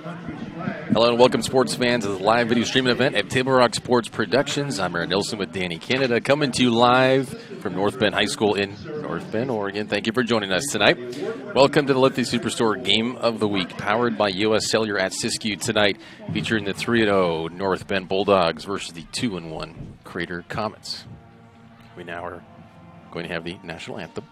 Hello and welcome, sports fans, to the live video streaming event at Table Rock Sports Productions. I'm Aaron Nilsson with Danny Canada, coming to you live from North Bend High School in North Bend, Oregon. Thank you for joining us tonight. Welcome to the Lithia Superstore Game of the Week, powered by U.S. Cellular at Siskiyou tonight, featuring the 3-0 North Bend Bulldogs versus the 2-1 Crater Comets. We now are going to have the national anthem.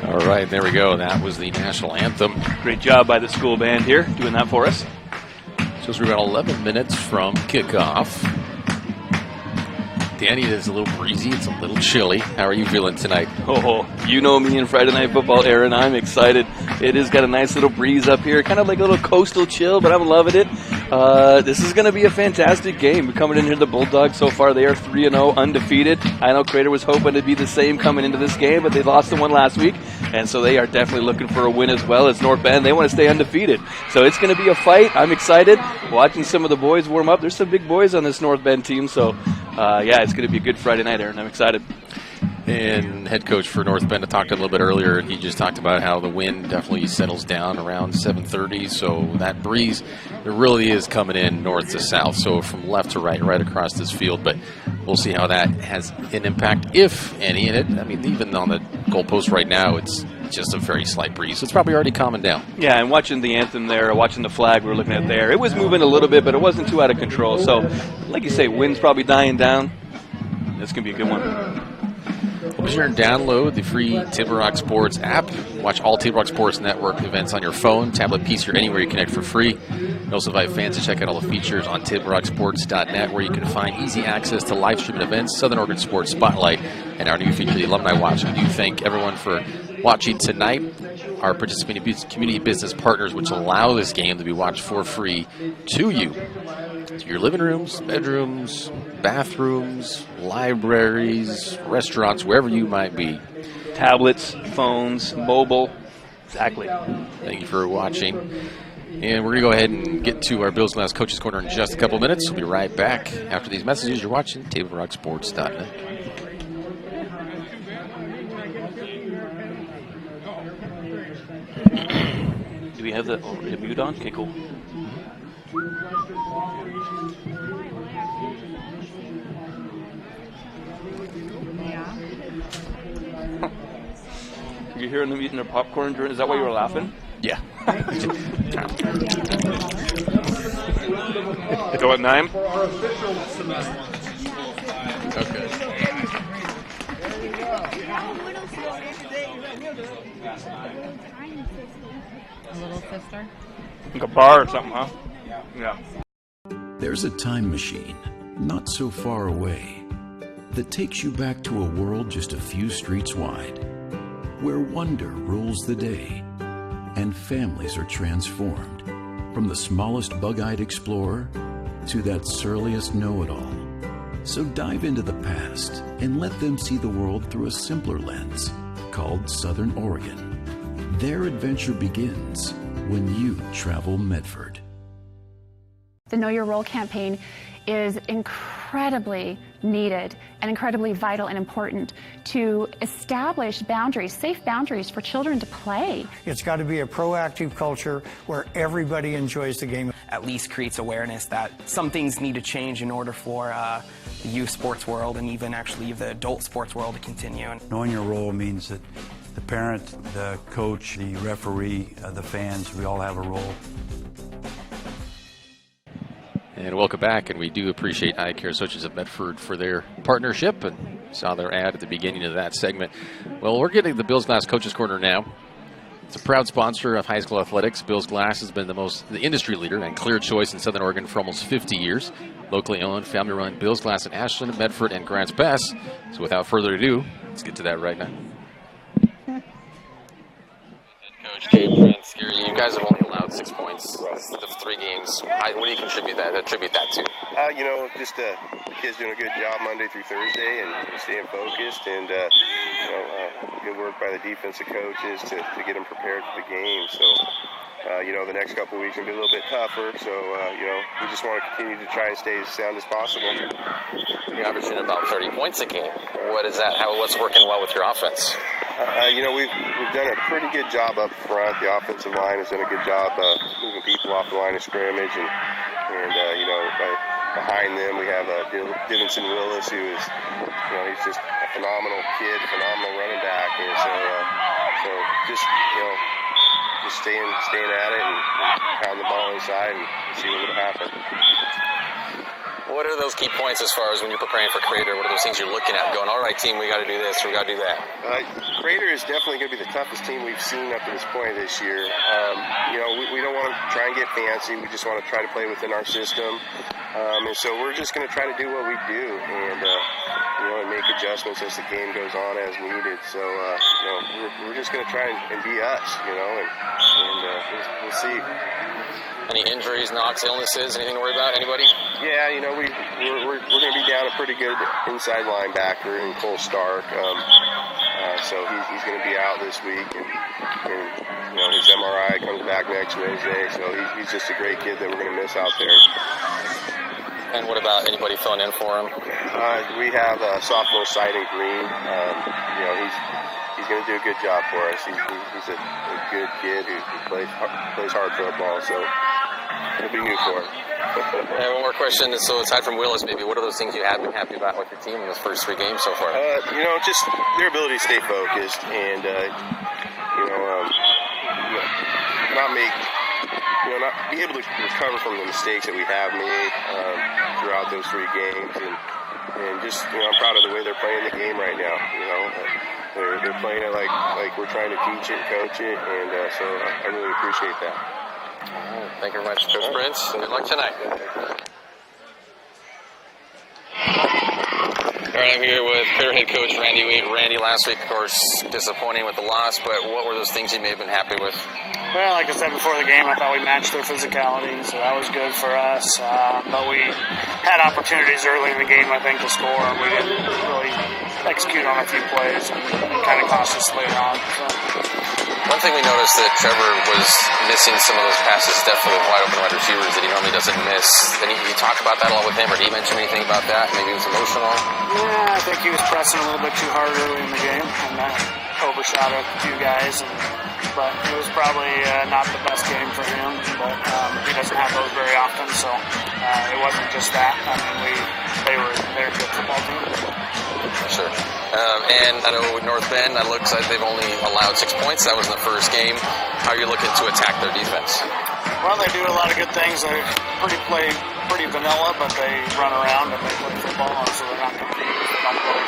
All right, there we go. That was the national anthem. Great job by the school band here doing that for us. So we're about 11 minutes from kickoff. Danny, it is a little breezy. It's a little chilly. How are you feeling tonight? Oh, you know me in Friday Night Football, Aaron. I'm excited. It has got a nice little breeze up here, kind of like a little coastal chill, but I'm loving it. This is going to be a fantastic game. We're coming in here, the Bulldogs, so far they are 3-0, undefeated. I know Crater was hoping to be the same coming into this game, but they lost the one last week, and so they are definitely looking for a win as well. It's North Bend. They want to stay undefeated. So it's going to be a fight. I'm excited. Watching some of the boys warm up. There's some big boys on this North Bend team, so yeah, it's going to be a good Friday night, Aaron. I'm excited. And head coach for North Bend, I talked to him a little bit earlier, and he just talked about how the wind definitely settles down around 7:30. So that breeze, it really is coming in north to south, so from left to right across this field. But we'll see how that has an impact, if any. And I mean, even on the goalpost right now, it's just a very slight breeze. So it's probably already calming down. Yeah, and watching the anthem there, watching the flag we were looking at there, it was moving a little bit, but it wasn't too out of control. So, like you say, wind's probably dying down. This can be a good one. Be sure and download the free Table Rock Sports app. Watch all Table Rock Sports Network events on your phone, tablet, PC, or anywhere you connect for free. We also invite fans to check out all the features on TableRockSports.net, where you can find easy access to live streaming events, Southern Oregon Sports Spotlight, and our new feature, the Alumni Watch. We do thank everyone for watching tonight. Our participating community business partners, which allow this game to be watched for free to you. To your living rooms, bedrooms, bathrooms, libraries, restaurants, wherever you might be. Tablets, phones, mobile. Exactly. Thank you for watching. And we're going to go ahead and get to our Bills Last Coaches Corner in just a couple minutes. We'll be right back after these messages. You're watching TableRockSports.net. Do we have the mute on? Okay, cool. Yeah. You hearing them eating their popcorn? Is that why you were laughing? Yeah. Go at 9? Okay. A little sister. Like a bar or something, huh? Yeah. There's a time machine, not so far away, that takes you back to a world just a few streets wide, where wonder rules the day and families are transformed, from the smallest bug-eyed explorer to that surliest know-it-all. So dive into the past and let them see the world through a simpler lens called Southern Oregon. Their adventure begins when you travel Medford. The Know Your Role campaign is incredibly needed and incredibly vital and important to establish boundaries, safe boundaries for children to play. It's got to be a proactive culture where everybody enjoys the game. At least creates awareness that some things need to change in order for the youth sports world and even actually the adult sports world to continue. Knowing your role means that the parent, the coach, the referee, the fans, we all have a role. And welcome back, and we do appreciate Eye Care Associates of Medford for their partnership, and saw their ad at the beginning of that segment. Well, we're getting the Bills Glass Coaches Corner now. It's a proud sponsor of high school athletics. Bills Glass has been the industry leader and clear choice in Southern Oregon for almost 50 years. Locally owned, family-run Bills Glass in Ashland, Medford, and Grants Pass. So without further ado, let's get to that right now. Coach Gabe Prince, you guys have only allowed 6 points the 3 games. What do you attribute that to? Just the kids doing a good job Monday through Thursday and staying focused, and good work by the defensive coaches to get them prepared for the game. So, the next couple of weeks will be a little bit tougher. So, we just want to continue to try and stay as sound as possible. You're averaging about 30 points a game. What's working well with your offense? We've done a pretty good job up front. The offensive line has done a good job moving people off the line of scrimmage, and behind them we have Divinson Willis, who is, he's just a phenomenal kid, phenomenal running back, and so just staying at it and pound the ball inside and see what will happen. What are those key points as far as when you're preparing for Crater? What are those things you're looking at going, all right, team, we got to do this, we got to do that? Crater is definitely going to be the toughest team we've seen up to this point this year. We don't want to try and get fancy. We just want to try to play within our system. And so we're just going to try to do what we do and make adjustments as the game goes on as needed. So, we're just going to try and be us, and we'll see. Any injuries, knocks, illnesses, anything to worry about? Anybody? Yeah, we're going to be down a pretty good inside linebacker in Cole Stark. So he's going to be out this week, and his MRI comes back next Wednesday. So he's just a great kid that we're going to miss out there. And what about anybody filling in for him? We have sophomore Sidon Green. He's going to do a good job for us. He's a good kid who plays hard football. So it'll be new for him. And one more question. So aside from Willis, maybe what are those things you have been happy about with your team in those first 3 games so far? Just their ability to stay focused and not be able to recover from the mistakes that we have made throughout those 3 games, and just I'm proud of the way they're playing the game right now. They're playing it like we're trying to teach it, coach it, and so I really appreciate that. Thank you very much, Coach Prince. Good luck tonight. All right, I'm here with Clear head coach Randy Wade. Randy, last week, of course, disappointing with the loss, but what were those things you may have been happy with? Well, like I said before the game, I thought we matched their physicality, so that was good for us. But we had opportunities early in the game, I think, to score, and we didn't really execute on a few plays, and it kind of cost us later on. So. One thing we noticed that Trevor was missing some of those passes, definitely with wide open wide receivers that he normally doesn't miss. Did you talk about that a lot with him, or did he mention anything about that? Maybe he was emotional? Yeah, I think he was pressing a little bit too hard early in the game, and that overshot a few guys. But it was probably not the best game for him, but he doesn't have those very often, so it wasn't just that. I mean, they're a good football team. Sure. And I know with North Bend, that looks like they've only allowed 6 points. That was in the first game. How are you looking to attack their defense? Well, they do a lot of good things. They play pretty vanilla, but they run around and they play football, so they're not confused. They don't play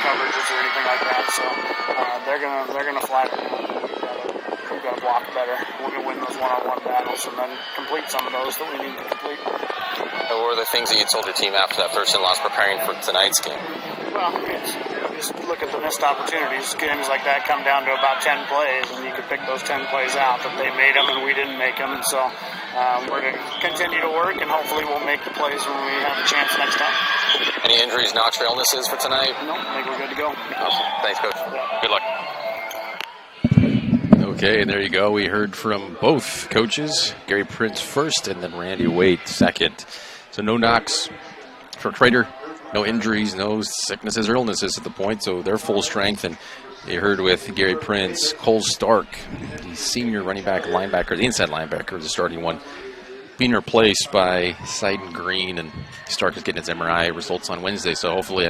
coverages or anything like that. So they're gonna fly around. We've got to block better. We're going to win those one-on-one battles and then complete some of those that we need to complete. What were the things that you told your team after that first and loss preparing for tonight's game? Well, just look at the missed opportunities. Games like that come down to about 10 plays, and you could pick those 10 plays out, but they made them and we didn't make them. And so we're going to continue to work, and hopefully we'll make the plays when we have a chance next time. Any injuries, knocks, or illnesses for tonight? No, I think we're good to go. Awesome. Thanks, Coach. Yeah. Good luck. Okay, and there you go. We heard from both coaches, Gary Prince first and then Randy Wade second. So no knocks, For Crater, no injuries, no sicknesses or illnesses at the point, so they're full strength. And you heard with Gary Prince, Cole Stark, the senior running back linebacker, the inside linebacker, the starting one, being replaced by Seiden Green, and Stark is getting his MRI results on Wednesday. So hopefully,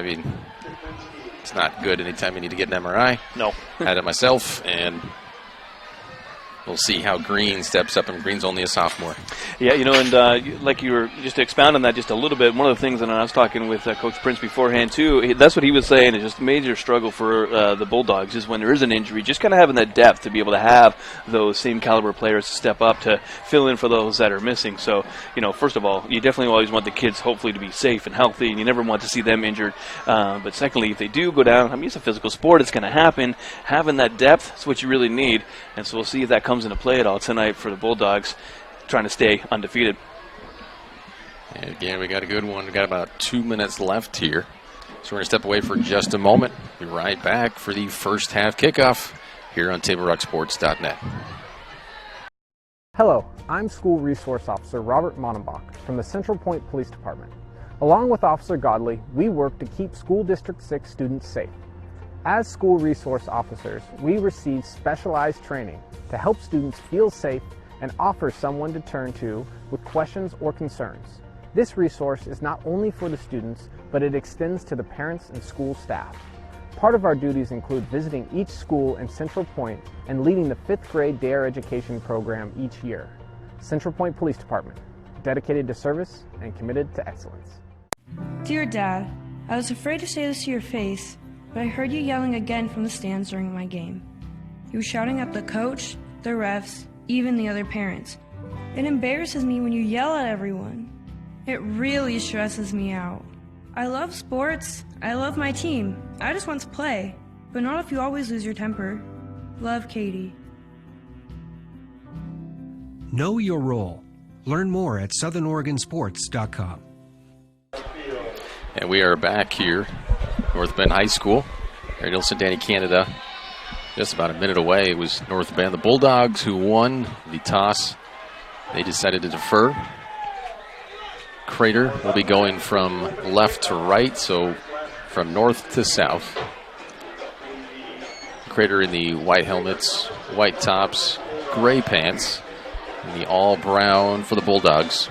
it's not good anytime you need to get an MRI. No. Had it myself, and we'll see how Green steps up, and Green's only a sophomore. Yeah, and like you were, just to expound on that just a little bit, one of the things, and I was talking with Coach Prince beforehand too, that's what he was saying, is just a major struggle for the Bulldogs is when there is an injury, just kind of having that depth to be able to have those same caliber players to step up to fill in for those that are missing. So, first of all, you definitely always want the kids hopefully to be safe and healthy, and you never want to see them injured. But secondly, if they do go down, it's a physical sport, it's going to happen. Having that depth is what you really need, and so we'll see if that comes into play at all tonight for the Bulldogs, trying to stay undefeated. And again, we got a good one. We got about 2 minutes left here, so we're going to step away for just a moment. Be right back for the first half kickoff here on TableRockSports.net. Hello, I'm School Resource Officer Robert Monenbach from the Central Point Police Department. Along with Officer Godley, we work to keep School District 6 students safe. As school resource officers, we receive specialized training to help students feel safe and offer someone to turn to with questions or concerns. This resource is not only for the students, but it extends to the parents and school staff. Part of our duties include visiting each school in Central Point and leading the 5th grade DARE education program each year. Central Point Police Department, dedicated to service and committed to excellence. Dear Dad, I was afraid to say this to your face, but I heard you yelling again from the stands during my game. You were shouting at the coach, the refs, even the other parents. It embarrasses me when you yell at everyone. It really stresses me out. I love sports. I love my team. I just want to play, but not if you always lose your temper. Love, Katie. Know your role. Learn more at southernoregonsports.com. And we are back here, North Bend High School, here in Ilson, Danny, Canada. Just about a minute away was North Bend. The Bulldogs, who won the toss, they decided to defer. Crater will be going from left to right, so from north to south. Crater in the white helmets, white tops, gray pants, and the all brown for the Bulldogs.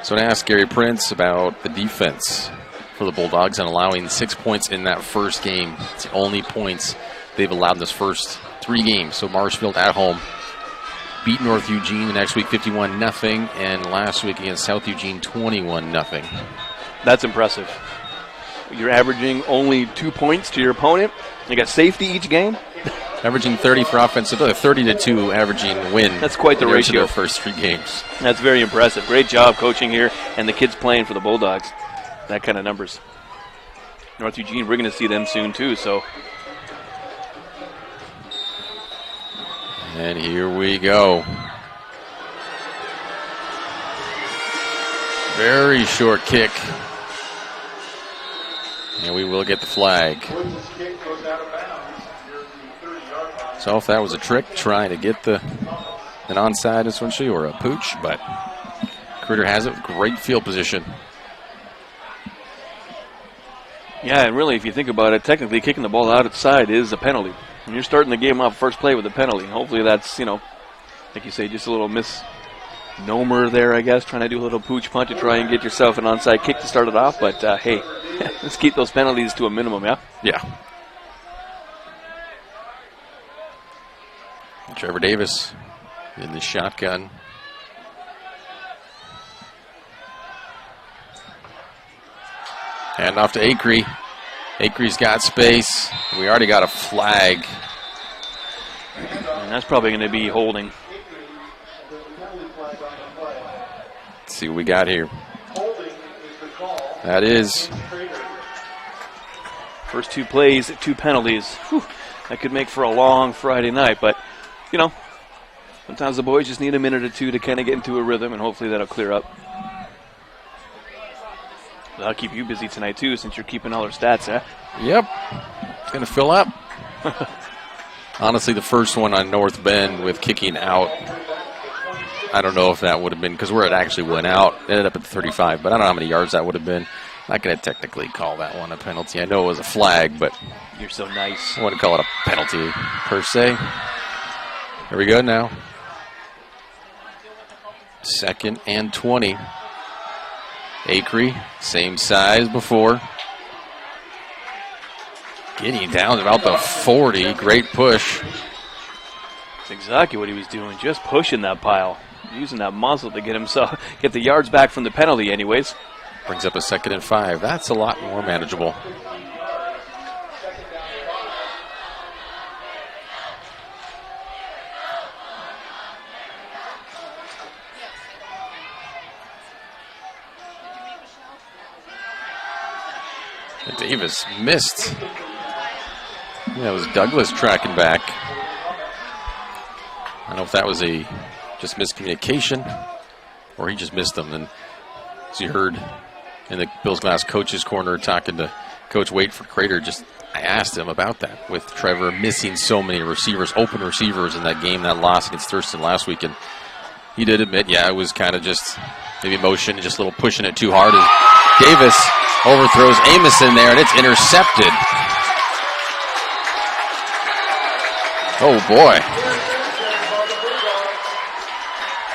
So to ask Gary Prince about the defense for the Bulldogs and allowing 6 points in that first game. It's the only points they've allowed in this first 3 games. So Marshfield at home beat North Eugene the next week 51-0, and last week against South Eugene 21-0. That's impressive. You're averaging only 2 points to your opponent. You got safety each game. Averaging 30 for offensive, 30-2 averaging win. That's quite the ratio. Their first 3 games. That's very impressive. Great job coaching here, and the kids playing for the Bulldogs. That kind of numbers. North Eugene, we're going to see them soon too. So. And here we go. Very short kick. And we will get the flag. So if that was a trick, trying to get an onside essentially, or a pooch, but Critter has it. Great field position. Yeah, and really, if you think about it, technically kicking the ball outside is a penalty. And you're starting the game off first play with a penalty. Hopefully that's, like you say, just a little misnomer there, I guess, trying to do a little pooch punt to try and get yourself an onside kick to start it off. But, hey, let's keep those penalties to a minimum, yeah? Yeah. Trevor Davis in the shotgun. Hand off to Acree. Acree's got space. We already got a flag. And that's probably going to be holding. Let's see what we got here. That is. First 2 plays, 2 penalties. Whew, that could make for a long Friday night, but sometimes the boys just need a minute or two to kind of get into a rhythm, and hopefully that'll clear up. That'll keep you busy tonight, too, since you're keeping all our stats, huh? Yep. It's going to fill up. Honestly, the first one on North Bend with kicking out, I don't know if that would have been, because where it actually went out, it ended up at 35, but I don't know how many yards that would have been. Not going to technically call that one a penalty. I know it was a flag, but You're so nice. I wouldn't call it a penalty per se. Here we go now. 2nd and 20. Acree, same size before. Getting down to about the 40. Great push. That's exactly what he was doing, just pushing that pile, using that muscle to get the yards back from the penalty anyways. Brings up a 2nd and 5. That's a lot more manageable. And Davis missed. Yeah, it was Douglas tracking back. I don't know if that was a just miscommunication or he just missed them. And as you heard in the Bills Glass coach's corner talking to Coach Waite for Crater, I asked him about that with Trevor missing so many receivers, open receivers in that game, that loss against Thurston last week. And he did admit, yeah, it was kind of just maybe motion, just a little pushing it too hard. As Davis overthrows Amos in there, and it's intercepted. Oh, boy.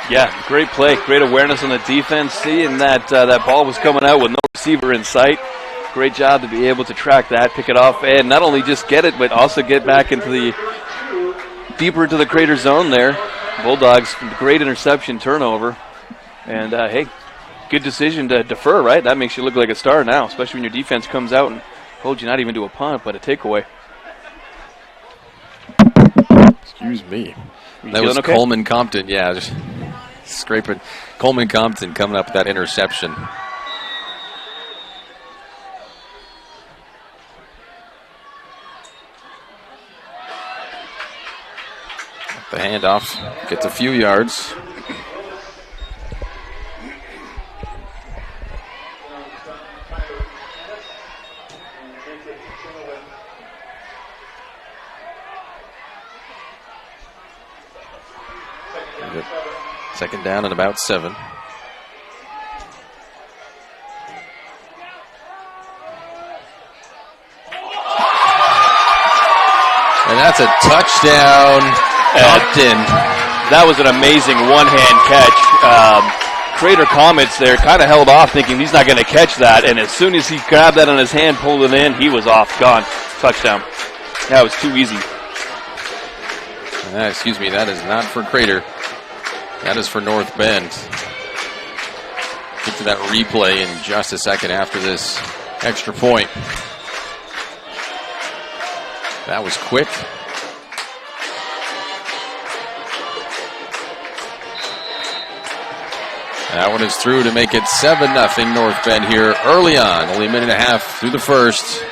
Yeah, great play, great awareness on the defense, seeing that that ball was coming out with no receiver in sight. Great job to be able to track that, pick it off, and not only just get it, but also get back into deeper into the Crater zone there. Bulldogs, great interception turnover. And, hey, good decision to defer, right? That makes you look like a star now, especially when your defense comes out and holds you not even to a punt, but a takeaway. Excuse me. You That was okay? Coleman Compton, yeah, just scraping. Coleman Compton coming up with that interception. The handoff gets a few yards. Second down and about 7. And that's a touchdown. Compton. That was an amazing one-hand catch. Crater Comets there kind of held off thinking he's not going to catch that, and as soon as he grabbed that on his hand, pulled it in, he was off, gone. Touchdown. That was too easy. Excuse me, that is not for Crater. That is for North Bend. Get to that replay in just a second after this extra point. That was quick. That one is through to make it 7-0 North Bend here early on. Only a minute and a half through the first.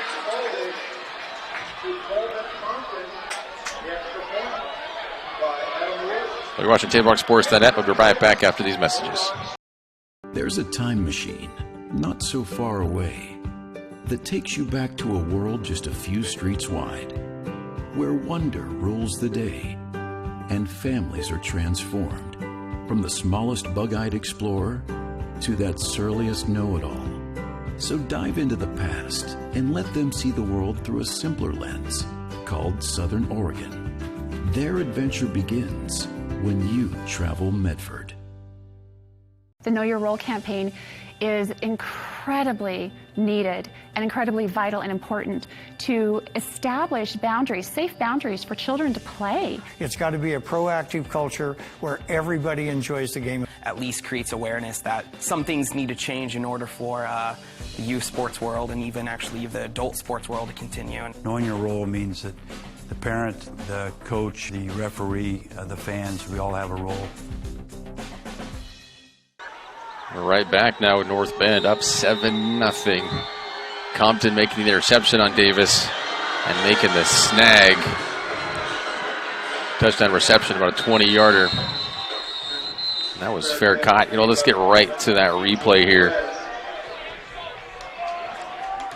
You're watching TableRockSports.net. We'll be right back after these messages. There's a time machine not so far away that takes you back to a world just a few streets wide, where wonder rules the day and families are transformed. From the smallest bug-eyed explorer to that surliest know-it-all. So dive into the past and let them see the world through a simpler lens called Southern Oregon. Their adventure begins when you travel Medford. The Know Your Role campaign is incredibly needed and incredibly vital and important to establish boundaries, safe boundaries for children to play. It's got to be a proactive culture where everybody enjoys the game. At least creates awareness that some things need to change in order for the youth sports world and even actually the adult sports world to continue. Knowing your role means that the parent, the coach, the referee, the fans, we all have a role. We're right back now with North Bend up 7-0. Compton making the interception on Davis and making the snag. Touchdown reception, about a 20-yarder. That was fair caught. Let's get right to that replay here.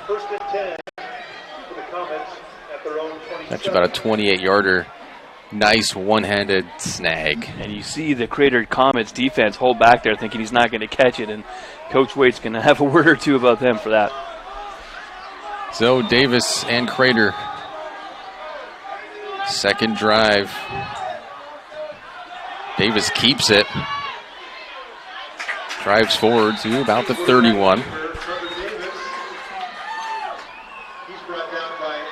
First and 10 for the Comets at their own 27. That's about a 28-yarder. Nice one-handed snag. And you see the Crater Comets defense hold back there thinking he's not going to catch it, and Coach Waite's going to have a word or two about them for that. So Davis and Crater, second drive. Davis keeps it. Drives forward to about the 31.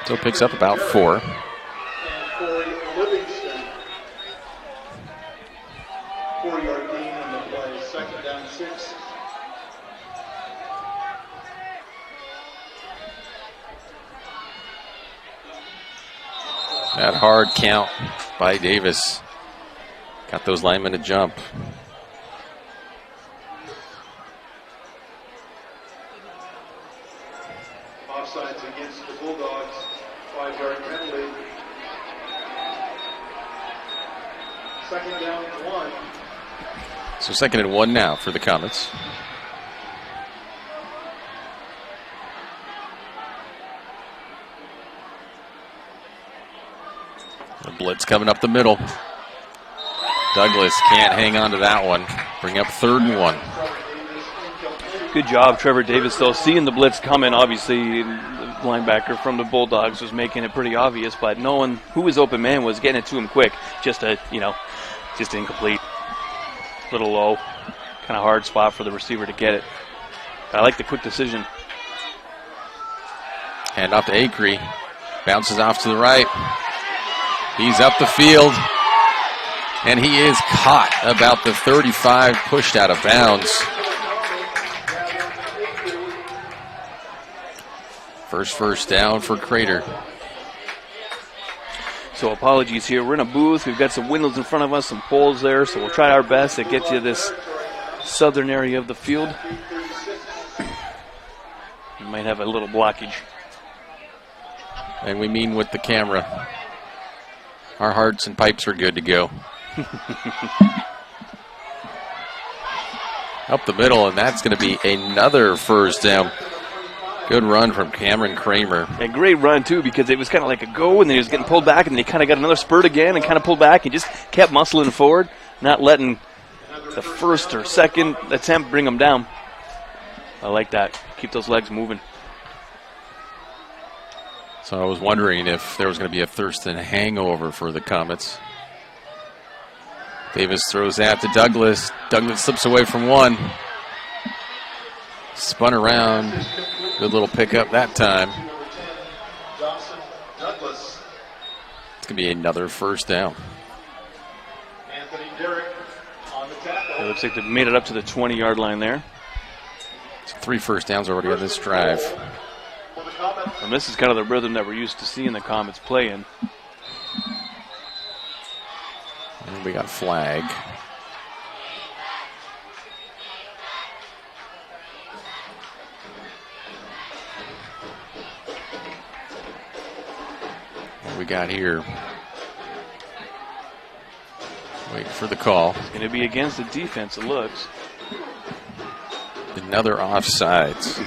So picks up about 4. That hard count by Davis. Got those linemen to jump. Offsides against the Bulldogs. 5-yard penalty. Second down and 1. So 2nd and 1 now for the Comets. The blitz coming up the middle. Douglas can't hang on to that one. Bring up 3rd and 1. Good job, Trevor Davis, though. Seeing the blitz coming, obviously, the linebacker from the Bulldogs was making it pretty obvious, but knowing who his open man was, getting it to him quick. Just incomplete. Little low. Kind of hard spot for the receiver to get it. I like the quick decision. Hand off to Acree. Bounces off to the right. He's up the field. And he is caught about the 35, pushed out of bounds. First down for Crater. So apologies here. We're in a booth. We've got some windows in front of us, some poles there, so we'll try our best to get to this southern area of the field. We might have a little blockage. And we mean with the camera. Our hearts and pipes are good to go. Up the middle, and that's going to be another first down. Good run from Cameron Kramer. A great run, too, because it was kind of like a go, and then he was getting pulled back, and then he kind of got another spurt again and kind of pulled back and just kept muscling forward, not letting the first or second attempt bring him down. I like that. Keep those legs moving. So I was wondering if there was going to be a Thurston hangover for the Comets. Davis throws that to Douglas. Douglas slips away from one. Spun around. Good little pickup that time. It's going to be another first down. It looks like they've made it up to the 20-yard line there. It's 3 first downs already on this drive. And this is kind of the rhythm that we're used to seeing the Comets play in. And we got a flag. What we got here? Wait for the call. It's going to be against the defense, it looks. Another offsides.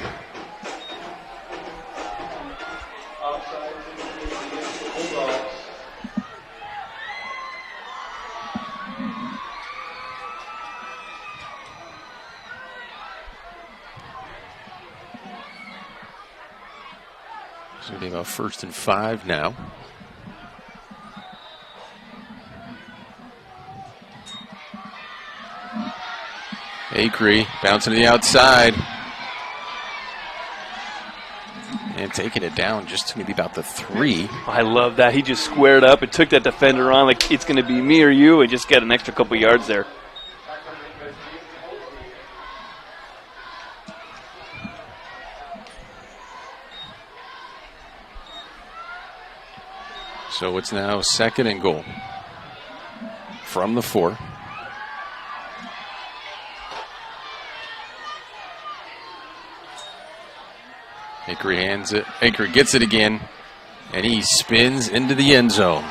It's going to be about 1st and 5 now. Acree bouncing to the outside. And taking it down just maybe about the 3. I love that. He just squared up and took that defender on like it's going to be me or you and just get an extra couple yards there. So it's now 2nd and goal from the 4. Acree hands it. Acree gets it again, and he spins into the end zone.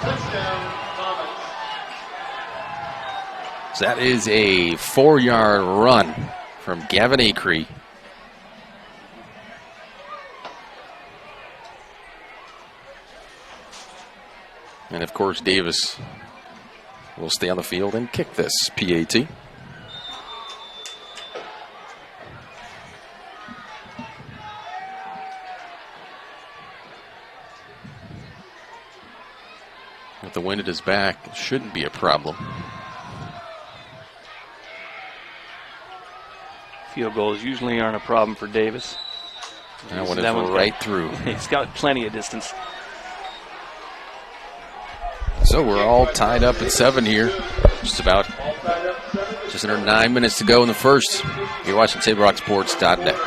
So that is a 4-yard run from Gavin Acree. And, of course, Davis will stay on the field and kick this PAT. With the wind at his back, it shouldn't be a problem. Field goals usually aren't a problem for Davis. That one is right through. He's got plenty of distance. So we're all tied up at 7 here. Just under 9 minutes to go in the first. You're watching TableRockSports.net.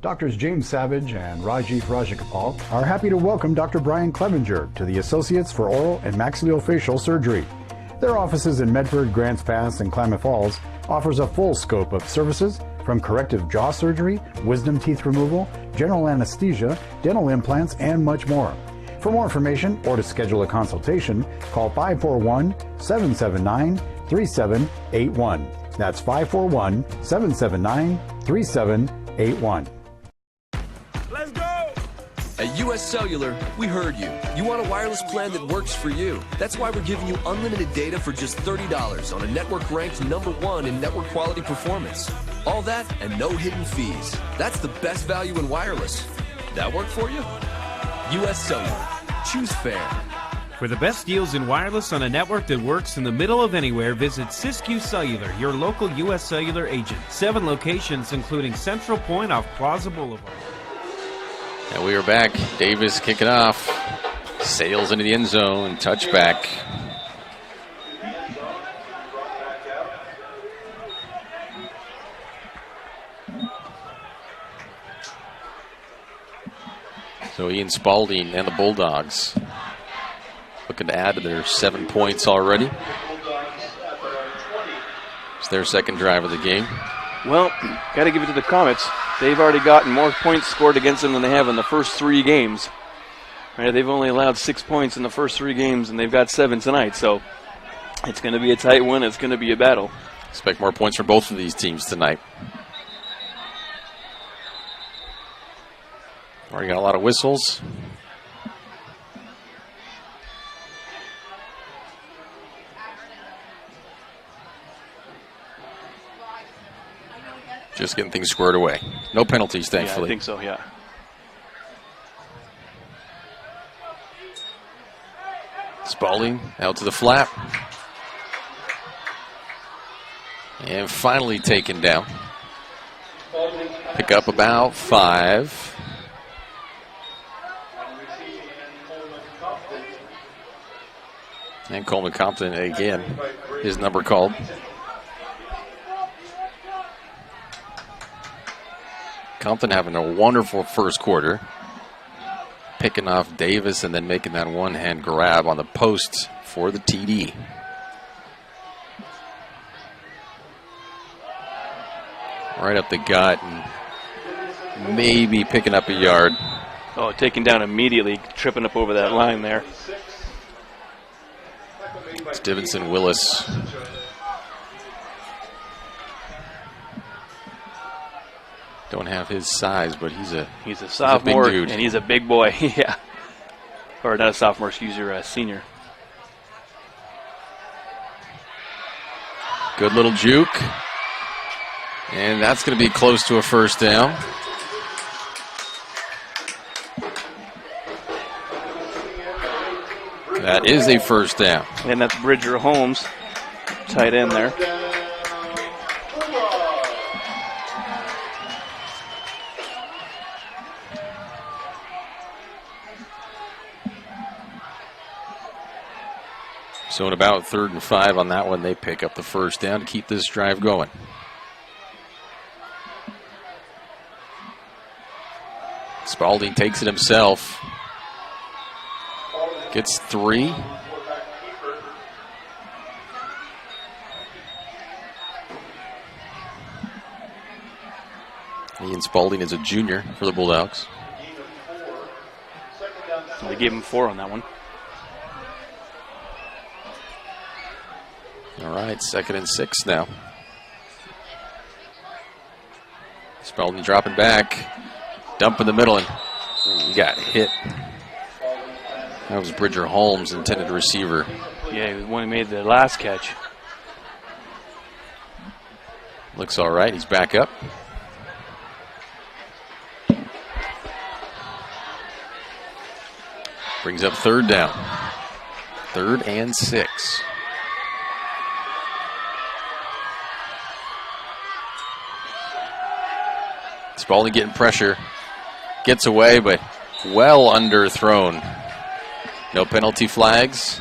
Doctors James Savage and Rajiv Rajagopal are happy to welcome Dr. Brian Clevenger to the Associates for Oral and Maxillofacial Surgery. Their offices in Medford, Grants Pass, and Klamath Falls offers a full scope of services from corrective jaw surgery, wisdom teeth removal, general anesthesia, dental implants, and much more. For more information or to schedule a consultation, call 541-779-3781. That's 541-779-3781. At US Cellular, we heard you. You want a wireless plan that works for you. That's why we're giving you unlimited data for just $30 on a network ranked #1 in network quality performance. All that and no hidden fees. That's the best value in wireless. That work for you? US Cellular. Choose fair. For the best deals in wireless on a network that works in the middle of anywhere, visit Siskiyou Cellular, your local US Cellular agent. 7 locations, including Central Point off Plaza Boulevard. And we are back. Davis kicking off. Sails into the end zone. Touchback. So Ian Spalding and the Bulldogs looking to add to their 7 points already. It's their second drive of the game. Well, got to give it to the Comets. They've already gotten more points scored against them than they have in the first 3 games. Right, they've only allowed 6 points in the first 3 games, and they've got 7 tonight. So it's going to be a tight one. It's going to be a battle. Expect more points from both of these teams tonight. Already got a lot of whistles. Just getting things squared away. No penalties, thankfully. Yeah, I think so, yeah. Spalding out to the flat. And finally taken down. Pick up about 5. And Coleman Compton, again, his number called. Compton having a wonderful first quarter. Picking off Davis and then making that one-hand grab on the post for the TD. Right up the gut and maybe picking up a yard. Oh, taken down immediately, tripping up over that line there. Stevenson Willis. Don't have his size, but he's a sophomore, big dude. And he's a big boy. Yeah, or not a sophomore, excuse me, a senior. Good little juke, and that's going to be close to a first down. That is a first down, and that's Bridger Holmes, tight end there. So at about 3rd and 5 on that one, they pick up the first down to keep this drive going. Spalding takes it himself. Gets 3. Ian Spalding is a junior for the Bulldogs. They gave him 4 on that one. All right, 2nd and 6 now. Spalding dropping back. Dump in the middle, and he got hit. That was Bridger Holmes, intended receiver. Yeah, he was when he made the last catch. Looks all right. He's back up. Brings up third down. 3rd and 6. Spalding getting pressure. Gets away, but well underthrown. No penalty flags.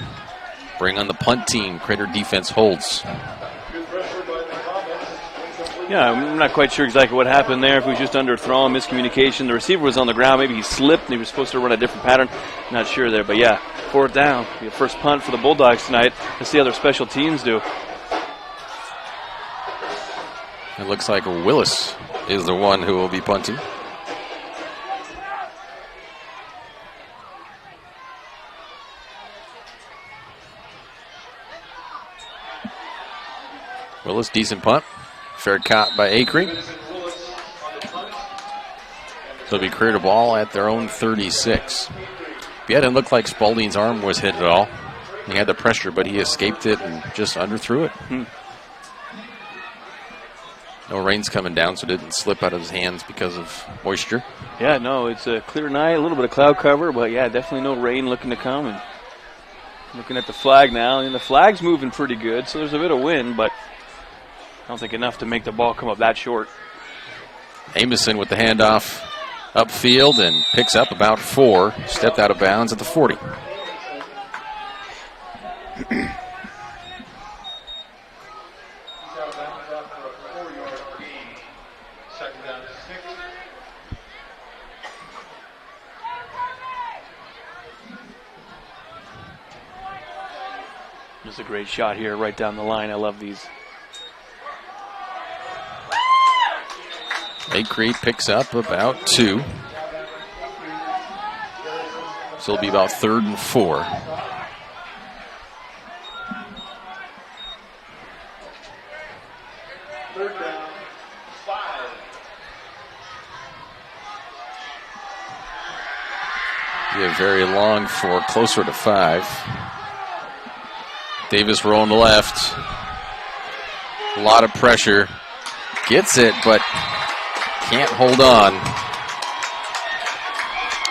Bring on the punt team. Crater defense holds. Yeah, I'm not quite sure exactly what happened there. If it was just underthrown, miscommunication. The receiver was on the ground. Maybe he slipped and he was supposed to run a different pattern. Not sure there, but yeah, 4th down. Be a first punt for the Bulldogs tonight. Let's see how their special teams do. It looks like Willis is the one who will be punting. Willis, decent punt. Fair caught by Acree. So it'll be cleared a ball at their own 36. Yeah, it didn't look like Spalding's arm was hit at all. He had the pressure, but he escaped it and just underthrew it. No rain's coming down, so it didn't slip out of his hands because of moisture. Yeah, no, it's a clear night, a little bit of cloud cover, but yeah, definitely no rain looking to come. And looking at the flag now, and the flag's moving pretty good, so there's a bit of wind, but I don't think enough to make the ball come up that short. Amison with the handoff upfield and picks up about 4. Stepped out of bounds at the 40. This is a great shot here right down the line. I love these. Acree picks up about 2. So it'll be about 3rd and 4. Third down, 5. Yeah, very long for closer to 5. Davis rolling to left. A lot of pressure. Gets it, but can't hold on.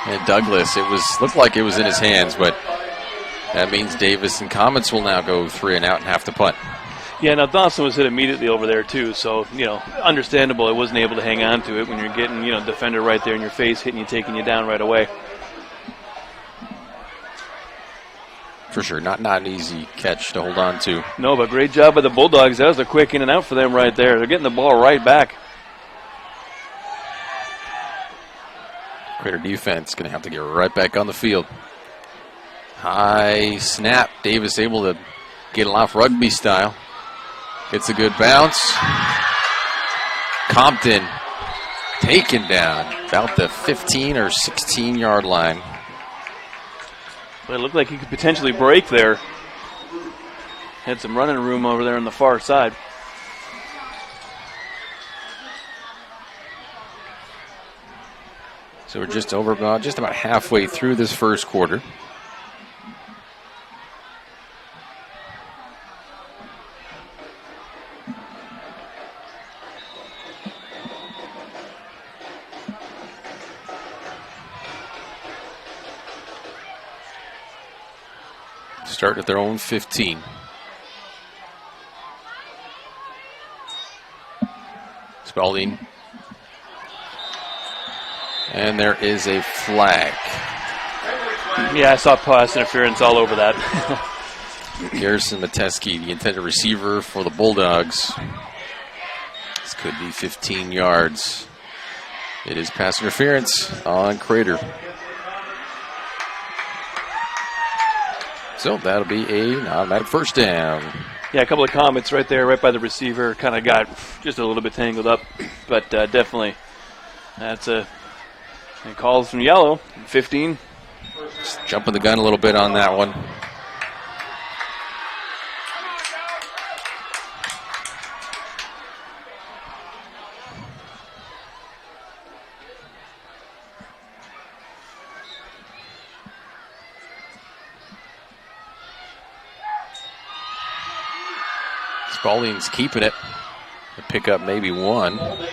And Douglas, looked like it was in his hands, but that means Davis and Comets will now go 3 and out and have to punt. Yeah, now Dawson was hit immediately over there too, so, understandable. It wasn't able to hang on to it when you're getting, defender right there in your face, hitting you, taking you down right away. For sure, not an easy catch to hold on to. No, but great job by the Bulldogs. That was a quick in and out for them right there. They're getting the ball right back. Crater defense going to have to get right back on the field. High snap. Davis able to get it off rugby style. Gets a good bounce. Compton taken down about the 15 or 16 yard line. But it looked like he could potentially break there. Had some running room over there on the far side. So we're just about halfway through this first quarter. Start at their own 15. Spalding. And there is a flag. Yeah, I saw pass interference all over that. Garrison Metesky, the intended receiver for the Bulldogs. This could be 15 yards. It is pass interference on Crater. So that'll be an automatic first down. Yeah, a couple of comments right there, right by the receiver. Kind of got just a little bit tangled up. But definitely, that's a calls from yellow. 15. Just jumping the gun a little bit on that one. Spalding's keeping it. To pick up maybe one. Looks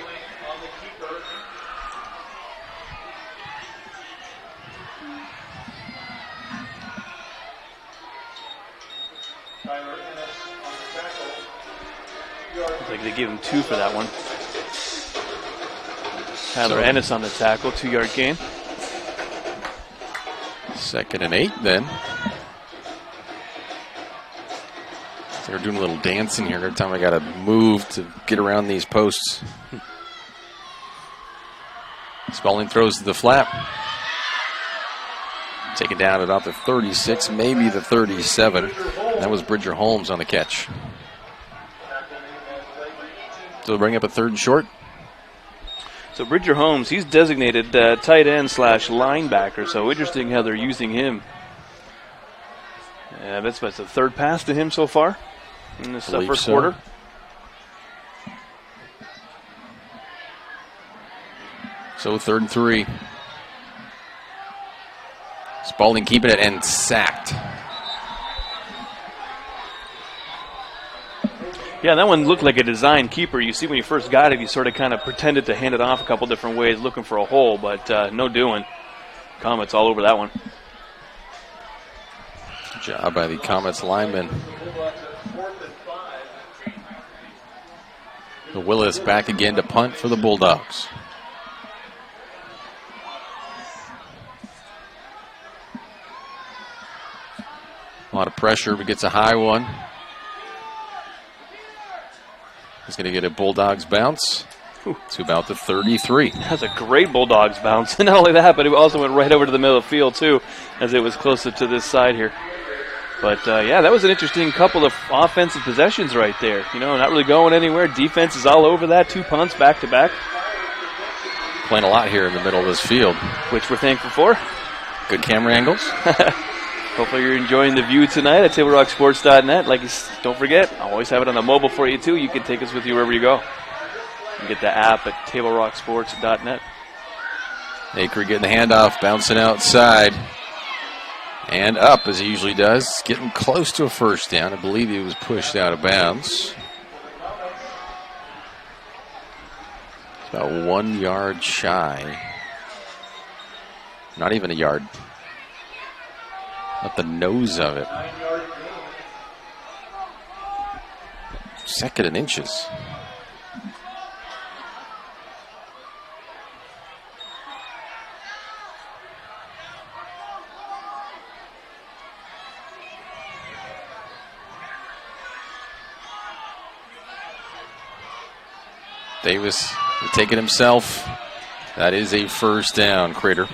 like they give him 2 for that one. Tyler Ennis on the tackle, 2-yard gain. 2nd and 8 then. So they're doing a little dancing here every time I got to move to get around these posts. Spalding throws to the flat. Taken down at about the 36, maybe the 37. That was Bridger Holmes on the catch. So they'll bring up a 3rd and short. So Bridger Holmes, he's designated tight end / linebacker. So interesting how they're using him. Yeah, that's the 3rd pass to him so far in this first quarter. So 3rd and 3. Spalding keeping it and sacked. Yeah, that one looked like a design keeper. You see when you first got it, he sort of kind of pretended to hand it off a couple different ways, looking for a hole, but no doing. Comets all over that one. Good job by the Comets lineman. The Willis back again to punt for the Bulldogs. A lot of pressure, but gets a high one. He's going to get a Bulldogs bounce to about the 33. That's a great Bulldogs bounce. And not only that, but it also went right over to the middle of the field, too, as it was closer to this side here. But, yeah, that was an interesting couple of offensive possessions right there. You know, not really going anywhere. Defense is all over that. 2 punts back-to-back. Playing a lot here in the middle of this field. Which we're thankful for. Good camera angles. Hopefully you're enjoying the view tonight at TableRockSports.net. Don't forget, I always have it on the mobile for you, too. You can take us with you wherever you go. You can get the app at TableRockSports.net. Acre getting the handoff, bouncing outside. And up, as he usually does. Getting close to a first down. I believe he was pushed out of bounds. It's about 1 yard shy. Not even a yard. Not the nose of it. 2nd and inches. Davis will take it himself. That is a first down, Crater.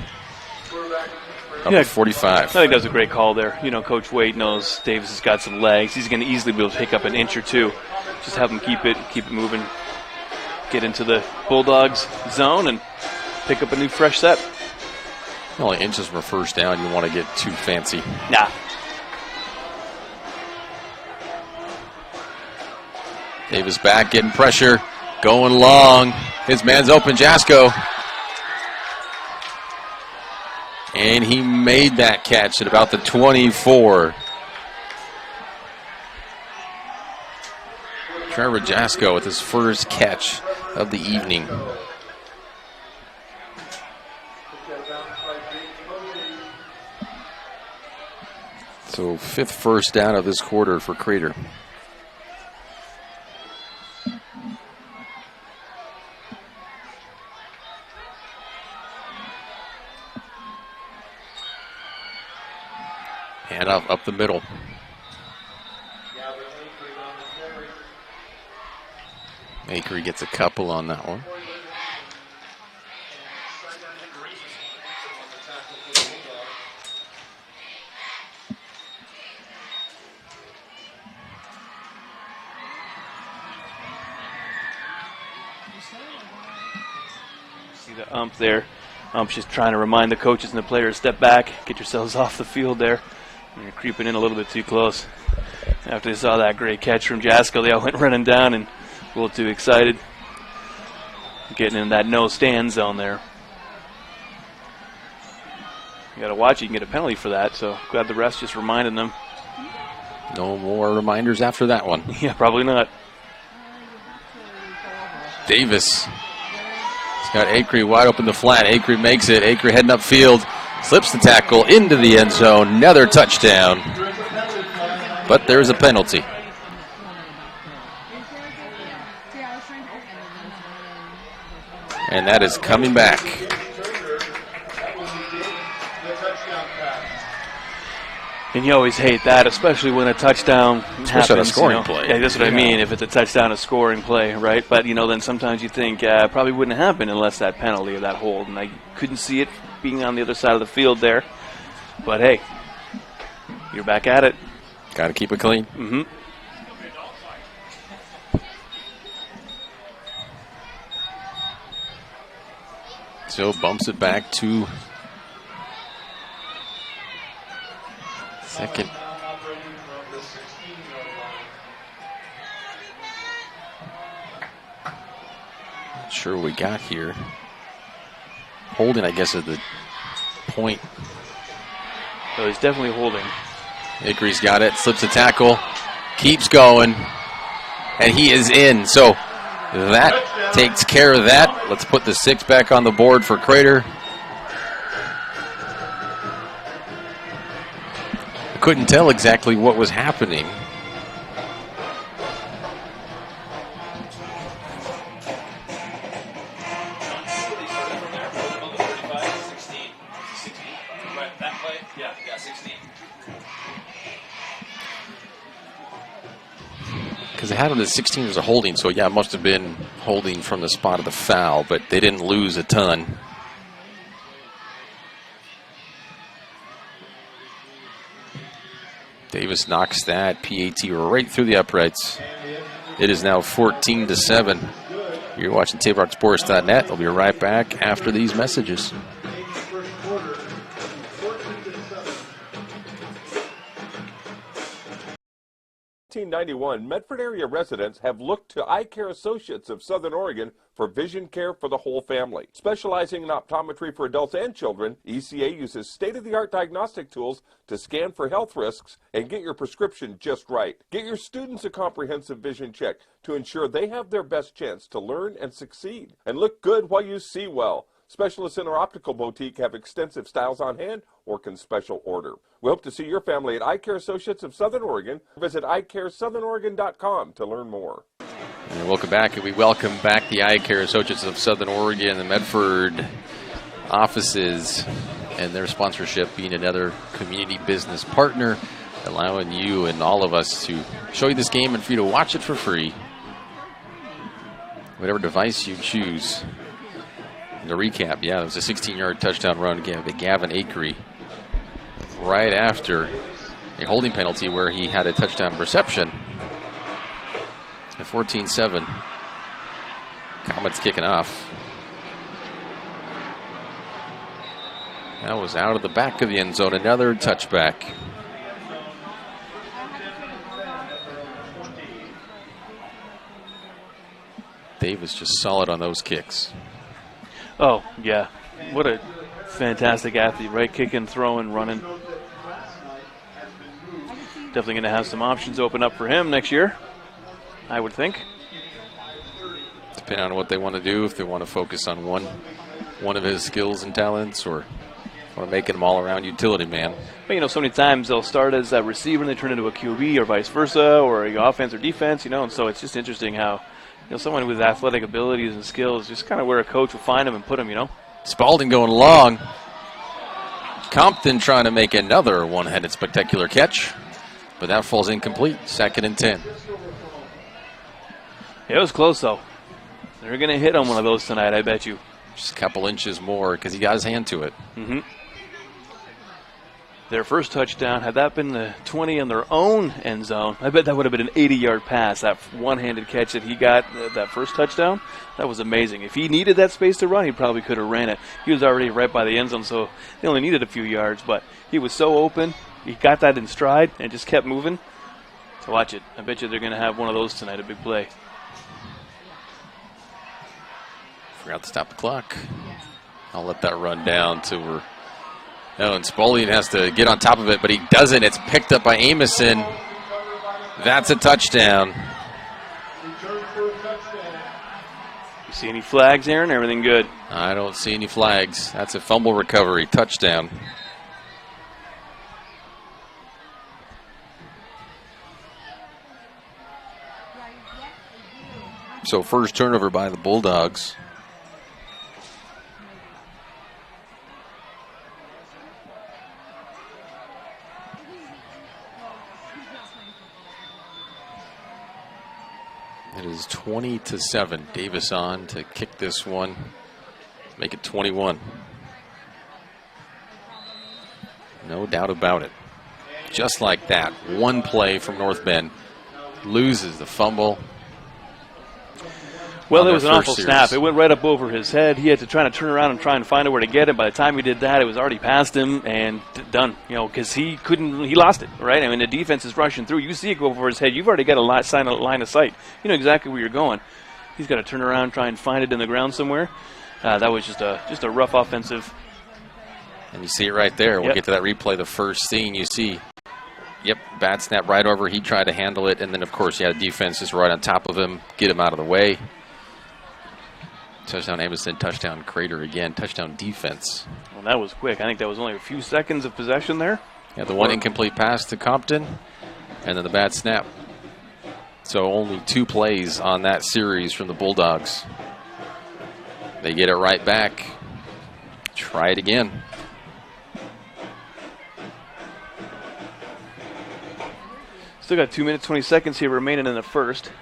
Up at 45. I think that was a great call there. You know, Coach Wade knows Davis has got some legs. He's going to easily be able to pick up an inch or two. Just have him keep it moving, get into the Bulldogs zone, and pick up a new fresh set. Only inches from a first down. You want to get too fancy. Nah. Davis back, getting pressure, going long. His man's open, Jasko. And he made that catch at about the 24. Trevor Jasko with his first catch of the evening. So 5th first down of this quarter for Crater. And up the middle. Akery gets a couple on that one. See the ump there. Ump's just trying to remind the coaches and the players, step back, get yourselves off the field there. You're creeping in a little bit too close. After they saw that great catch from Jasko, they all went running down and a little too excited. Getting in that no stand zone there. You got to watch it. You can get a penalty for that, so glad the refs just reminded them. No more reminders after that one. Yeah, probably not. Davis. He's got Acree wide open the flat. Acree makes it. Acree heading upfield. Slips the tackle into the end zone. Another touchdown. But there's a penalty. And that is coming back. And you always hate that, especially when a touchdown happens. On a scoring play. Yeah, that's what I mean. If it's a touchdown, a scoring play, right? But, then sometimes you think probably wouldn't happen unless that penalty or that hold. And I couldn't see it being on the other side of the field there. But, hey, you're back at it. Got to keep it clean. Mm-hmm. So bumps it back to second. Not sure what we got here. Holding, I guess, at the point. So he's definitely holding. Acree's got it, slips the tackle, keeps going, and he is in. So that takes care of that. Let's put the 6 back on the board for Crater. I couldn't tell exactly what was happening. Because they had him at 16 as a holding, so yeah, it must have been holding from the spot of the foul, but they didn't lose a ton. Davis knocks that PAT right through the uprights. It is now 14-7. You're watching TableRockSports.net. We'll be right back after these messages. 1991, Medford area residents have looked to Eye Care Associates of Southern Oregon for vision care for the whole family. Specializing in optometry for adults and children, ECA uses state-of-the-art diagnostic tools to scan for health risks and get your prescription just right. Get your students a comprehensive vision check to ensure they have their best chance to learn and succeed. And look good while you see well. Specialists in our optical boutique have extensive styles on hand or can special order. We hope to see your family at Eye Care Associates of Southern Oregon. Visit eyecaresouthern.com to learn more. And welcome back, and we welcome back the Eye Care Associates of Southern Oregon, the Medford offices, and their sponsorship being another community business partner, allowing you and all of us to show you this game and for you to watch it for free. Whatever device you choose. And to recap, yeah, it was a 16-yard touchdown run again by Gavin Acree right after a holding penalty where he had a touchdown reception. At 14-7. Comets kicking off. That was out of the back of the end zone. Another touchback. Davis just solid on those kicks. Oh, yeah. What a fantastic athlete, right? Kicking, throwing, running. Definitely going to have some options open up for him next year, I would think. Depending on what they want to do, if they want to focus on one of his skills and talents, or want to make him all-around utility man. But, so many times they'll start as a receiver and they turn into a QB or vice versa, or offense or defense, and so it's just interesting how someone with athletic abilities and skills, just kind of where a coach will find him and put him, Spalding going long. Compton trying to make another one-handed spectacular catch, but that falls incomplete. 2nd and 10. It was close, though. They're going to hit on one of those tonight, I bet you. Just a couple inches more because he got his hand to it. Mm-hmm. Their first touchdown, had that been the 20 in their own end zone, I bet that would have been an 80-yard pass. That one-handed catch that he got, that first touchdown, that was amazing. If he needed that space to run, he probably could have ran it. He was already right by the end zone, so they only needed a few yards, but he was so open. He got that in stride and just kept moving. So watch it. I bet you they're going to have one of those tonight, a big play. Forgot to stop the clock. I'll let that run down till we're... No, and Spalding has to get on top of it, but he doesn't. It's picked up by Amison. That's a touchdown. See any flags, Aaron? Everything good? I don't see any flags. That's a fumble recovery. Touchdown. So first turnover by the Bulldogs. It is 20-7. Davis on to kick this one. Make it 21. No doubt about it. Just like that. One play from North Bend. Loses the fumble. Well, it was an awful snap. It went right up over his head. He had to try to turn around and try and find out where to get it. By the time he did that, it was already past him and done. You know, because he lost it, right? I mean, the defense is rushing through. You see it go over his head. You've already got a line of sight. You know exactly where you're going. He's got to turn around, try and find it in the ground somewhere. That was just a rough offensive. And you see it right there. We'll get to that replay. The first scene you see. Yep, bad snap right over. He tried to handle it, and then, of course, you had a defense just right on top of him, get him out of the way. Touchdown Amundsen, touchdown Crater again, touchdown defense. Well, that was quick. I think that was only a few seconds of possession there. Yeah, the one incomplete pass to Compton, and then the bad snap. So only 2 plays on that series from the Bulldogs. They get it right back. Try it again. Still got 2 minutes, 20 seconds here remaining in the first.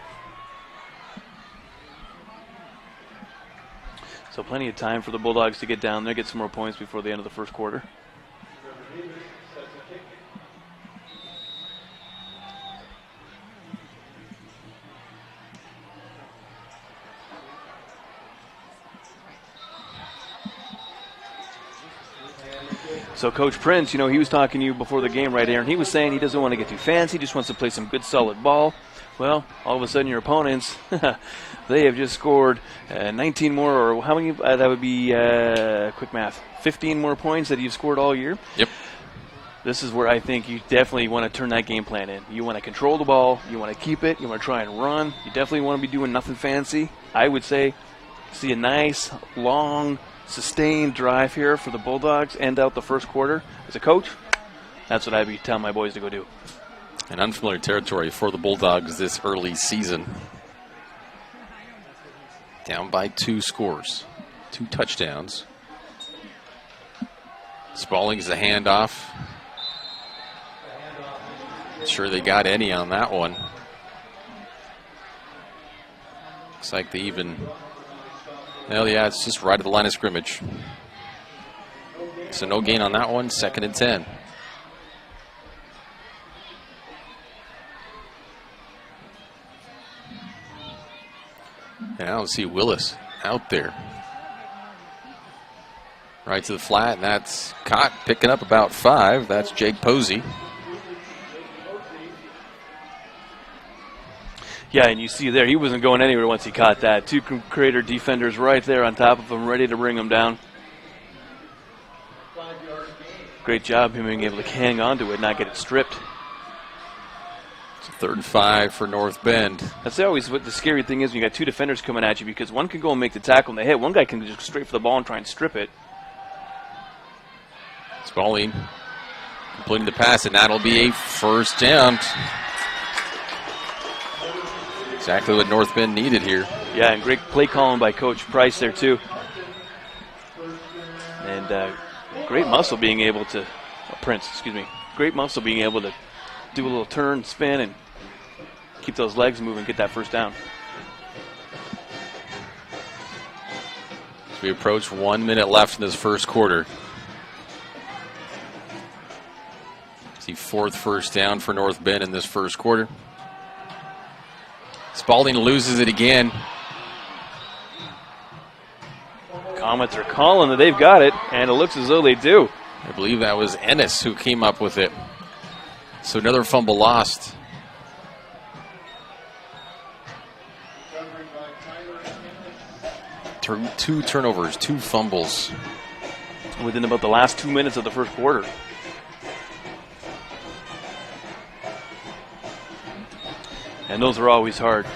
So plenty of time for the Bulldogs to get down there, get some more points before the end of the first quarter. So Coach Prince, you know, he was talking to you before the game, right, Aaron? He was saying he doesn't want to get too fancy, just wants to play some good, solid ball. Well, all of a sudden your opponents, they have just scored 19 more, or how many? That would be, quick math, 15 more points that you've scored all year. Yep. This is where I think you definitely want to turn that game plan in. You want to control the ball. You want to keep it. You want to try and run. You definitely want to be doing nothing fancy. I would say see a nice, long, sustained drive here for the Bulldogs, end out the first quarter. As a coach, that's what I'd be telling my boys to go do. An unfamiliar territory for the Bulldogs this early season. Down by 2 scores, 2 touchdowns. Spalding's the handoff. Not sure they got any on that one. Looks like they even... Well, yeah, it's just right at the line of scrimmage. So no gain on that one, 2nd and 10. And I don't see Willis out there. Right to the flat, and that's caught, picking up about 5. That's Jake Posey. Yeah, and you see there, he wasn't going anywhere once he caught that. 2 Crater defenders right there on top of him, ready to bring him down. Great job him being able to hang on to it, not get it stripped. It's a 3rd and 5 for North Bend. That's always what the scary thing is when you got 2 defenders coming at you, because one can go and make the tackle and they hit. One guy can just go straight for the ball and try and strip it. Spalding completing the pass, and that'll be a first down. Exactly what North Bend needed here. Yeah, and great play calling by Coach Price there too. And great muscle being able to, great muscle being able to do a little turn, spin, and keep those legs moving, get that first down. As we approach 1 minute left in this first quarter. It's the 4th first down for North Bend in this first quarter. Spalding loses it again. Comets are calling that they've got it, and it looks as though they do. I believe that was Ennis who came up with it. So another fumble lost. Two turnovers, 2 fumbles. Within about the last 2 minutes of the first quarter. And those are always hard.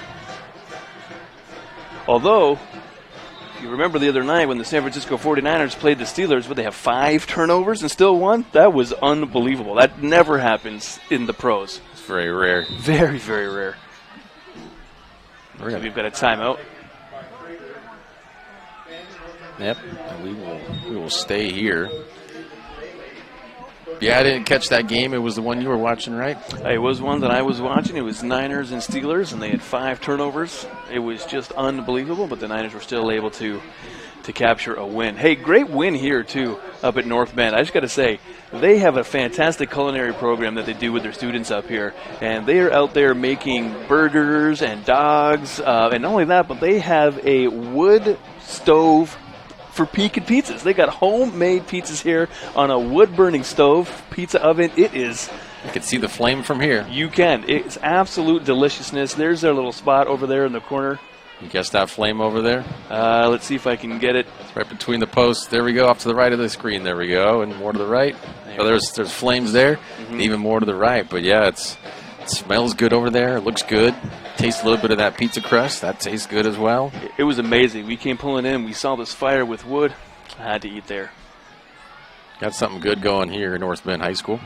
Although, you remember the other night when the San Francisco 49ers played the Steelers, would they have 5 turnovers and still won? That was unbelievable. That never happens in the pros. It's very rare. Very, very rare. So we've got a timeout. Yep, and we will stay here. Yeah, I didn't catch that game. It was the one you were watching, right? It was one that I was watching. It was Niners and Steelers, and they had 5 turnovers. It was just unbelievable, but the Niners were still able to capture a win. Hey, great win here, too, up at North Bend. I just got to say, they have a fantastic culinary program that they do with their students up here, and they are out there making burgers and dogs, and not only that, but they have a wood stove for pecan pizzas. They got homemade pizzas here on a wood-burning stove, pizza oven. It is... You can see the flame from here. You can. It's absolute deliciousness. There's their little spot over there in the corner. You guess that flame over there? Let's see if I can get it. It's right between the posts. There we go, off to the right of the screen. There we go, and more to the right. There's flames there, and even more to the right. But, yeah, it smells good over there. It looks good. Taste a little bit of that pizza crust. That tastes good as well. It was amazing. We came pulling in. We saw this fire with wood. I had to eat there. Got something good going here at North Bend High School.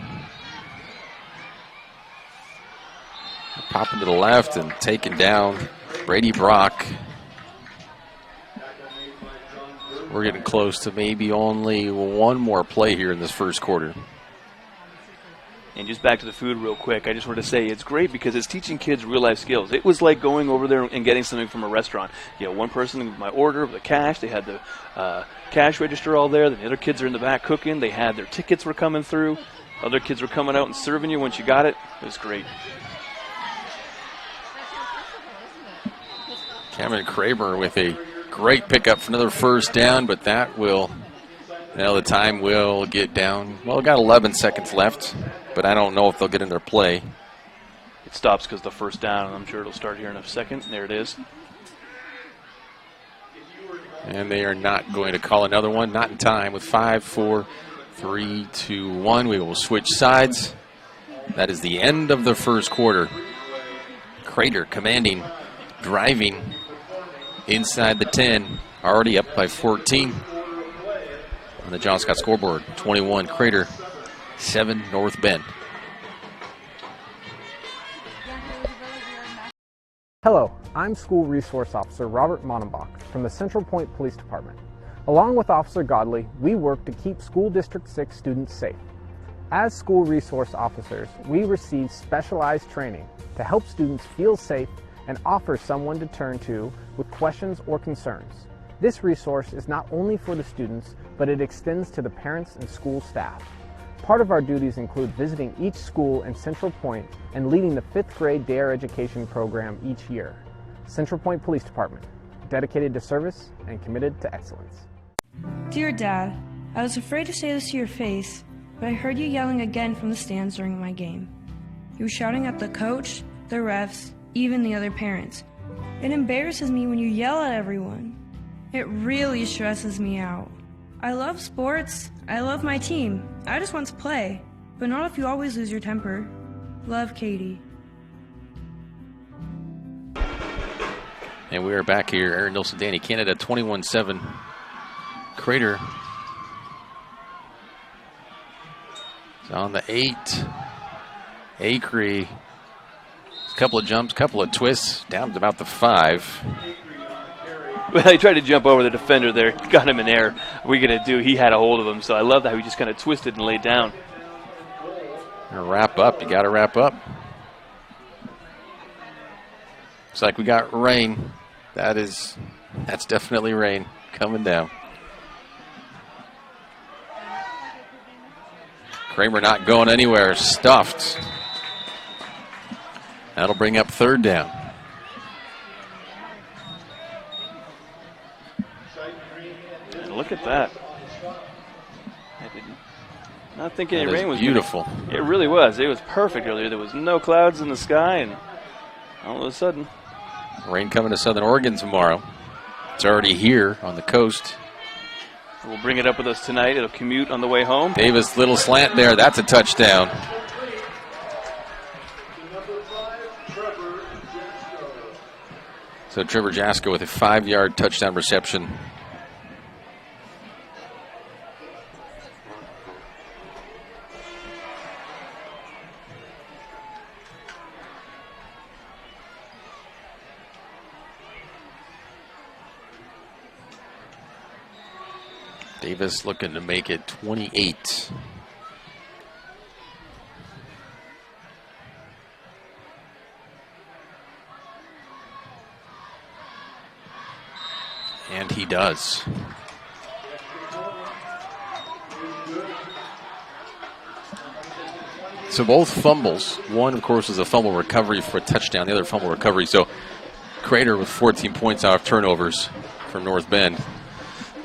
Popping to the left and taking down Brady Brock. We're getting close to maybe only one more play here in this first quarter. And just back to the food real quick, I just wanted to say it's great because it's teaching kids real-life skills. It was like going over there and getting something from a restaurant. One person with my order, the cash, they had the cash register all there. The other kids are in the back cooking. They had their tickets were coming through. Other kids were coming out and serving you once you got it. It was great. Cameron Kramer with a great pickup for another first down, but that will, the time will get down. Well, we've got 11 seconds left, but I don't know if they'll get in their play. It stops because the first down, and I'm sure it'll start here in a second. There it is. And they are not going to call another one, not in time. With 5, 4, 3, 2, 1, we will switch sides. That is the end of the first quarter. Crater commanding, driving inside the 10, already up by 14 on the John Scott scoreboard. 21 Crater, 7 North Bend. Hello, I'm School Resource Officer Robert Monenbach from the Central Point Police Department. Along with Officer Godley, we work to keep School District 6 students safe. As school resource officers, we receive specialized training to help students feel safe and offer someone to turn to with questions or concerns. This resource is not only for the students, but it extends to the parents and school staff. Part of our duties include visiting each school in Central Point and leading the 5th grade DARE education program each year. Central Point Police Department, dedicated to service and committed to excellence. Dear Dad, I was afraid to say this to your face, but I heard you yelling again from the stands during my game. You were shouting at the coach, the refs, even the other parents. It embarrasses me when you yell at everyone. It really stresses me out. I love sports. I love my team. I just want to play, but not if you always lose your temper. Love, Katie. And we are back here. Aaron Nilsson, Danny Canada, 21-7. Crater is on the 8. Acree. Couple of jumps, couple of twists, down to about the 5. Well, he tried to jump over the defender there, got him in air. What are we going to do? He had a hold of him, so I love how he just kind of twisted and laid down. Wrap up. You got to wrap up. Looks like we got rain. That's definitely rain coming down. Kramer not going anywhere. Stuffed. That'll bring up 3rd down. And look at that. I did not think any rain was beautiful. It really was. It was perfect earlier. There was no clouds in the sky, and all of a sudden. Rain coming to Southern Oregon tomorrow. It's already here on the coast. We'll bring it up with us tonight. It'll commute on the way home. Davis, little slant there. That's a touchdown. So Trevor Jasko with a 5-yard touchdown reception Davis looking to make it 28. And he does. So both fumbles. One, of course, was a fumble recovery for a touchdown. The other fumble recovery. So Crater with 14 points out of turnovers from North Bend.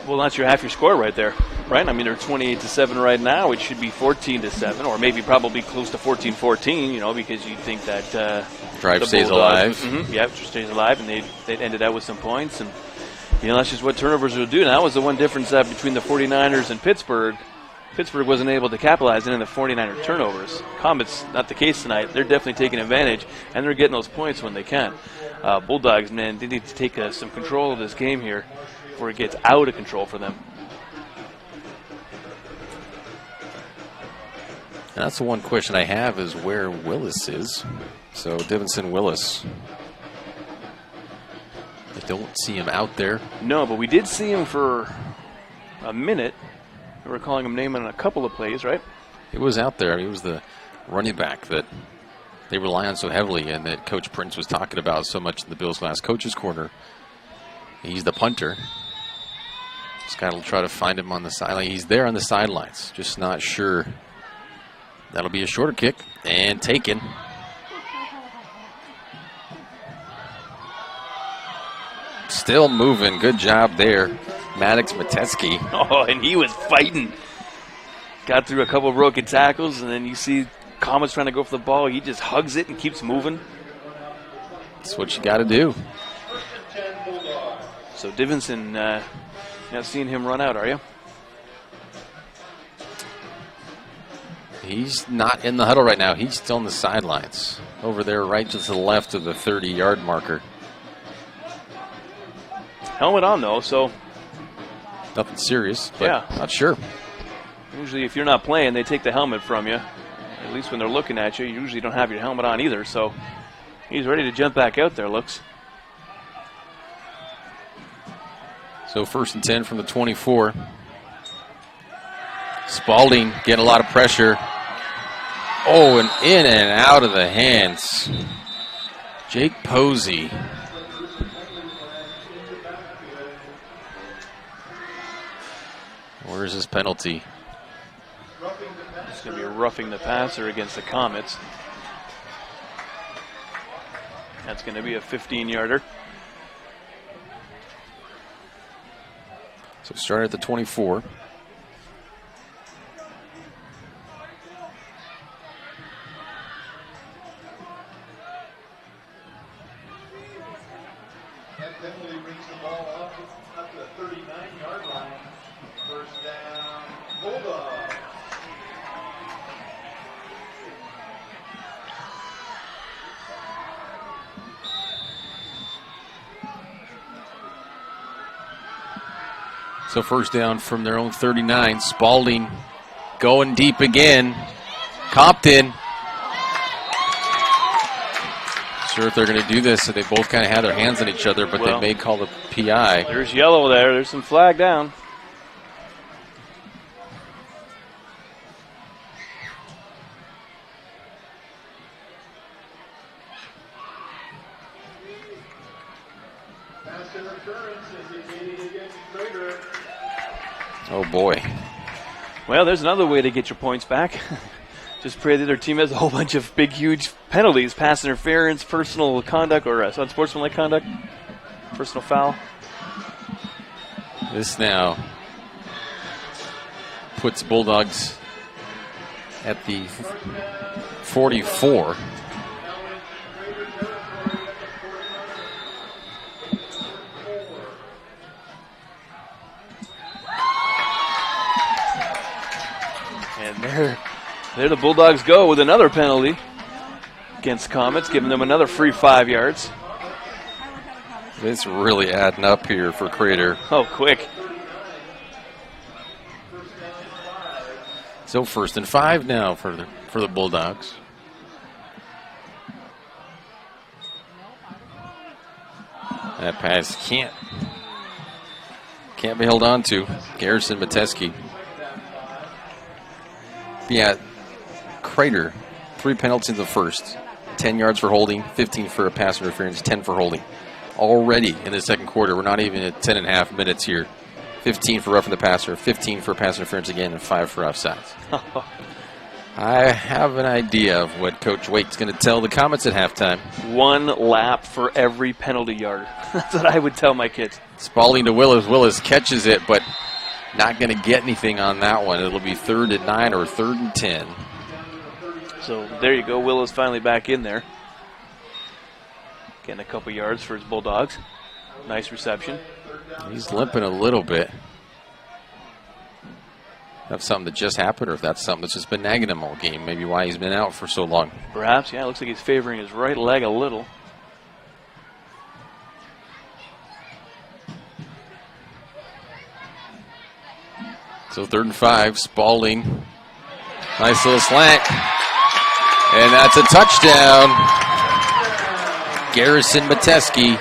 Well, that's half your score right there, right? I mean, they're 28-7 right now. It should be 14-7, or maybe probably close to 14-14. Because you'd think that drive stays alive. Yeah, stays alive, and they ended out with some points, and that's just what turnovers will do. And that was the one difference between the 49ers and Pittsburgh. Pittsburgh wasn't able to capitalize in the 49er turnovers. Comets, not the case tonight. They're definitely taking advantage, and they're getting those points when they can. Bulldogs, man, they need to take some control of this game here before it gets out of control for them. And that's the one question I have is where Willis is. So Divinson Willis. I don't see him out there. No, but we did see him for a minute. We were calling him name on a couple of plays, right? He was out there. I mean, he was the running back that they rely on so heavily and that Coach Prince was talking about so much in the Bills' last coach's corner. He's the punter. Just got to try to find him on the sideline. He's there on the sidelines. Just not sure. That'll be a shorter kick and taken. Still moving. Good job there. Maddox Metesky. Oh, and he was fighting. Got through a couple of broken tackles, and then you see Comets trying to go for the ball. He just hugs it and keeps moving. That's what you got to do. So Divinson, not seeing him run out, are you? He's not in the huddle right now. He's still on the sidelines. Over there right to the left of the 30-yard marker. Helmet on, though, so... Nothing serious, but yeah. Not sure. Usually if you're not playing, they take the helmet from you. At least when they're looking at you. You usually don't have your helmet on either, so he's ready to jump back out there, looks. So 1st and 10 from the 24. Spalding getting a lot of pressure. Oh, and in and out of the hands. Jake Posey. Where's his penalty? It's going to be roughing the passer against the Comets. That's going to be a 15-yarder. So starting at the 24. That penalty brings the ball up to the 39-yard line. First down, Bulldogs. So first down from their own 39. Spalding going deep again. Compton. Sure if they're going to do this, so they both kind of have their hands on each other, but they may call the PI. There's yellow there. There's some flag down. Pass interference is indicated against Crater. Oh, boy. Well, there's another way to get your points back. Just pray that their team has a whole bunch of big, huge penalties, pass interference, personal conduct, or unsportsmanlike conduct, personal foul. This now puts Bulldogs at the 44. And there the Bulldogs go with another penalty against Comets, giving them another free 5 yards. It's really adding up here for Crater. Oh, quick. So 1st and 5 now for the Bulldogs. That pass can't Can't be held on to. Garrison Mateski. Yeah, Crater, 3 penalties in the first. 10 yards for holding, 15 for a pass interference, 10 for holding. Already in the second quarter, we're not even at 10 and a half minutes here. 15 for roughing the passer, 15 for pass interference again, and 5 for offsides. I have an idea of what Coach Waite's going to tell the Comets at halftime. 1 lap for every penalty yard. That's what I would tell my kids. Spalding to Willis. Willis catches it, but not going to get anything on that one. It'll be 3rd and 9 or 3rd and 10. So there you go. Willis finally back in there. Getting a couple yards for his Bulldogs. Nice reception. He's limping a little bit. That's something that just happened, or if that's something that's just been nagging him all game. Maybe why he's been out for so long. Perhaps, yeah. It looks like he's favoring his right leg a little. So 3rd and 5, Spalding. Nice little slant. And that's a touchdown. Garrison Mateski.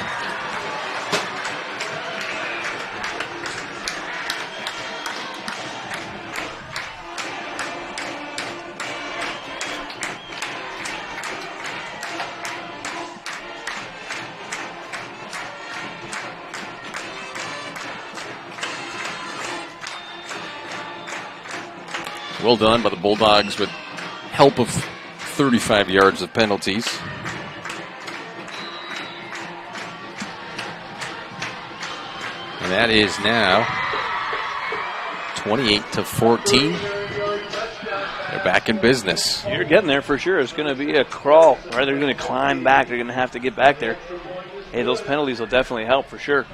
Well done by the Bulldogs with help of 35 yards of penalties. And that is now 28-14. They're back in business. You're getting there for sure. It's going to be a crawl. Right? They're going to climb back. They're going to have to get back there. Hey, those penalties will definitely help for sure.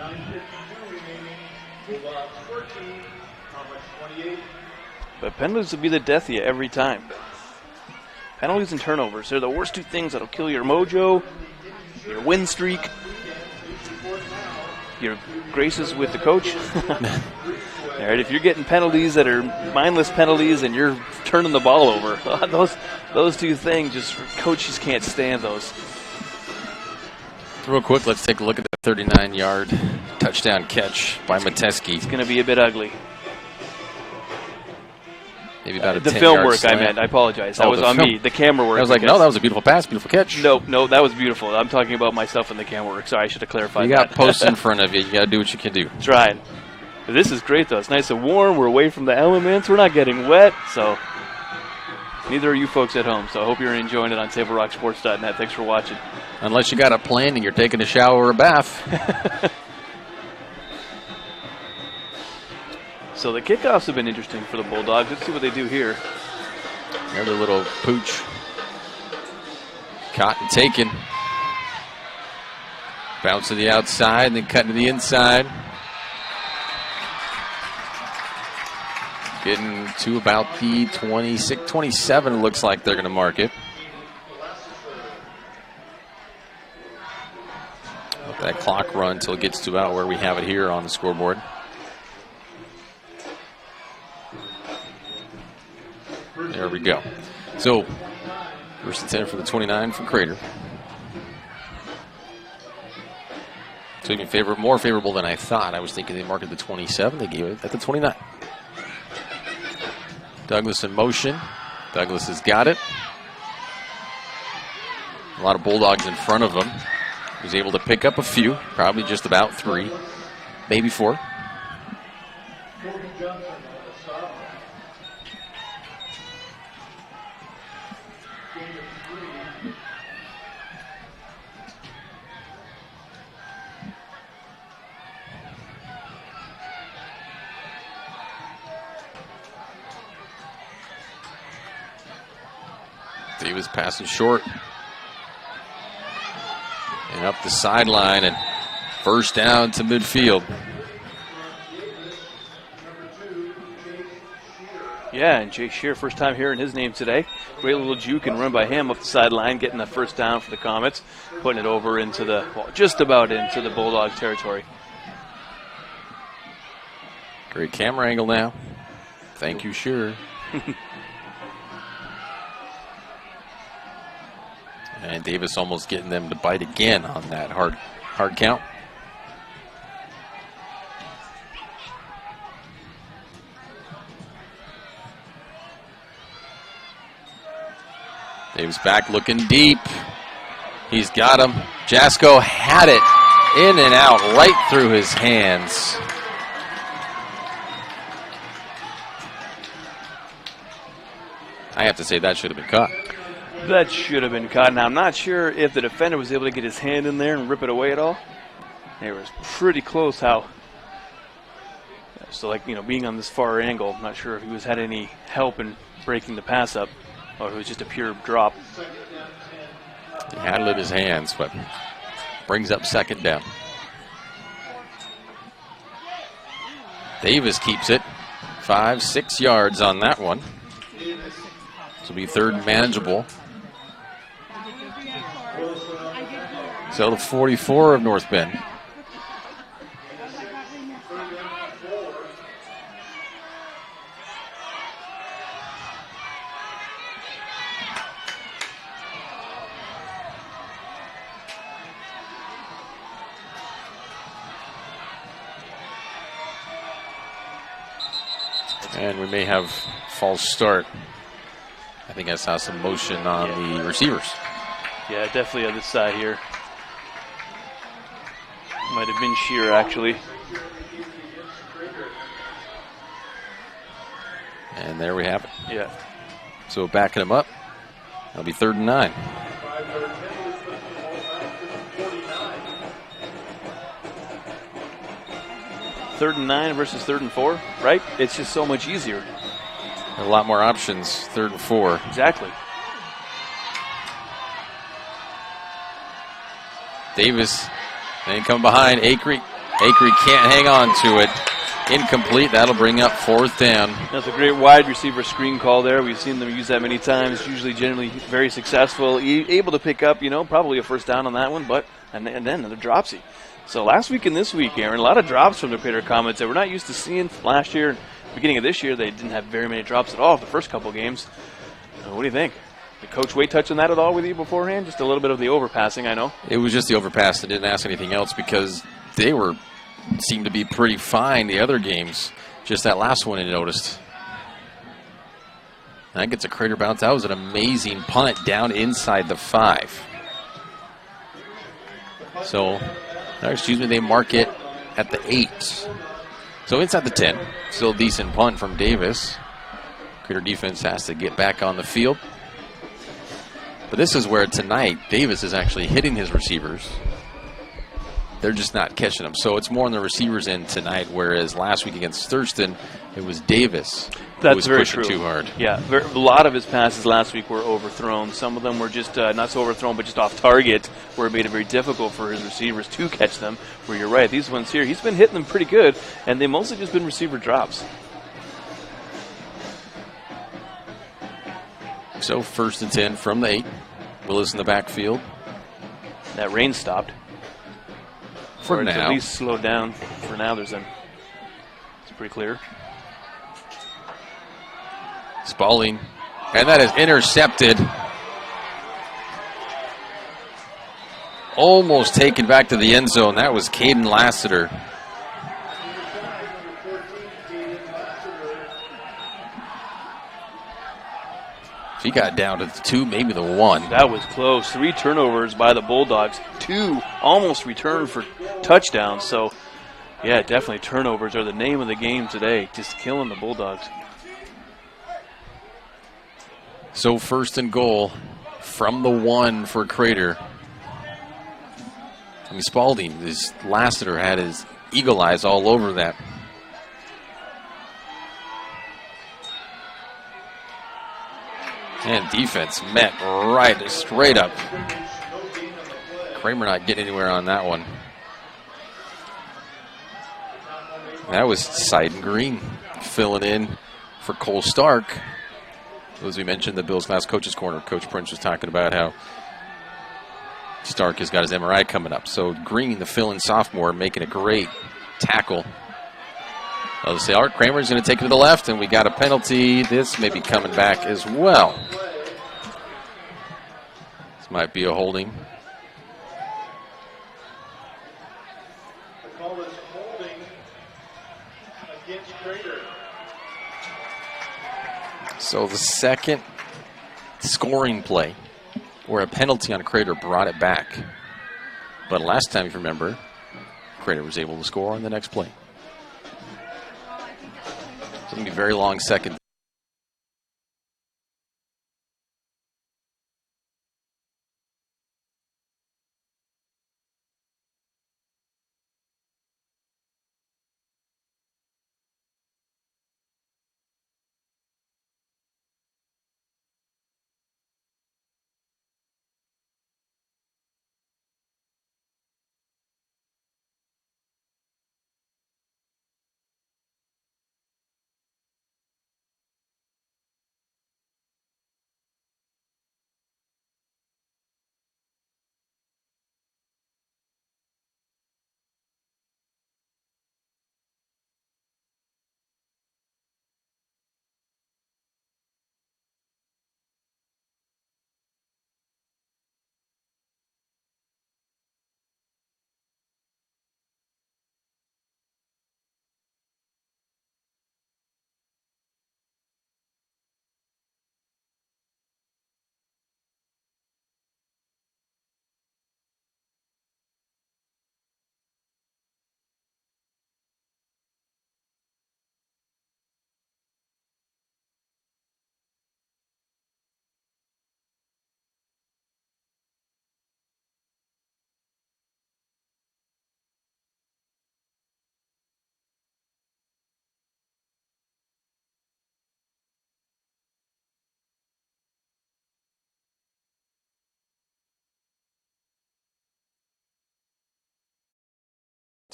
But penalties will be the death of you every time. Penalties and turnovers, they're the worst 2 things that'll kill your mojo, your win streak, your graces with the coach. All right, if you're getting penalties that are mindless penalties and you're turning the ball over, those 2 things, just coaches can't stand those. Real quick, let's take a look at that 39-yard touchdown catch by Mateski. It's going to be a bit ugly. Maybe about a the 10-yard film work, slant. I meant. I apologize. That was on me. The camera work. I was like, no, that was a beautiful pass, beautiful catch. No, that was beautiful. I'm talking about myself and the camera work. Sorry, I should have clarified that. You got posts in front of you. You got to do what you can do. That's right. This is great, though. It's nice and warm. We're away from the elements. We're not getting wet, so neither are you folks at home. So I hope you're enjoying it on TableRockSports.net. Thanks for watching. Unless you got a plan and you're taking a shower or a bath. So the kickoffs have been interesting for the Bulldogs. Let's see what they do here. Another little pooch. Caught and taken. Bounce to the outside and then cut to the inside. Getting to about the 26, 27, it looks like they're going to mark it. Let that clock run until it gets to about where we have it here on the scoreboard. There we go. So, first and 10 for the 29 from Crater. So even more favorable than I thought. I was thinking they marked at the 27. They gave it at the 29. Douglas in motion. Douglas has got it. A lot of Bulldogs in front of him. He was able to pick up a few, probably just about 3, maybe 4. Davis passing short. And up the sideline and first down to midfield. Yeah, and Jay Shear, first time hearing his name today. Great little juke and run by him up the sideline, getting the first down for the Comets, putting it over into the, well, just about into the Bulldog territory. Great camera angle now. Thank you, Shear. And Davis almost getting them to bite again on that hard count. Davis back looking deep. He's got him. Jasko had it in and out right through his hands. I have to say that should have been caught. That should have been caught. Now, I'm not sure if the defender was able to get his hand in there and rip it away at all. It was pretty close how. So, being on this far angle, I'm not sure if he had any help in breaking the pass up or if it was just a pure drop. He had it in his hands, but brings up second down. Davis keeps it. 5-6 yards on that one. This will be third and manageable. So the 44 of North Bend. And we may have false start. I think I saw some motion on the receivers. Yeah, definitely on this side here. Might have been Shearer, actually. And there we have it. Yeah. So backing him up. That'll be 3rd and 9. Third and 9 versus 3rd and 4, right? It's just so much easier. A lot more options, 3rd and 4. Exactly. Davis, then come behind. Acree can't hang on to it. Incomplete. That'll bring up 4th down. That's a great wide receiver screen call there. We've seen them use that many times. Usually, generally very successful. Able to pick up, probably a 1st down on that one, but and then another dropsy. So last week and this week, Aaron, a lot of drops from the Crater Comets that we're not used to seeing. Last year, beginning of this year, they didn't have very many drops at all the first couple games. What do you think? Did Coach Wade touch on that at all with you beforehand? Just a little bit of the overpassing, I know. It was just the overpass. I didn't ask anything else because they seemed to be pretty fine the other games. Just that last one I noticed. I think it's a Crater bounce. That was an amazing punt down inside the 5. So, they mark it at the 8. So inside the 10. Still a decent punt from Davis. Crater defense has to get back on the field. But this is where tonight Davis is actually hitting his receivers. They're just not catching them. So it's more on the receivers' end tonight, whereas last week against Thurston, it was Davis who was pushing too hard. Yeah, a lot of his passes last week were overthrown. Some of them were just not so overthrown, but just off target, where it made it very difficult for his receivers to catch them. Where you're right, these ones here, he's been hitting them pretty good, and they've mostly just been receiver drops. So 1st and 10 from the 8. Willis in the backfield. That rain stopped. For now. At least slowed down. For now, it's pretty clear. Spalding. And that is intercepted. Almost taken back to the end zone. That was Caden Lassiter. He got down to the 2, maybe the 1. That was close. 3 turnovers by the Bulldogs. 2 almost returned for touchdowns. So, yeah, definitely turnovers are the name of the game today. Just killing the Bulldogs. So 1st and goal from the 1 for Crater. Spalding, this Lassiter had his eagle eyes all over that. And defense met right straight up. Kramer not getting anywhere on that one. That was Sidon Green filling in for Cole Stark. As we mentioned, the Bills Class Coaches Corner, Coach Prince was talking about how Stark has got his MRI coming up. So Green, the fill-in sophomore, making a great tackle. They'll say, Art Kramer's going to take it to the left, and we got a penalty. This may be coming back as well. This might be a holding. The call is holding against Crater. So the second scoring play where a penalty on Crater brought it back. But last time, if you remember, Crater was able to score on the next play. It's going to be a very long second.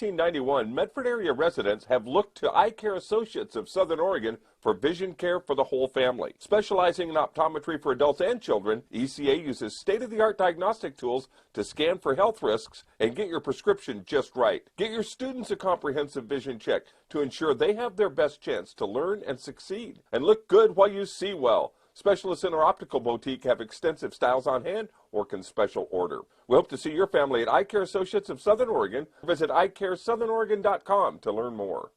In 1991, Medford area residents have looked to Eye Care Associates of Southern Oregon for vision care for the whole family. Specializing in optometry for adults and children, ECA uses state-of-the-art diagnostic tools to scan for health risks and get your prescription just right. Get your students a comprehensive vision check to ensure they have their best chance to learn and succeed. And look good while you see well. Specialists in our optical boutique have extensive styles on hand or can special order. We hope to see your family at Eye Care Associates of Southern Oregon. Visit eyecaresouthern.com to learn more.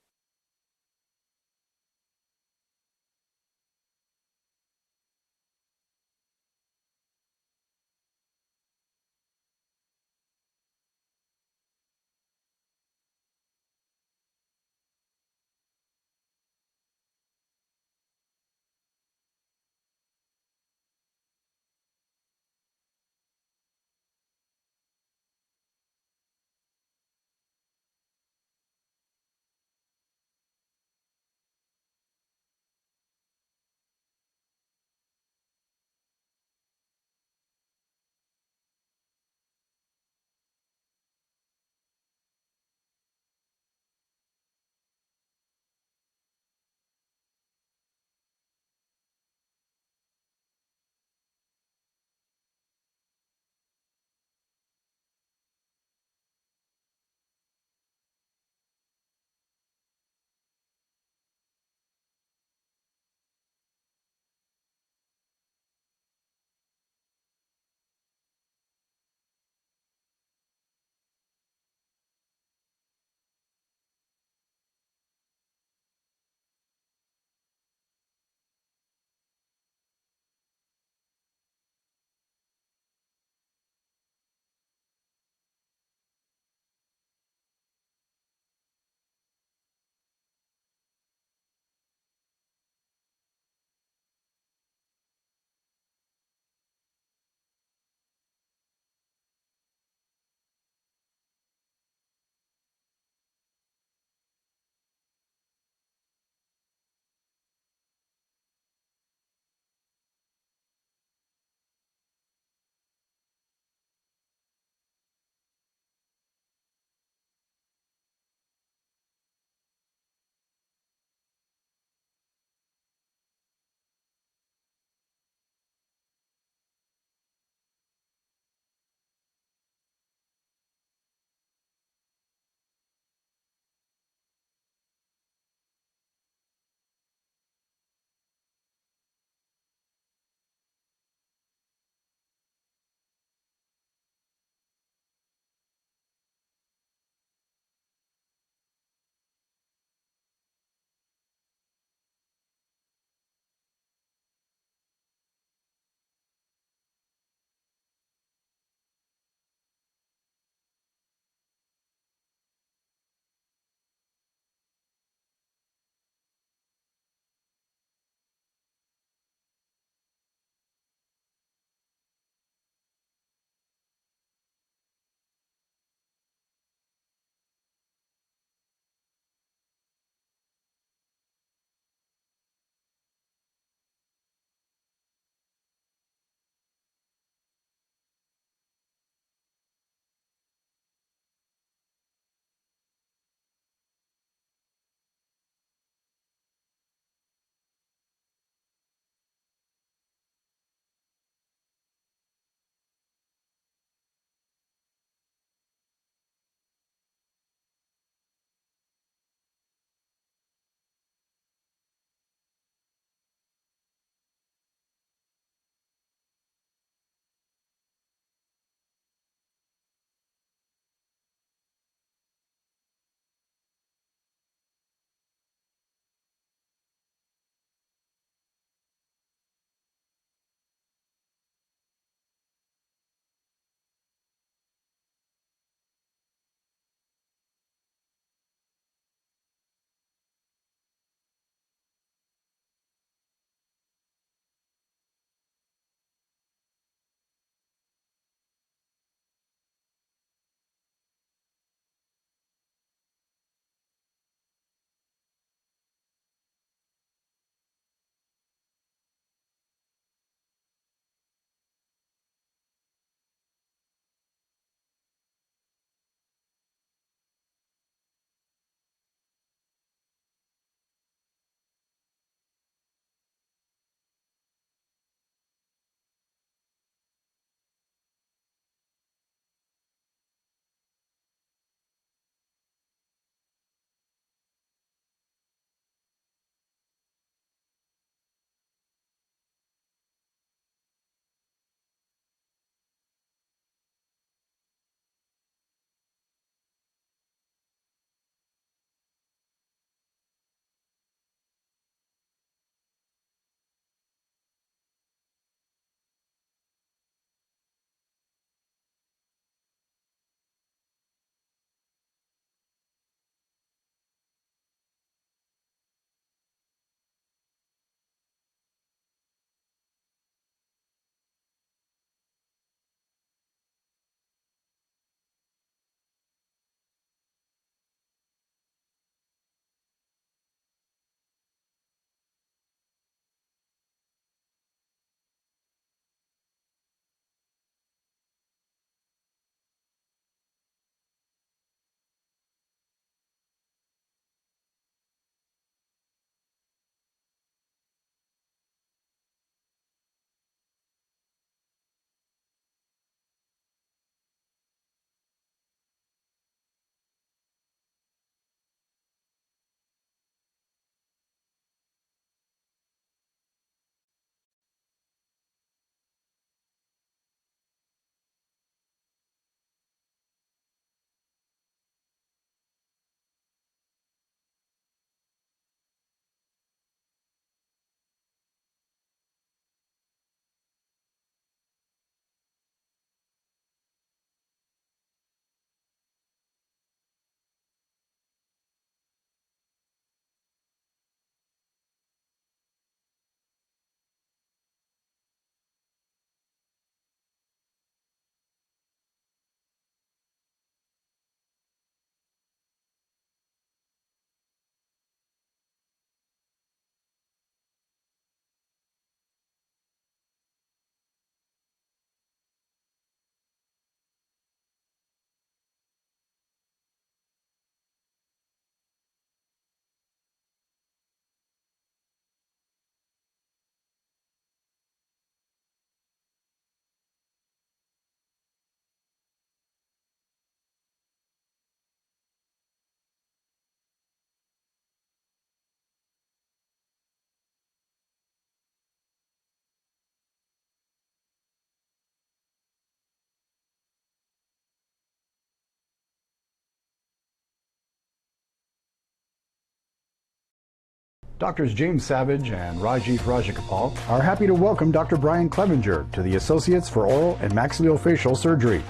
Doctors James Savage and Rajiv Rajagopal are happy to welcome Dr. Brian Clevenger to the Associates for Oral and Maxillofacial Surgery.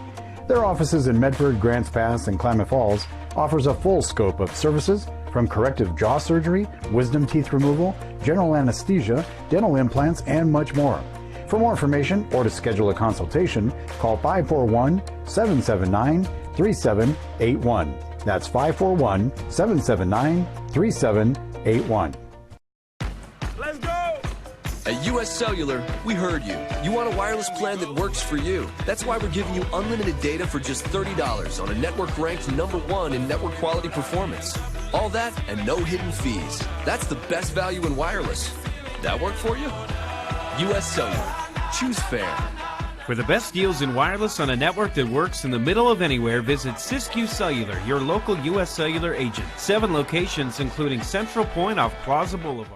Their offices in Medford, Grants Pass, and Klamath Falls offers a full scope of services from corrective jaw surgery, wisdom teeth removal, general anesthesia, dental implants, and much more. For more information or to schedule a consultation, call 541-779-3781. That's 541-779-3781. Let's go! At US Cellular, we heard you. You want a wireless plan that works for you. That's why we're giving you unlimited data for just $30 on a network ranked #1 in network quality performance. All that and no hidden fees. That's the best value in wireless. That work for you? US Cellular. Choose fair. For the best deals in wireless on a network that works in the middle of anywhere, visit Siskiyou Cellular, your local US Cellular agent. 7 locations, including Central Point off Plaza Boulevard.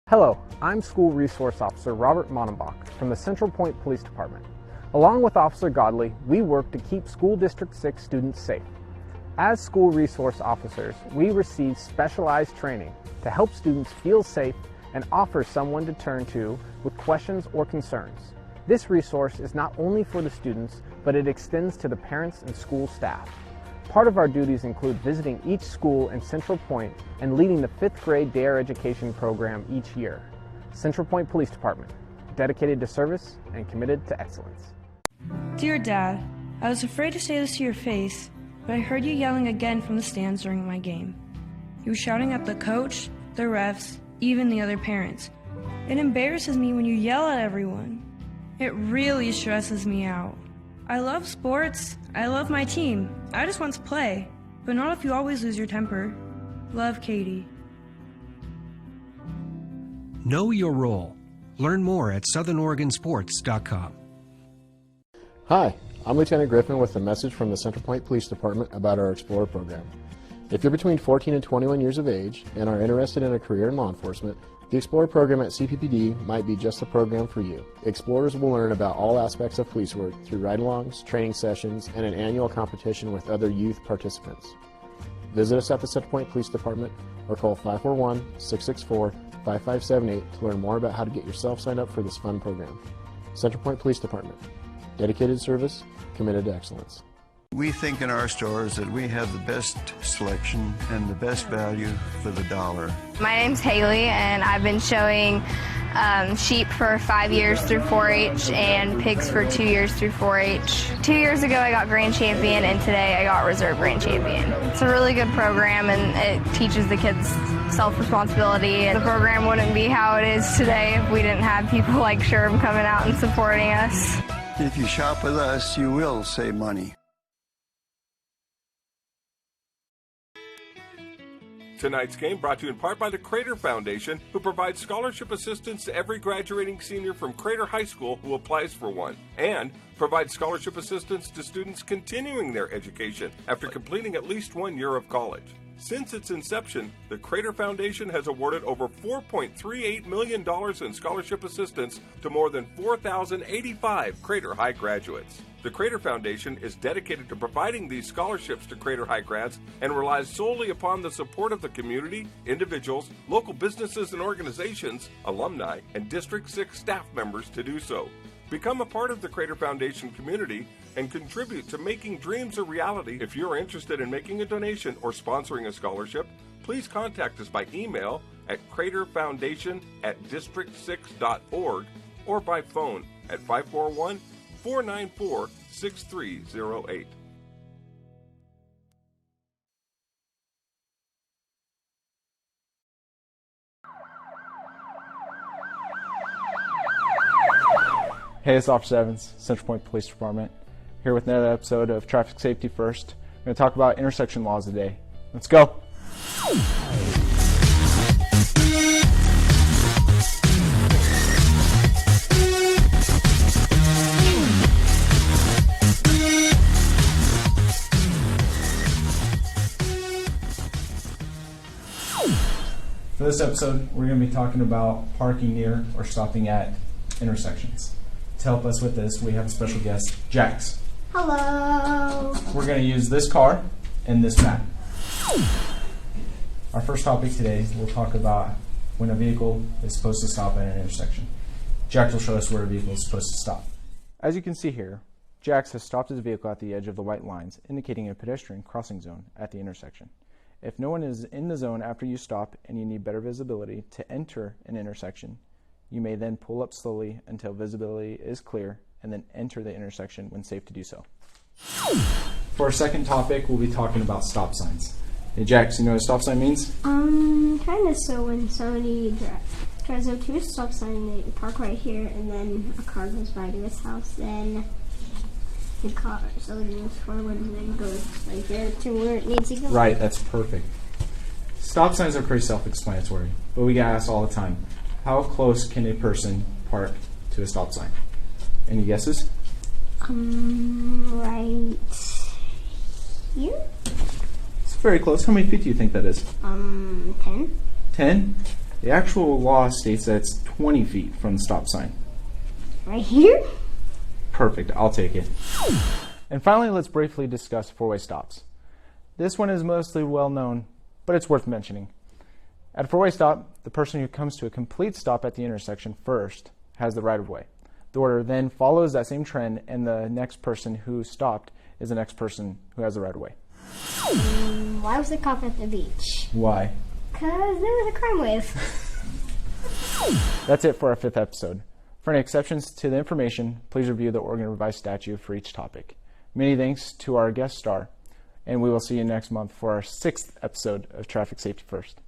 Hello, I'm School Resource Officer Robert Monenbach from the Central Point Police Department. Along with Officer Godley, we work to keep School District 6 students safe. As school resource officers, we receive specialized training to help students feel safe and offer someone to turn to with questions or concerns. This resource is not only for the students, but it extends to the parents and school staff. Part of our duties include visiting each school in Central Point and leading the 5th grade DARE education program each year. Central Point Police Department, dedicated to service and committed to excellence. Dear Dad, I was afraid to say this to your face, but I heard you yelling again from the stands during my game. You were shouting at the coach, the refs, even the other parents. It embarrasses me when you yell at everyone. It really stresses me out. I love sports, I love my team, I just want to play, but not if you always lose your temper. Love, Katie. Know your role. Learn more at southernoregonsports.com. Hi, I'm Lieutenant Griffin with a message from the Central Point Police Department about our Explorer program. If you're between 14 and 21 years of age and are interested in a career in law enforcement, the Explorer program at CPPD might be just the program for you. Explorers will learn about all aspects of police work through ride-alongs, training sessions, and an annual competition with other youth participants. Visit us at the Central Point Police Department or call 541-664-5578 to learn more about how to get yourself signed up for this fun program. Central Point Police Department. Dedicated service, committed to excellence. We think in our stores that we have the best selection and the best value for the dollar. My name's Haley, and I've been showing sheep for 5 years through 4-H and pigs for 2 years through 4-H. 2 years ago I got grand champion, and today I got reserve grand champion. It's a really good program, and it teaches the kids self-responsibility. The program wouldn't be how it is today if we didn't have people like Sherb coming out and supporting us. If you shop with us, you will save money. Tonight's game brought to you in part by the Crater Foundation, who provides scholarship assistance to every graduating senior from Crater High School who applies for one, and provides scholarship assistance to students continuing their education after completing at least 1 year of college. Since its inception, the Crater Foundation has awarded over $4.38 million in scholarship assistance to more than 4,085 Crater High graduates. The Crater Foundation is dedicated to providing these scholarships to Crater High grads and relies solely upon the support of the community, individuals, local businesses and organizations, alumni, and District 6 staff members to do so. Become a part of the Crater Foundation community and contribute to making dreams a reality. If you're interested in making a donation or sponsoring a scholarship, please contact us by email at craterfoundation@district6.org or by phone at 541-494-6308. Hey, it's Officer Evans, Central Point Police Department, here with another episode of Traffic Safety First. We're going to talk about intersection laws today. Let's go! For this episode, we're going to be talking about parking near or stopping at intersections. To help us with this, we have a special guest, Jax. Hello. We're going to use this car and this map. Our first topic today, we'll talk about when a vehicle is supposed to stop at an intersection. Jax will show us where a vehicle is supposed to stop. As you can see here, Jax has stopped his vehicle at the edge of the white lines, indicating a pedestrian crossing zone at the intersection. If no one is in the zone after you stop and you need better visibility to enter an intersection, you may then pull up slowly until visibility is clear and then enter the intersection when safe to do so. For our second topic, we'll be talking about stop signs. Hey Jax, you know what a stop sign means? Kind of. So when somebody drives up to a stop sign, they park right here, and then a car goes by to his house, then the car slowly moves forward and then goes right there to where it needs to go. Right, that's perfect. Stop signs are pretty self-explanatory, but we get asked all the time, how close can a person park to a stop sign? Any guesses? Right here? It's very close. How many feet do you think that is? 10. 10? The actual law states that it's 20 feet from the stop sign. Right here? Perfect, I'll take it. And finally, let's briefly discuss four-way stops. This one is mostly well known, but it's worth mentioning. At a four-way stop, the person who comes to a complete stop at the intersection first has the right-of-way. The order then follows that same trend, and the next person who stopped is the next person who has the right-of-way. Why was the cop at the beach? Why? Because there was a crime wave. That's it for our 5th episode. For any exceptions to the information, please review the Oregon Revised Statute for each topic. Many thanks to our guest star, and we will see you next month for our 6th episode of Traffic Safety First.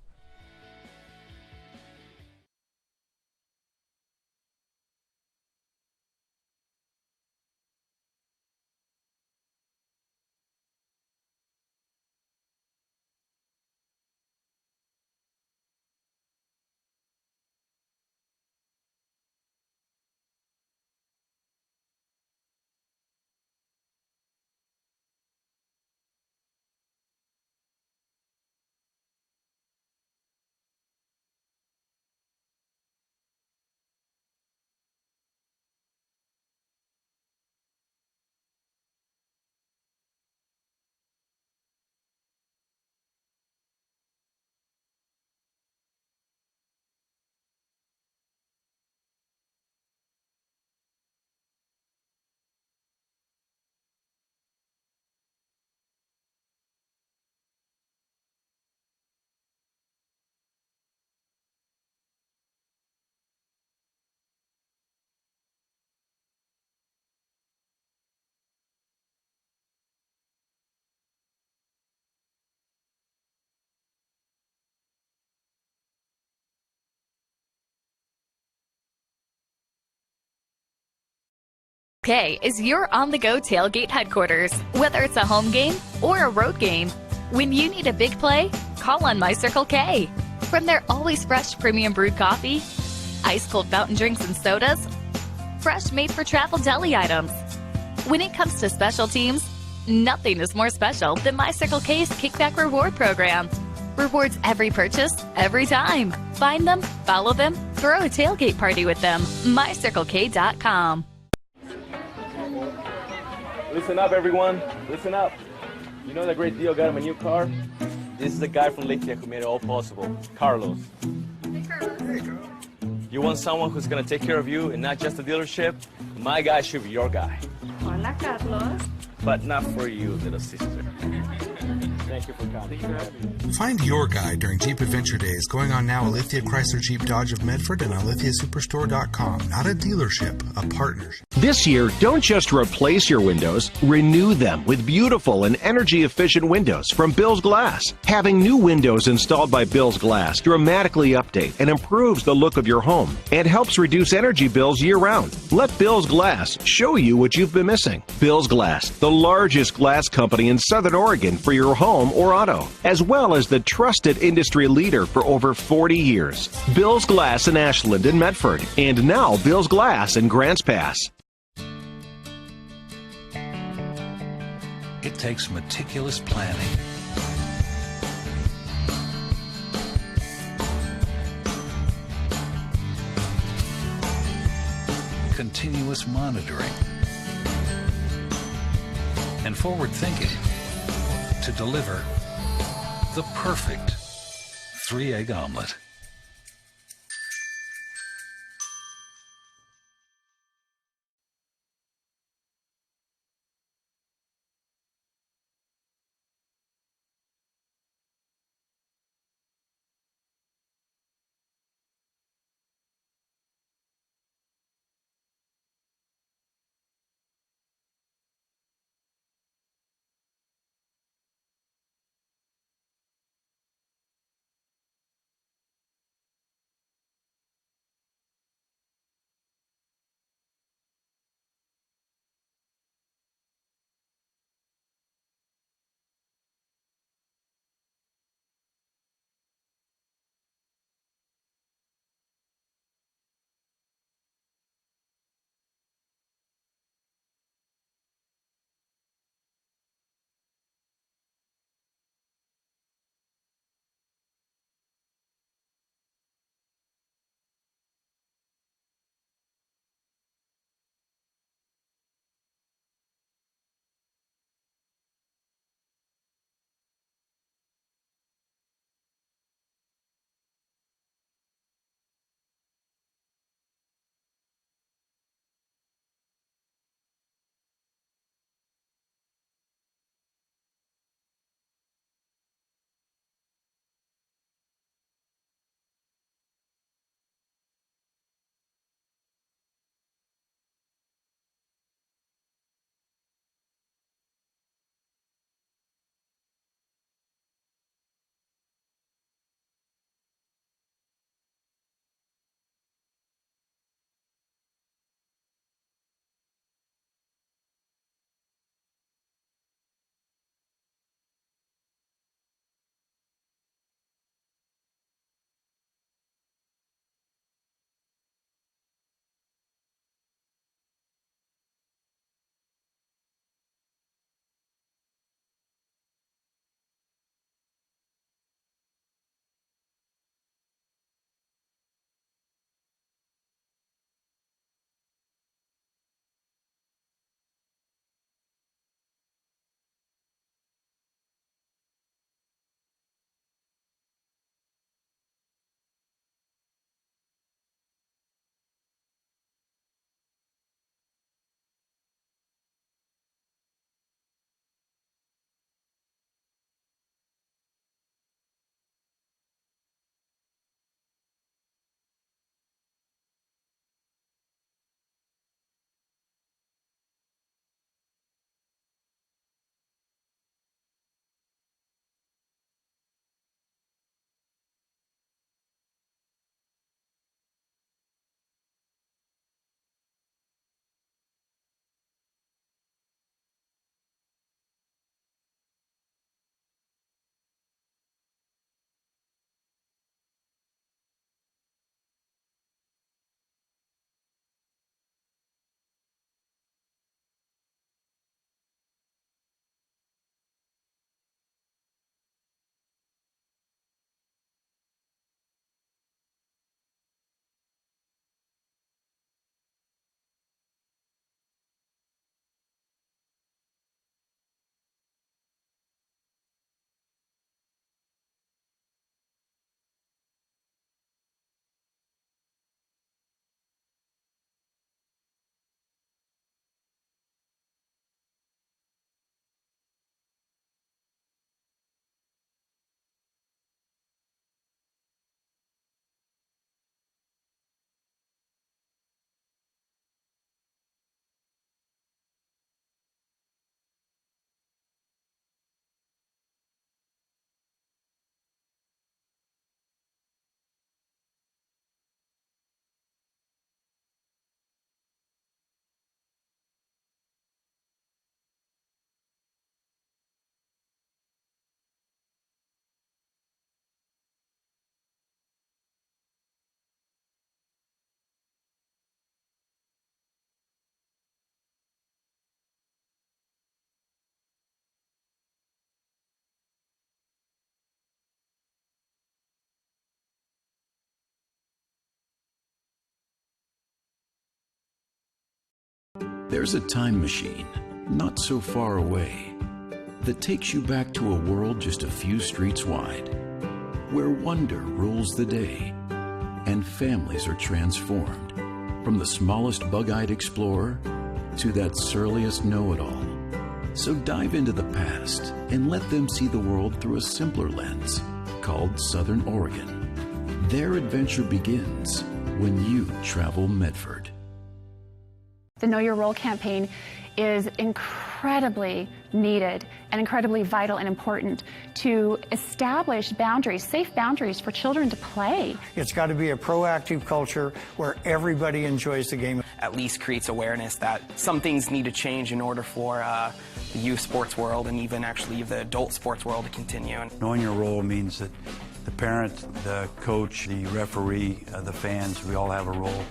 K is your on-the-go tailgate headquarters. Whether it's a home game or a road game, when you need a big play, call on My Circle K. From their always fresh premium brewed coffee, ice-cold fountain drinks and sodas, fresh made-for-travel deli items. When it comes to special teams, nothing is more special than My Circle K's Kickback Reward program. Rewards every purchase, every time. Find them, follow them, throw a tailgate party with them. MyCircleK.com. Listen up, everyone. Listen up. You know that great deal got him a new car? This is the guy from Lithia who made it all possible, Carlos. Hey, Carlos. Hey, Carlos. You want someone who's going to take care of you and not just a dealership? My guy should be your guy. Hola, Carlos. But not for you, little sister. Thank you for coming. Find your guy during Jeep Adventure Days going on now at Lithia Chrysler Jeep Dodge of Medford and on lithiasuperstore.com. Not a dealership, a partnership. This year, don't just replace your windows, renew them with beautiful and energy-efficient windows from Bill's Glass. Having new windows installed by Bill's Glass dramatically update and improves the look of your home and helps reduce energy bills year-round. Let Bill's Glass show you what you've been missing. Bill's Glass, the largest glass company in Southern Oregon for your home or auto, as well as the trusted industry leader for over 40 years. Bill's Glass in Ashland and Medford, and now Bill's Glass in Grants Pass. It takes meticulous planning, continuous monitoring, and forward thinking to deliver the perfect 3-egg omelet. There's a time machine, not so far away, that takes you back to a world just a few streets wide, where wonder rules the day and families are transformed, from the smallest bug-eyed explorer to that surliest know-it-all. So dive into the past and let them see the world through a simpler lens called Southern Oregon. Their adventure begins when you travel Medford. The Know Your Role campaign is incredibly needed and incredibly vital and important to establish boundaries, safe boundaries for children to play. It's got to be a proactive culture where everybody enjoys the game. At least creates awareness that some things need to change in order for the youth sports world and even actually the adult sports world to continue. Knowing your role means that the parent, the coach, the referee, the fans, we all have a role.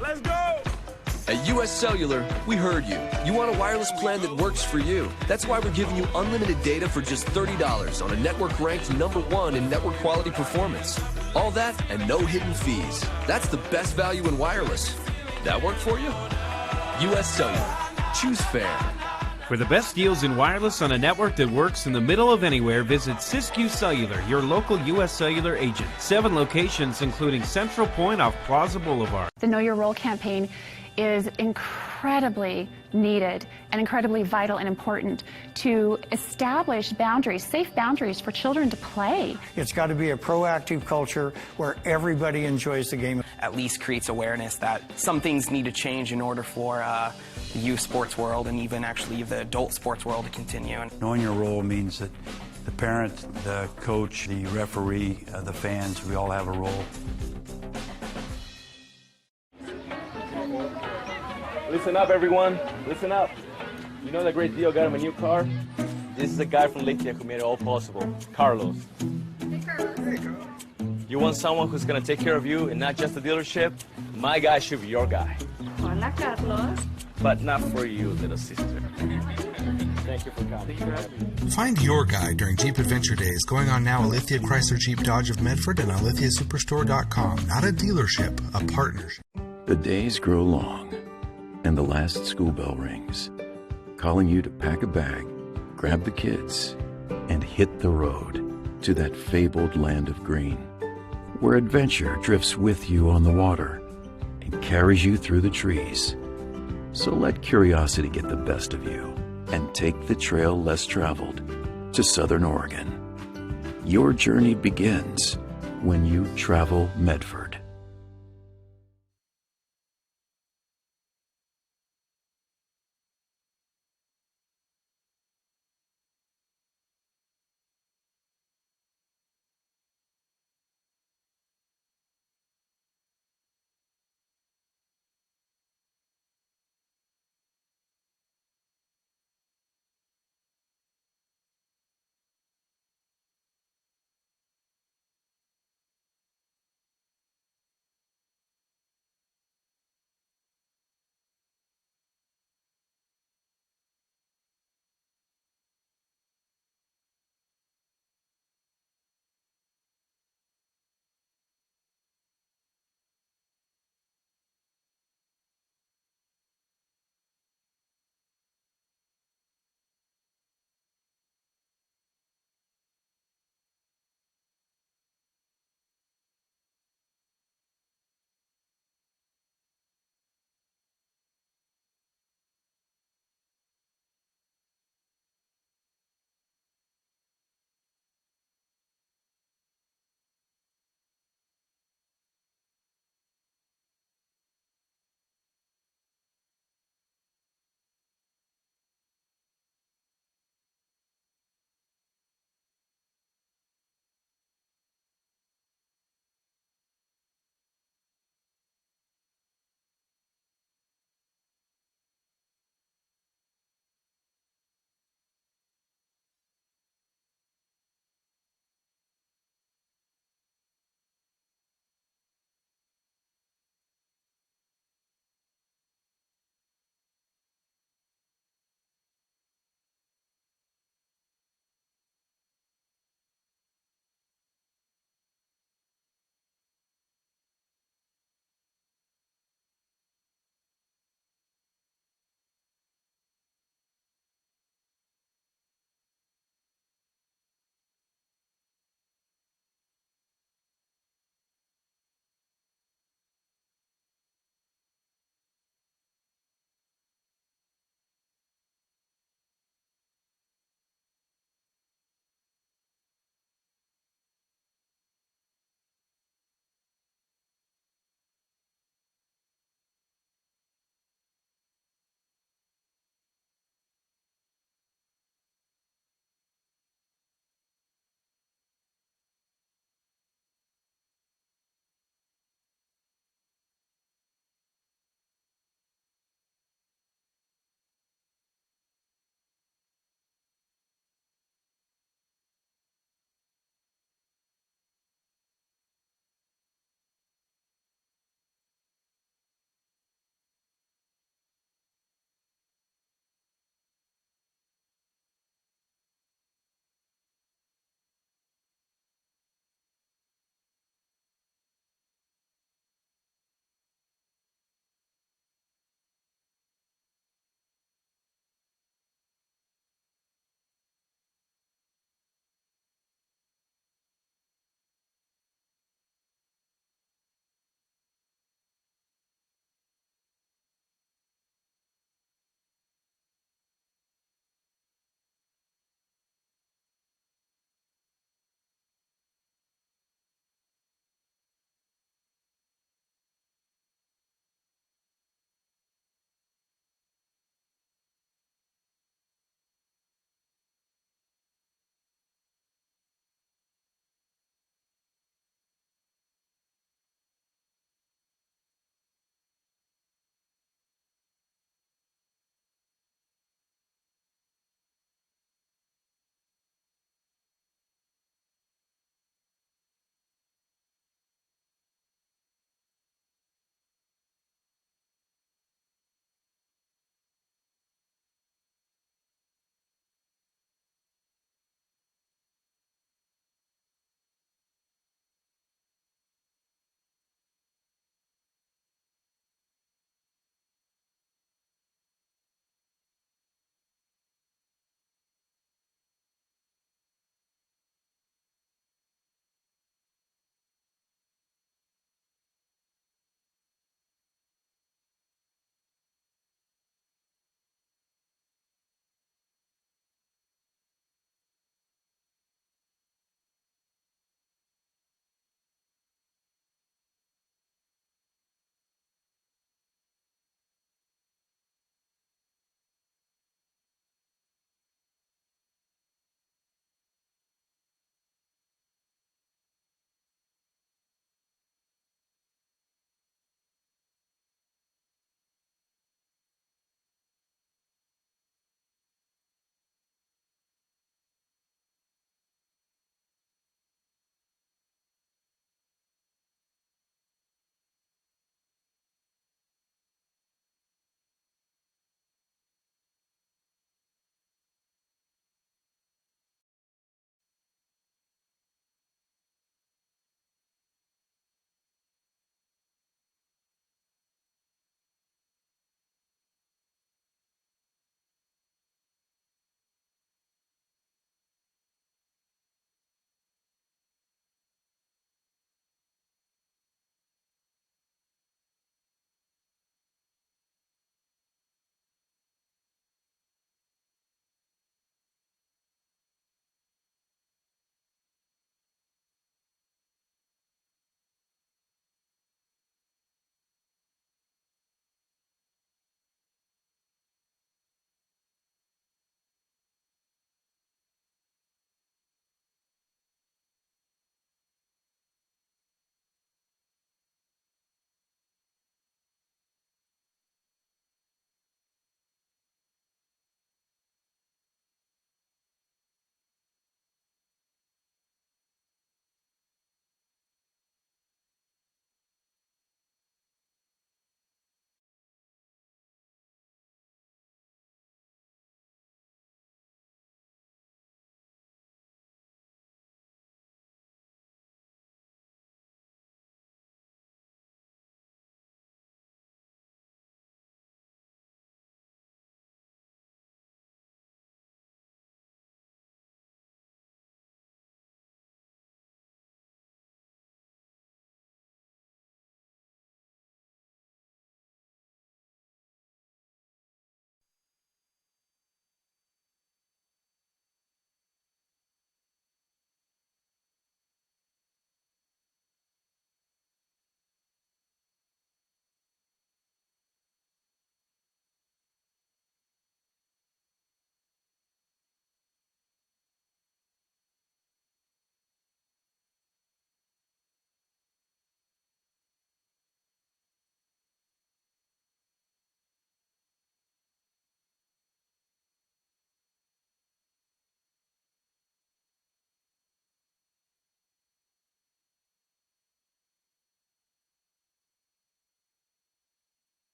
Let's go! At US Cellular, we heard you. You want a wireless plan that works for you. That's why we're giving you unlimited data for just $30 on a network ranked #1 in network quality performance. All that and no hidden fees. That's the best value in wireless. That work for you? US Cellular. Choose fair. For the best deals in wireless on a network that works in the middle of anywhere, visit Siskiyou Cellular, your local U.S. Cellular agent. 7 locations, including Central Point off Plaza Boulevard. The Know Your Role campaign is incredibly needed and incredibly vital and important to establish boundaries, safe boundaries for children to play. It's got to be a proactive culture where everybody enjoys the game. At least creates awareness that some things need to change in order for the youth sports world and even actually the adult sports world to continue. Knowing your role means that the parent, the coach, the referee, the fans, we all have a role. Listen up, everyone. Listen up. You know that great deal got him a new car? This is the guy from Lithia who made it all possible, Carlos. Hey, Carlos. Hey, Carlos. You want someone who's going to take care of you and not just the dealership? My guy should be your guy. Hola, Carlos. But not for you, little sister. Thank you for coming. Find your guy during Jeep Adventure Days going on now at Lithia Chrysler Jeep Dodge of Medford and on lithiasuperstore.com. Not a dealership, a partnership. The days grow long, and the last school bell rings, calling you to pack a bag, grab the kids, and hit the road to that fabled land of green, where adventure drifts with you on the water and carries you through the trees. So let curiosity get the best of you and take the trail less traveled to Southern Oregon. Your journey begins when you travel Medford.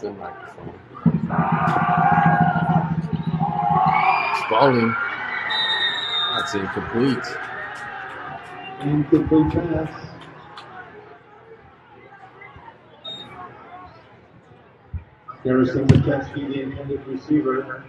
built-in microphone. Spalding. That's incomplete. Incomplete pass. Harrison to catch the intended receiver.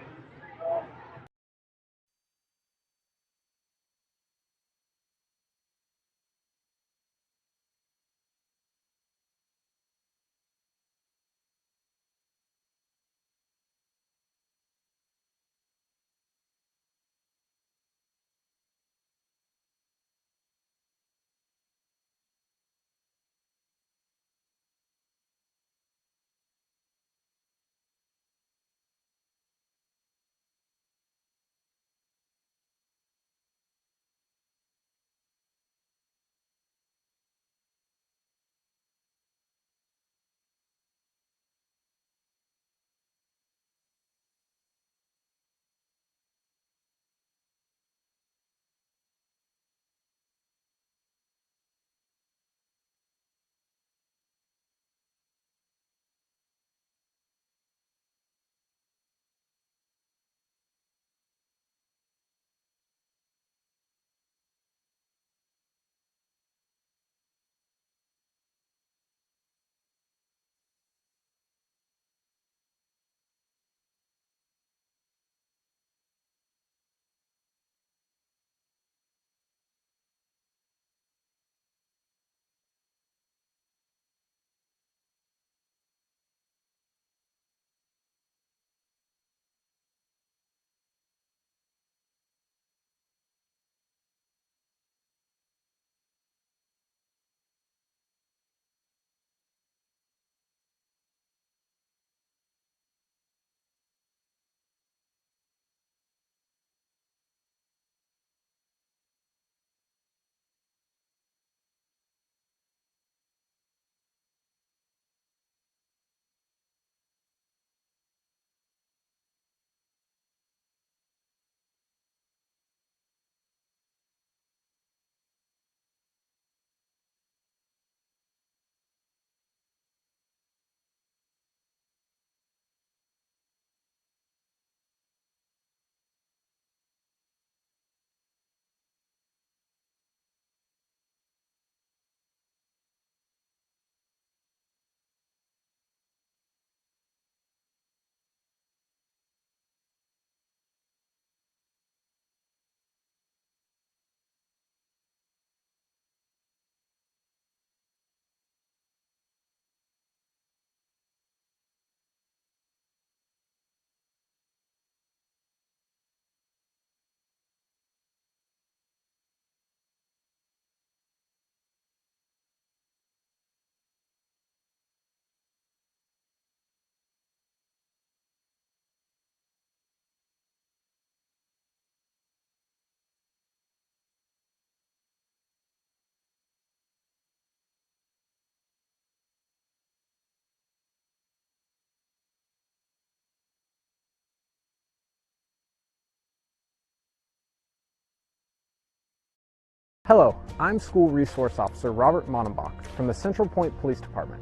Hello, I'm School Resource Officer Robert Monenbach from the Central Point Police Department.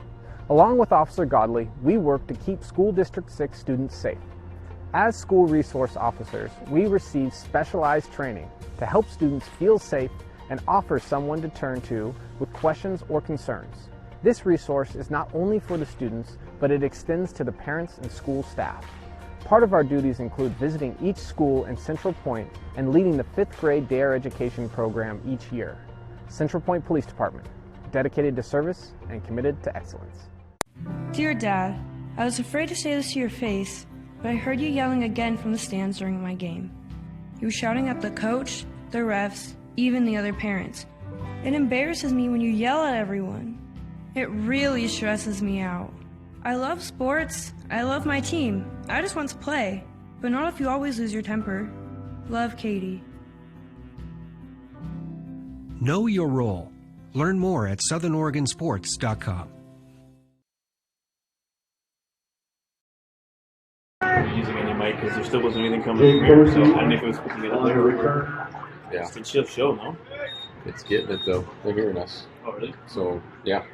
Along with Officer Godley, we work to keep School District 6 students safe. As school resource officers, we receive specialized training to help students feel safe and offer someone to turn to with questions or concerns. This resource is not only for the students, but it extends to the parents and school staff. Part of our duties include visiting each school in Central Point and leading the 5th grade DARE education program each year. Central Point Police Department, dedicated to service and committed to excellence. Dear Dad, I was afraid to say this to your face, but I heard you yelling again from the stands during my game. You were shouting at the coach, the refs, even the other parents. It embarrasses me when you yell at everyone. It really stresses me out. I love sports. I love my team. I just want to play, but not if you always lose your temper. Love, Katie. Know your role. Learn more at southernoregonsports.com. Using any mic because there still wasn't anything coming from here, so I don't know if it was picking it up there. Yeah. It should show, no? It's getting it though. They're hearing us. Oh, really? So, yeah.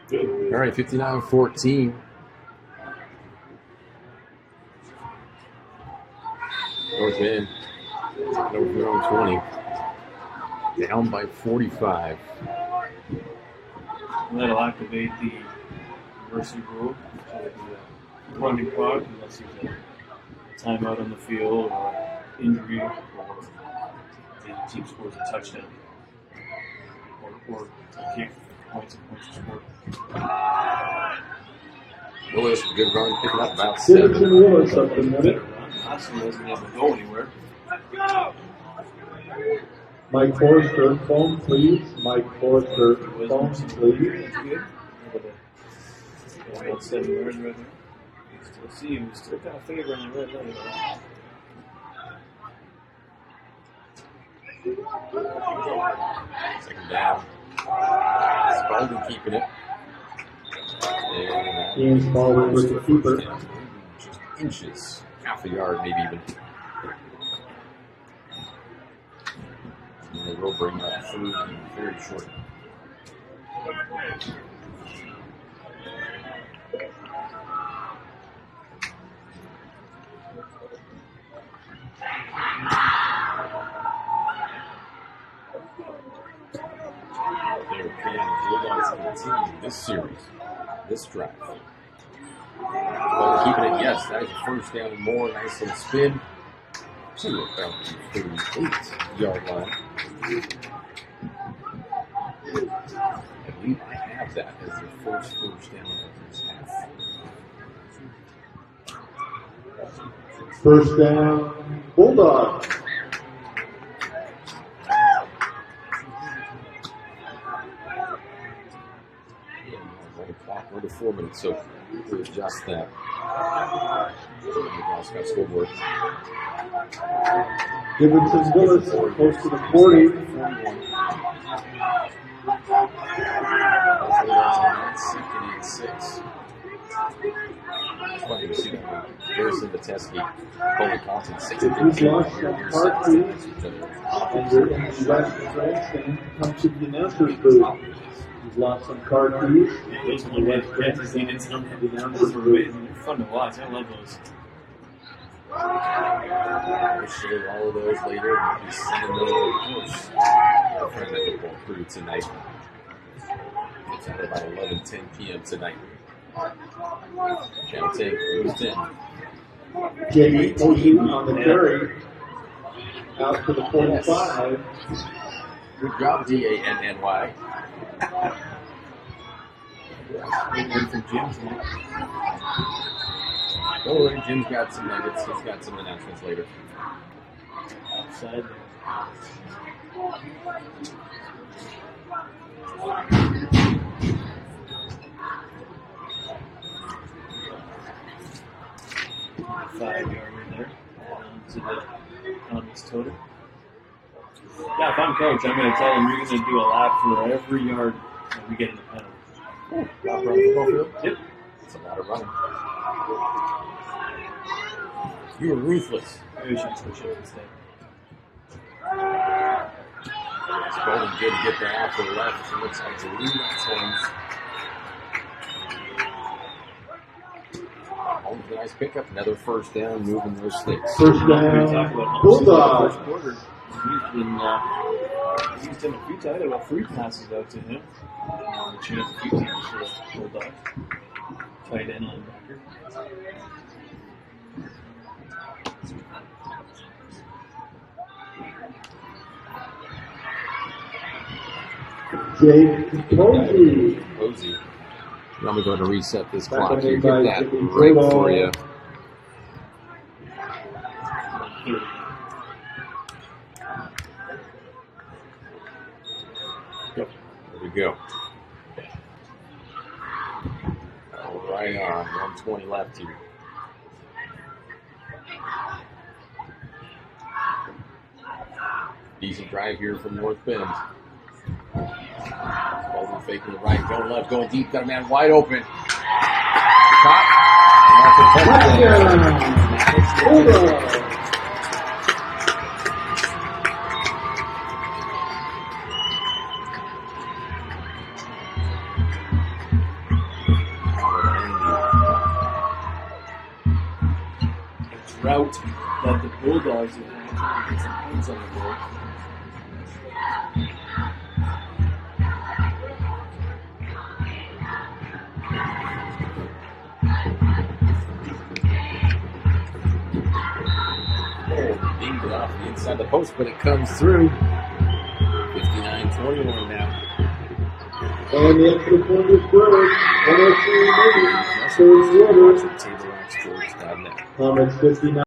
Good. All right, 59-14. North Bend, over their own 20. Down by 45. And that'll activate the mercy rule. So it'll be a running clock unless there's a timeout on the field or injury or the team scores a touchdown or a kick, points of sport. Willis, good run, picking up about Citizen 7. Willis up the middle. Austin doesn't have to go anywhere. Mike Forrester, phone please. Mike Forrester, phone please. That's good. About 7 yards right there. You still see him. He's still kind of favoring the red light. Second down. Spalding keeping it. And Ian Spalding with the keeper. Just inches, half a yard, maybe even. And they will bring up food very short. Continue this series, this drive. Well, keeping it, yes, that is a first down and more. Nice little spin. To about the 38-yard line. I believe I have that as the first down of this half. First down, Bulldog. Under 4 minutes, so we'll adjust that. Got scoreboard. Gibbonson Willis close to the 40. Second and 6. It's funny to see that Harrison Vateski, Colin Compton, 6 and 15. He's lost some car keys, and you're in the West grandstand. Come to the announcer's booth. He's lost some car keys. Those are the West grandstand. It's not the announcers are amazing. They're fun to watch. I love those. We'll share all of those later and we'll be sending those, of course, our friend at the football crew tonight. It's at about 11:10 p.m. tonight. Channel 10, News 10. Jamie Oshie on the carry. Out to the 45. Good job, D-A-N-N-Y. Good for Jim's one. Don't worry, Jim's got some nuggets. He's got some announcements later. Outside there. There. To the Thomas total. Yeah, if I'm coach, I'm going to tell him you're going to do a lap for every yard that we get in the penalty. Lap around the football field? Yep. That's a lot of running. You were ruthless. Maybe we should switch it instead. It's Golden good to get that out to the left. It looks like 3 times. Oh, nice pickup. Another first down, moving those sticks. First down, Bulldog. First quarter. He's been used him a few times. About 3 passes out to him. The chance a few teams for the Bulldogs. Tight end linebacker. Jake Posey. I'm going to reset this clock here. Get that break for you. There we go. Right on. 120 left here. Decent drive here from North Bend. Golden faking the right, going left, going deep, got a man wide open. Caught, and that's a touchdown. Route that the Bulldogs are trying to get some points on the board. Dinged it off the inside the post, but it comes through. 59-21 now. And the extra point is good. 102 Comets 59.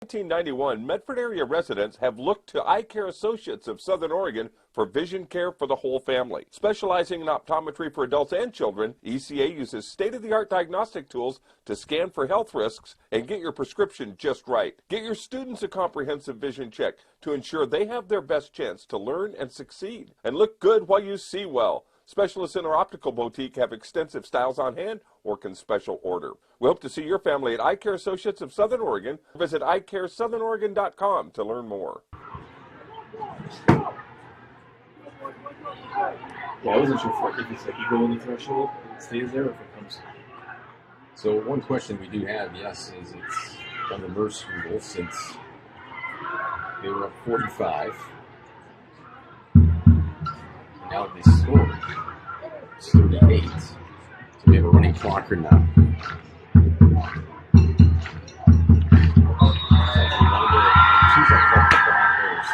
1991, Medford area residents have looked to Eye Care Associates of Southern Oregon for vision care for the whole family. Specializing in optometry for adults and children, ECA uses state-of-the-art diagnostic tools to scan for health risks and get your prescription just right. Get your students a comprehensive vision check to ensure they have their best chance to learn and succeed. And look good while you see well. Specialists in our optical boutique have extensive styles on hand or can special order. We hope to see your family at Eye Care Associates of Southern Oregon. Visit eyecaresouthern.com to learn more. Yeah, I wasn't sure if it's like you go in the threshold and it stays there or if it comes. So one question we do have, yes, is it's on the Merce rule since they were up 45. Now they scored. It's 38. So we have a running clock now.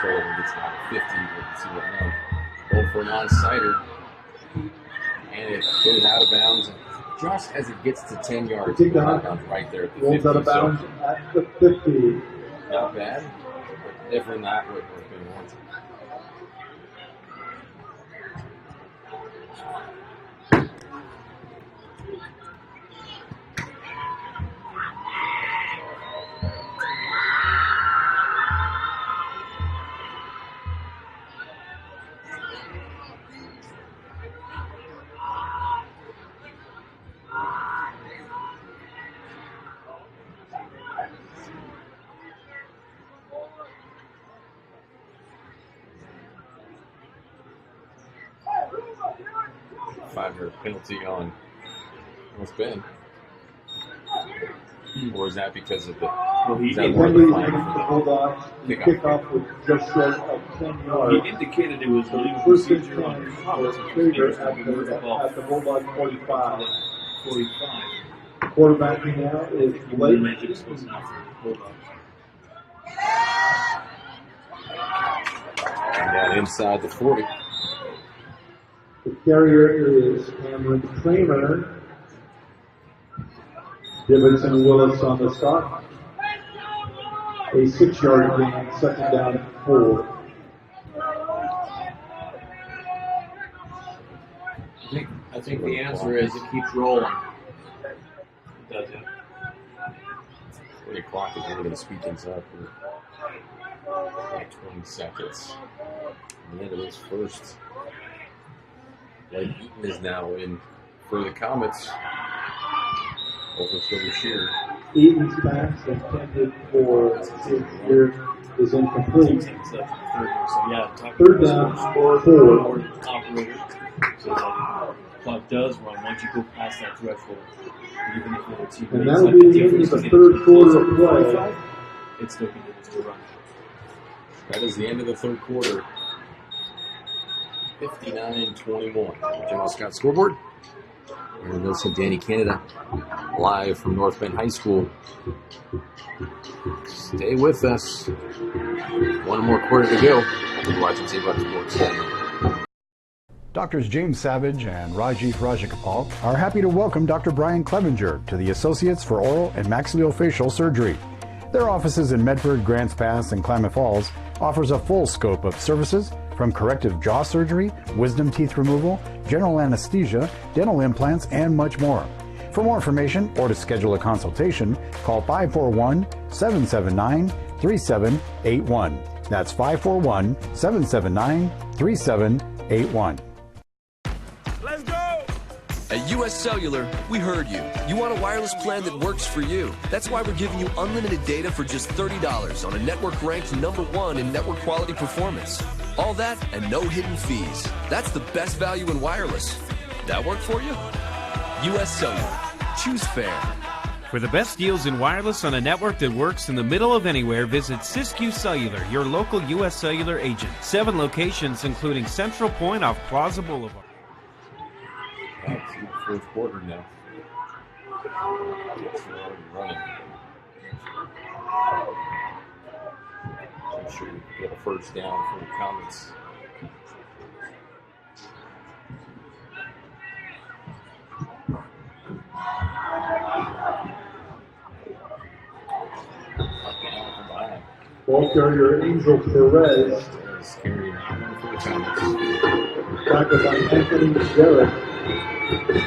So it gets down to 50. We'll see what now. Going for an onside-er. And it goes out of bounds. Just as it gets to 10 yards, it goes out of bounds right there at the 50. Rolls out of bounds at the 50. Not bad, but definitely not what we're going to want. 5-yard penalty on North Bend. Or is that because of the? Well, he kickoff was just short of 10 yards. He indicated it was a legal First and procedure on 10 Thomas, for which Trader was at the Bulldog 45. 45. Quarterbacking now is Blake. Magic was not for Bulldogs. And down inside the 40. The carrier is Cameron Kramer. Davidson Willis on the stop. A 6-yard gain, second down and 4. I think the answer is it keeps rolling. It does, yeah. 40 clock is really going to speed things up. Like 20 seconds. At the end of this first. Blake Eaton is now in for the Comets. Overthrow Shear. Eaton's pass intended for Shear is incomplete. Third down, 4. Operator. So the clock does run once you go past that threshold. Even if it's And that will be the end of the third quarter of play. It still continues to run. That is the end of the third quarter. 59-21. General Scott scoreboard. Aaron Wilson, Danny Canada, live from North Bend High School. Stay with us. One more quarter to go. You're watching St. Sports. Doctors James Savage and Rajiv Rajagopal are happy to welcome Dr. Brian Clevenger to the Associates for Oral and Maxillofacial Surgery. Their offices in Medford, Grants Pass, and Klamath Falls offers a full scope of services from corrective jaw surgery, wisdom teeth removal, general anesthesia, dental implants, and much more. For more information or to schedule a consultation, call 541-779-3781. That's 541-779-3781. Let's go! At US Cellular, we heard you. You want a wireless plan that works for you. That's why we're giving you unlimited data for just $30 on a network ranked #1 in network quality performance. All that and no hidden fees. That's the best value in wireless. That work for you? US Cellular. Choose fair. For the best deals in wireless on a network that works in the middle of anywhere, visit Siskiyou Cellular, your local U.S. Cellular agent. 7 locations, including Central Point off Plaza Boulevard. That's in the fourth quarter now. It's already running. I'm sure you get a first down for the Comets. Ball carrier Angel Perez. Carrying for the Comets. Tackled by Anthony Jarrett.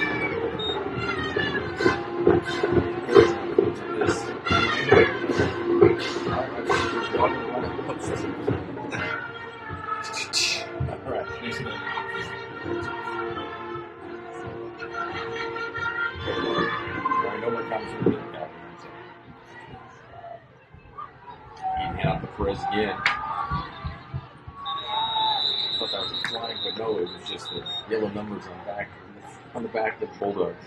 Out the Perez again. Thought that was a flag, but no, it was just the yellow numbers on the back of the Bulldogs.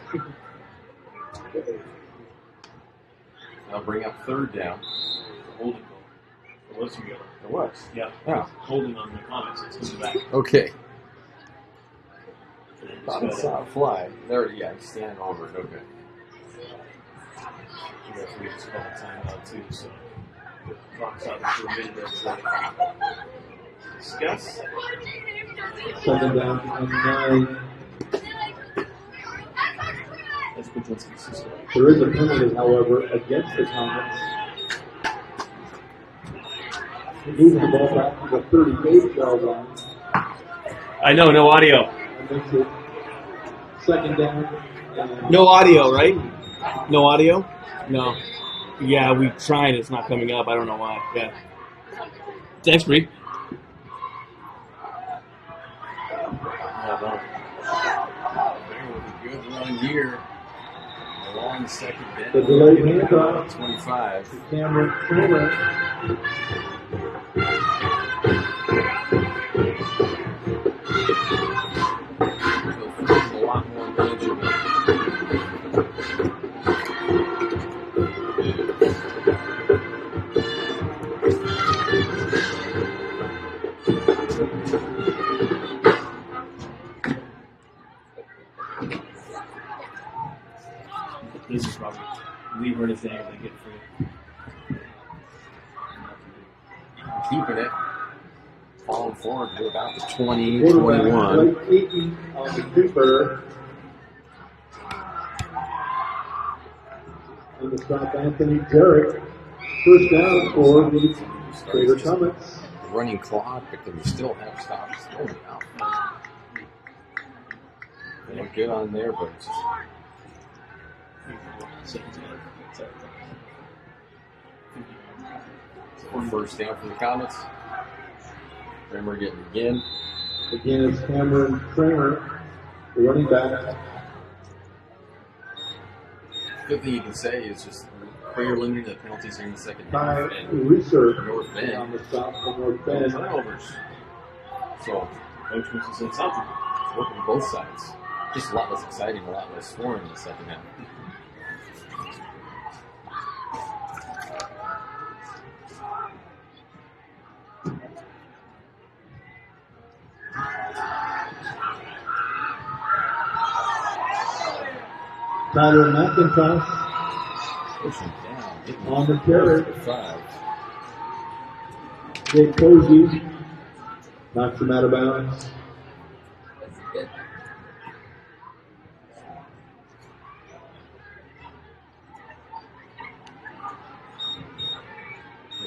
Now bring up third down. Holding goal. It was some yellow. It was. Yeah. Yeah. Holding on the Comets. It's coming back. Okay. Thought I saw a flag. There, yeah, I'm standing over it. Okay. The referee just called a timeout too, so the clock's out for a minute there. Discuss. Second down and 9. That's Kwiatkowski's system. There is a penalty, however, against the Comets. Moving the ball back to the 38-yard line. I know, no audio. That makes it second down. And No audio, right? No audio? No. Yeah, we tried. It's not coming up. I don't know why. Yeah. Thanks, Bree. Good run here. Along the second down. the delayed handoff 25. to Cameron Kramer. A lot more manageable. This is probably leave her to thing and they get free. Keeping it. Falling forward to about the 20, Quarterback 21. Blake Aiken on the keeper. On the stop, Anthony Jarrett. First down for the Greater Comets. Running clock, but then you still have stops going out. They look good on there, but it's just first down for the Comets. Kramer getting again. Again, it's Cameron Kramer, the running back. Good thing you can say is just prayer limiting the penalties here in the second By half. And Research North Bend. on the stop for North Bend. Turnovers. So, Coach must have said something. it's working both sides. Just a lot less exciting, a lot less scoring in the second half. Tyler McIntosh Pushing down. Getting on the carry. 5. Jake Posey knocks him out of bounds.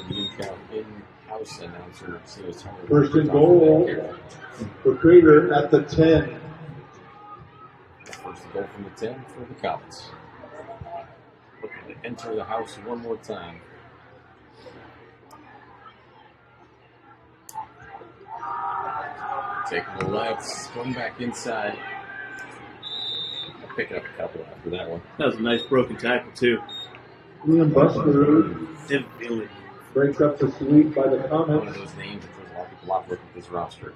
The in-house announcer says First and goal for Crater at the 10. First goal from the 10 for the Comets. Looking to enter the house one more time. Taking the lefts, going back inside. Picking up a couple after that one. That was a nice broken tackle, too. Liam Buster Didn't feel it. breaks up the sweep by the One of Comets. those names that there's a lot of people out looking at this roster.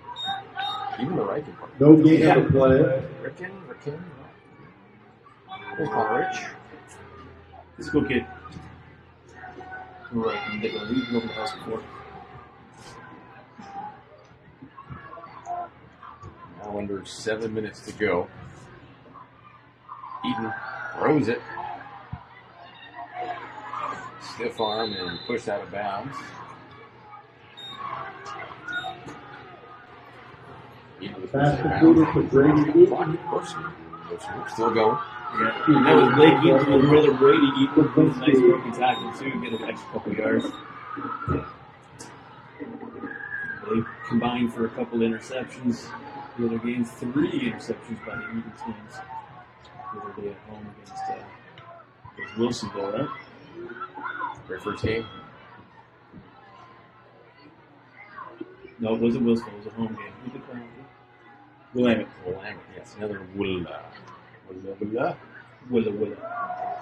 Even the right department. No gain on the play. Ricken? We'll call Rich. Let's go, kid. Right, and they go leave over the house before. Now under 7 minutes to go. Eaton throws it. Stiff arm and pushed out of bounds. Eaton was pushed out of bounds. Still going. Yeah, and that was Blake Eaton, his brother Brady Eaton, with a nice broken tackle too, get an extra couple yards. They combined for a couple interceptions. The other games, 3 interceptions by the Eaton teams. The other day at home against Wilson, though, right? Their first game? No, it wasn't Wilson. It was a home game. Who did they play? Willamette. Willamette, yes. Another Willa.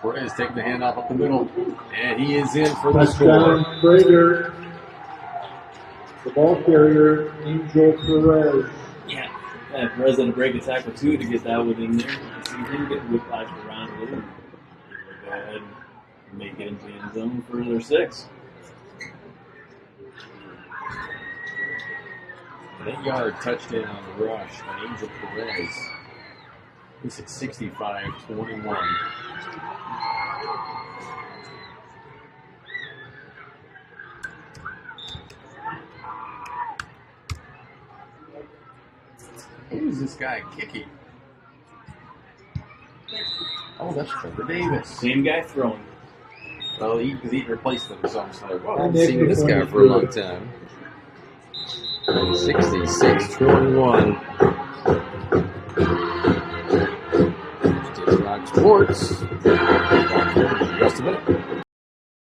Perez taking the handoff up the middle. And he is in for the score. Touchdown, Prager. The ball carrier, Angel Perez. Yeah, Perez had to break a tackle too to get that one in there. You see him get whiplash around a little. Go ahead and make it into the end zone for their 6. 8-yard touchdown on the rush by Angel Perez. This is 65-21. Who is this guy kicking? Oh, that's Trevor Davis. Same guy throwing. Well, because he replaced him, so I'm just like, well, I've seen this guy for a long time. 66-21. Sports. Just a minute.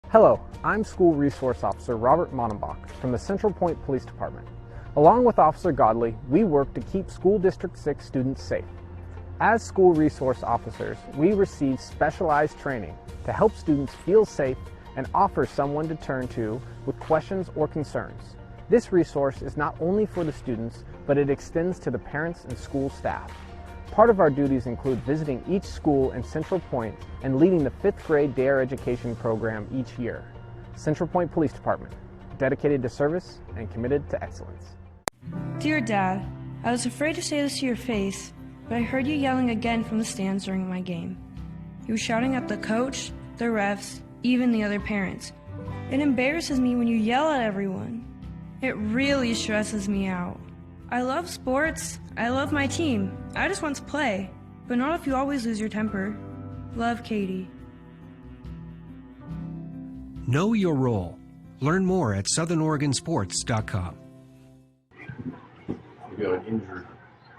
Hello, I'm School Resource Officer Robert Monenbach from the Central Point Police Department. Along with Officer Godley, we work to keep School District 6 students safe. As school resource officers, we receive specialized training to help students feel safe and offer someone to turn to with questions or concerns. This resource is not only for the students, but it extends to the parents and school staff. Part of our duties include visiting each school in Central Point and leading the 5th grade DARE education program each year. Central Point Police Department, dedicated to service and committed to excellence. Dear Dad, I was afraid to say this to your face, but I heard you yelling again from the stands during my game. You were shouting at the coach, the refs, even the other parents. It embarrasses me when you yell at everyone. It really stresses me out. I love sports. I love my team. I just want to play, but not if you always lose your temper. Love, Katie. Know your role. Learn more at southernoregonsports.com. We've got an injured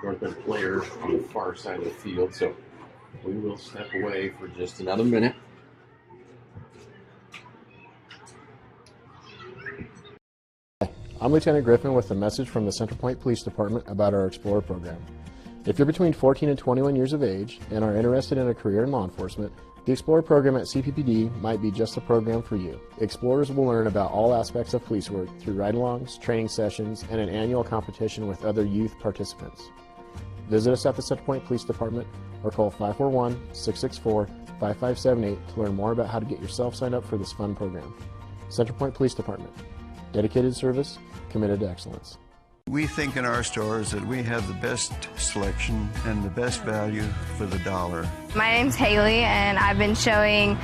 North End player on the far side of the field, so we will step away for just another minute. I'm Lieutenant Griffin with a message from the Central Point Police Department about our Explorer program. If you're between 14 and 21 years of age and are interested in a career in law enforcement, the Explorer program at CPPD might be just the program for you. Explorers will learn about all aspects of police work through ride-alongs, training sessions, and an annual competition with other youth participants. Visit us at the Central Point Police Department or call 541-664-5578 to learn more about how to get yourself signed up for this fun program. Central Point Police Department. Dedicated service, committed to excellence. We think in our stores that we have the best selection and the best value for the dollar. My name's Haley, and I've been showing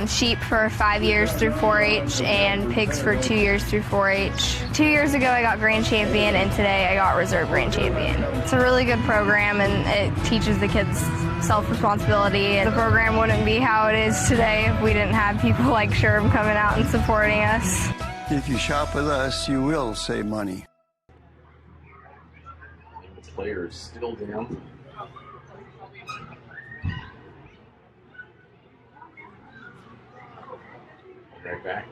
sheep for 5 years through 4-H and pigs for 2 years through 4-H. 2 years ago I got grand champion, and today I got reserve grand champion. It's a really good program, and it teaches the kids self-responsibility. The program wouldn't be how it is today if we didn't have people like Sherb coming out and supporting us. If you shop with us, you will save money. The player is still down. Right back.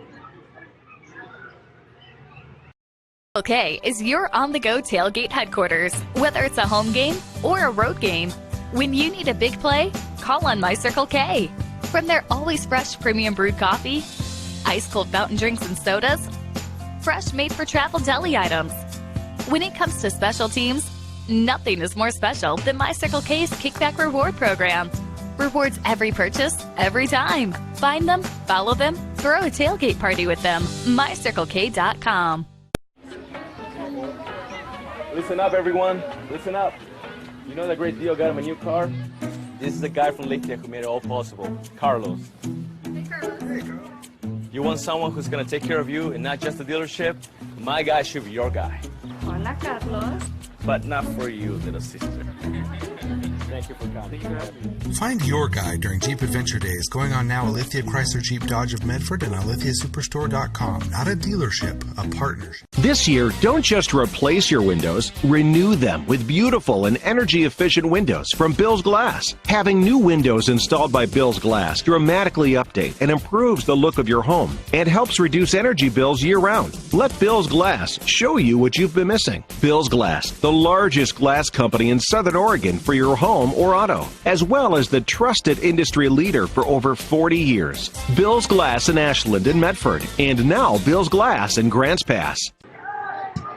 Okay, is your on-the-go tailgate headquarters. Whether it's a home game or a road game, when you need a big play, call on My Circle K. From their always fresh premium brewed coffee, ice-cold fountain drinks and sodas, fresh made-for-travel deli items. When it comes to special teams, nothing is more special than My Circle K's Kickback Reward Program. Rewards every purchase, every time. Find them, follow them, throw a tailgate party with them. MyCircleK.com. Listen up, everyone. Listen up. You know that great deal got him a new car? This is the guy from Lithia who made it all possible, Carlos. Hey, Carlos. You want someone who's going to take care of you and not just the dealership? My guy should be your guy. Hola, Carlos. But not for you, little sister. Thank you for coming. Find your guide during Jeep Adventure Days going on now at Lithia Chrysler Jeep Dodge of Medford and on LithiaSuperstore.com. Not a dealership, a partnership. This year, don't just replace your windows, renew them with beautiful and energy-efficient windows from Bill's Glass. Having new windows installed by Bill's Glass dramatically update and improves the look of your home and helps reduce energy bills year-round. Let Bill's Glass show you what you've been missing. Bill's Glass, the largest glass company in Southern Oregon for your home or auto, as well as the trusted industry leader for over 40 years. Bill's Glass in Ashland and Medford, and now Bill's Glass in Grants Pass.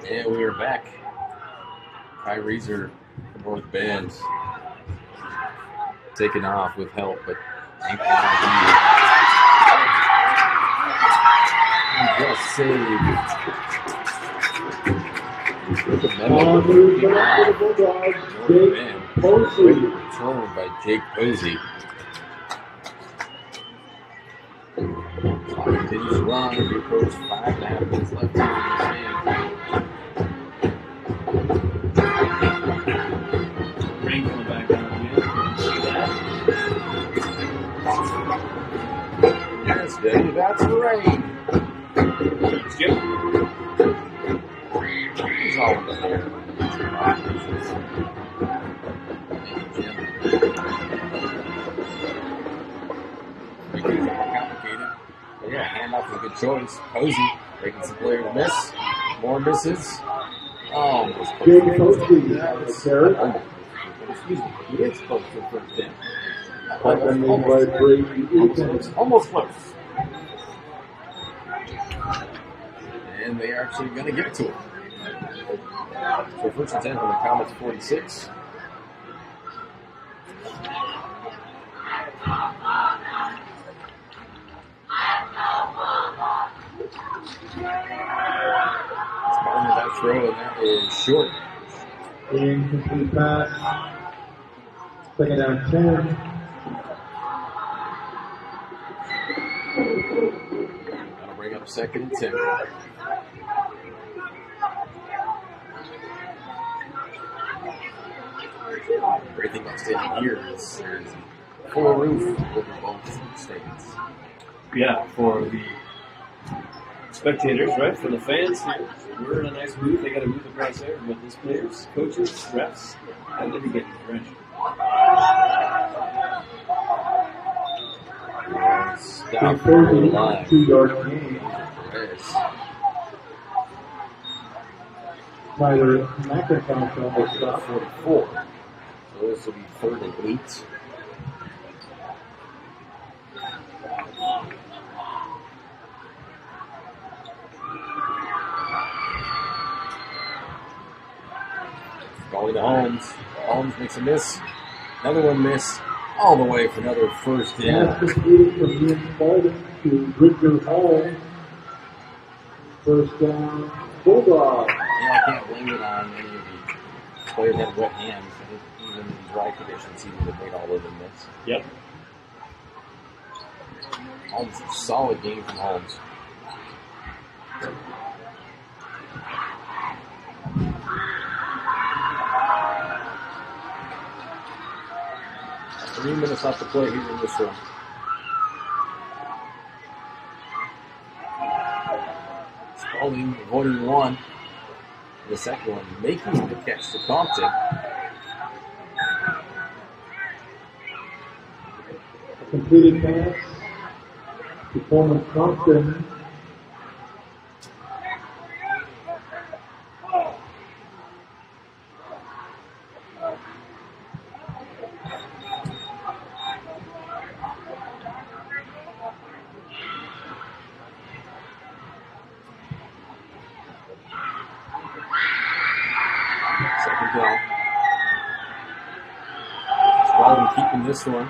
And we are back. Kai Reeser from North Bend taking off with help, but ain't just saved. Look at great return by Jake Posey. Continues to run. We approach 5.5 minutes left in this game. Rain coming back down again. See that? Yes, Dave, that's rain. Skip. He's always there. Complicated. But yeah, handoff was a good choice. Posey making some players miss. More misses. Oh, almost close. Excuse me. He is close to the first in. Almost close. And they are actually going to give it to him. So first and 10 from the Comets 46. Martin with that throw, and that is short. Incomplete pass. Second down 10. That'll bring up second and 10. Great thing about staying here is there's a full roof over both stands. Yeah, for the spectators, right? For the fans here. We're in a nice booth. They got a booth across there. But these players, coaches, refs, and they'll be getting drenched. Stop for the line. 2-yard gain. Tyler McIntosh almost stopped 44. So this will be 3rd and 8. Going to Holmes. Holmes makes a miss. Another one miss. All the way for another first in. Pass completed from Ian Spalding to Richard Holmes. First down, Bulldog. I can't blame it on any of the players that have wet hands. I think even in dry conditions, he would have made all of them miss. Yep. Holmes, a solid game from Holmes. Three minutes left to play here in this one. Spalding avoiding one. The second one making the catch to Compton. Completed pass to Coleman Compton. Second down. Spalding keeping this one.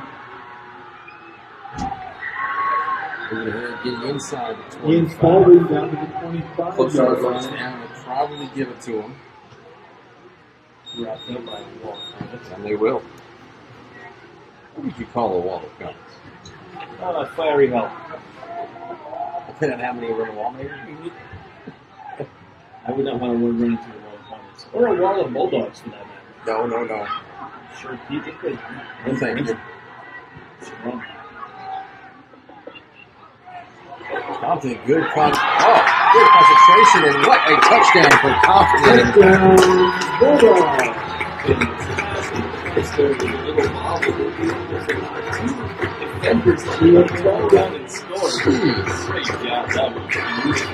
Moving ahead, getting inside the 25. Ian's Colby down to the 25 Closer to yard the first line. down, will probably give it to him. Wrapped up by a wall of comments. And they will. What would you call a wall of comments? Fiery help. Depending on how many are in a wall, maybe? I would not want to run into a wall of comments. Or a wall of bulldogs, for that matter. No. Sure, people could. No, thank you. Compton, good concentration, and what a touchdown for Compton. Touchdown, Bulldogs. It's the little wobble. Defenders fall down and score. Great job. That was beautiful.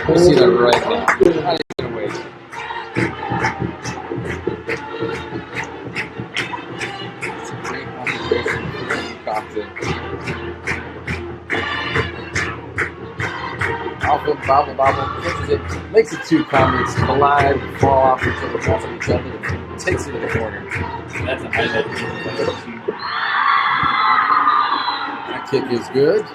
You see that right now. Not even wait. It's a great concentration for Compton. Bobble, catches it, makes it 2 comments, collide, fall off until the ball from each other, and takes it to the corner. That's a highlight. That kick is good.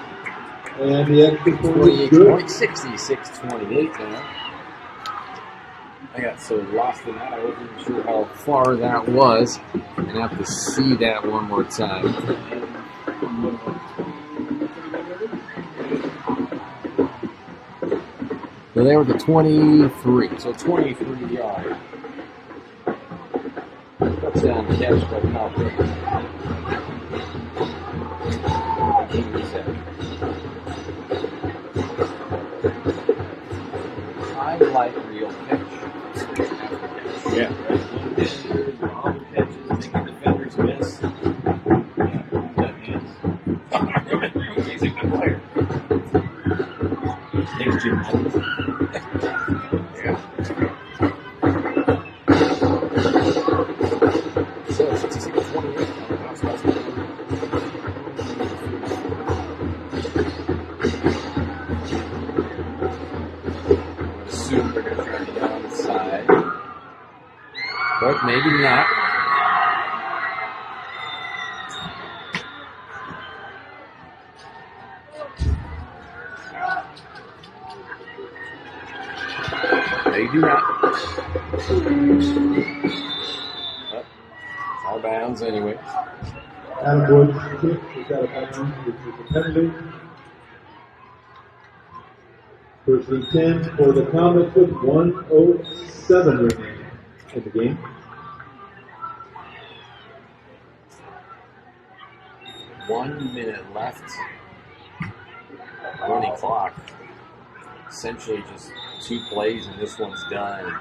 And the extra point 28 is good. points, 66-28 now. I got so lost in that, I wasn't sure how far that was. And I have to see that one more time. So they were the 23, so 23 yard. Touchdown catch by Compton. I like real catch. Yeah, right. All the catches, making defenders miss. That means he's a good player. Thanks, Jim. So 66-28. I assume they're going to try the onside, but maybe not. They do not. But it's out of bounds anyway. Adam Boyd's kick is out of bounds, which is a penalty. First and 10 for the Comets with 1:07 remaining in the game. One minute left. Running clock. Essentially just 2 plays and this one's done.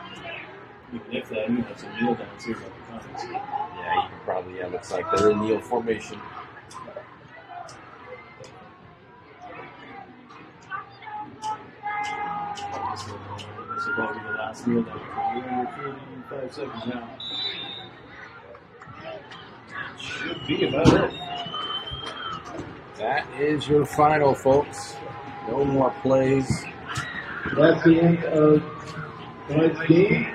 If that, you have some kneel downs here by the comments. Yeah, you can probably, looks like they're in kneel formation. This will probably be the last kneel down for you, and you're 5 seconds now. Should be about it. That is your final, folks. No more plays. That's the end of tonight's game.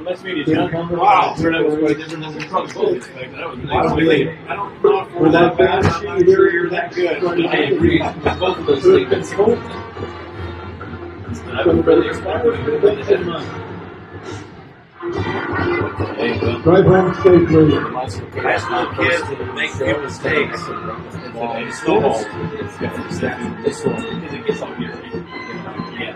Nice meeting you, John. Wow, that was quite different than we probably expected. That was amazing. I don't know if For that bad, I'm not sure you're that good. I agree with both of those statements. I would really expect it. Drive home safely. High school kids make few mistakes. It's snowballs. This one, because it gets on here. Yeah.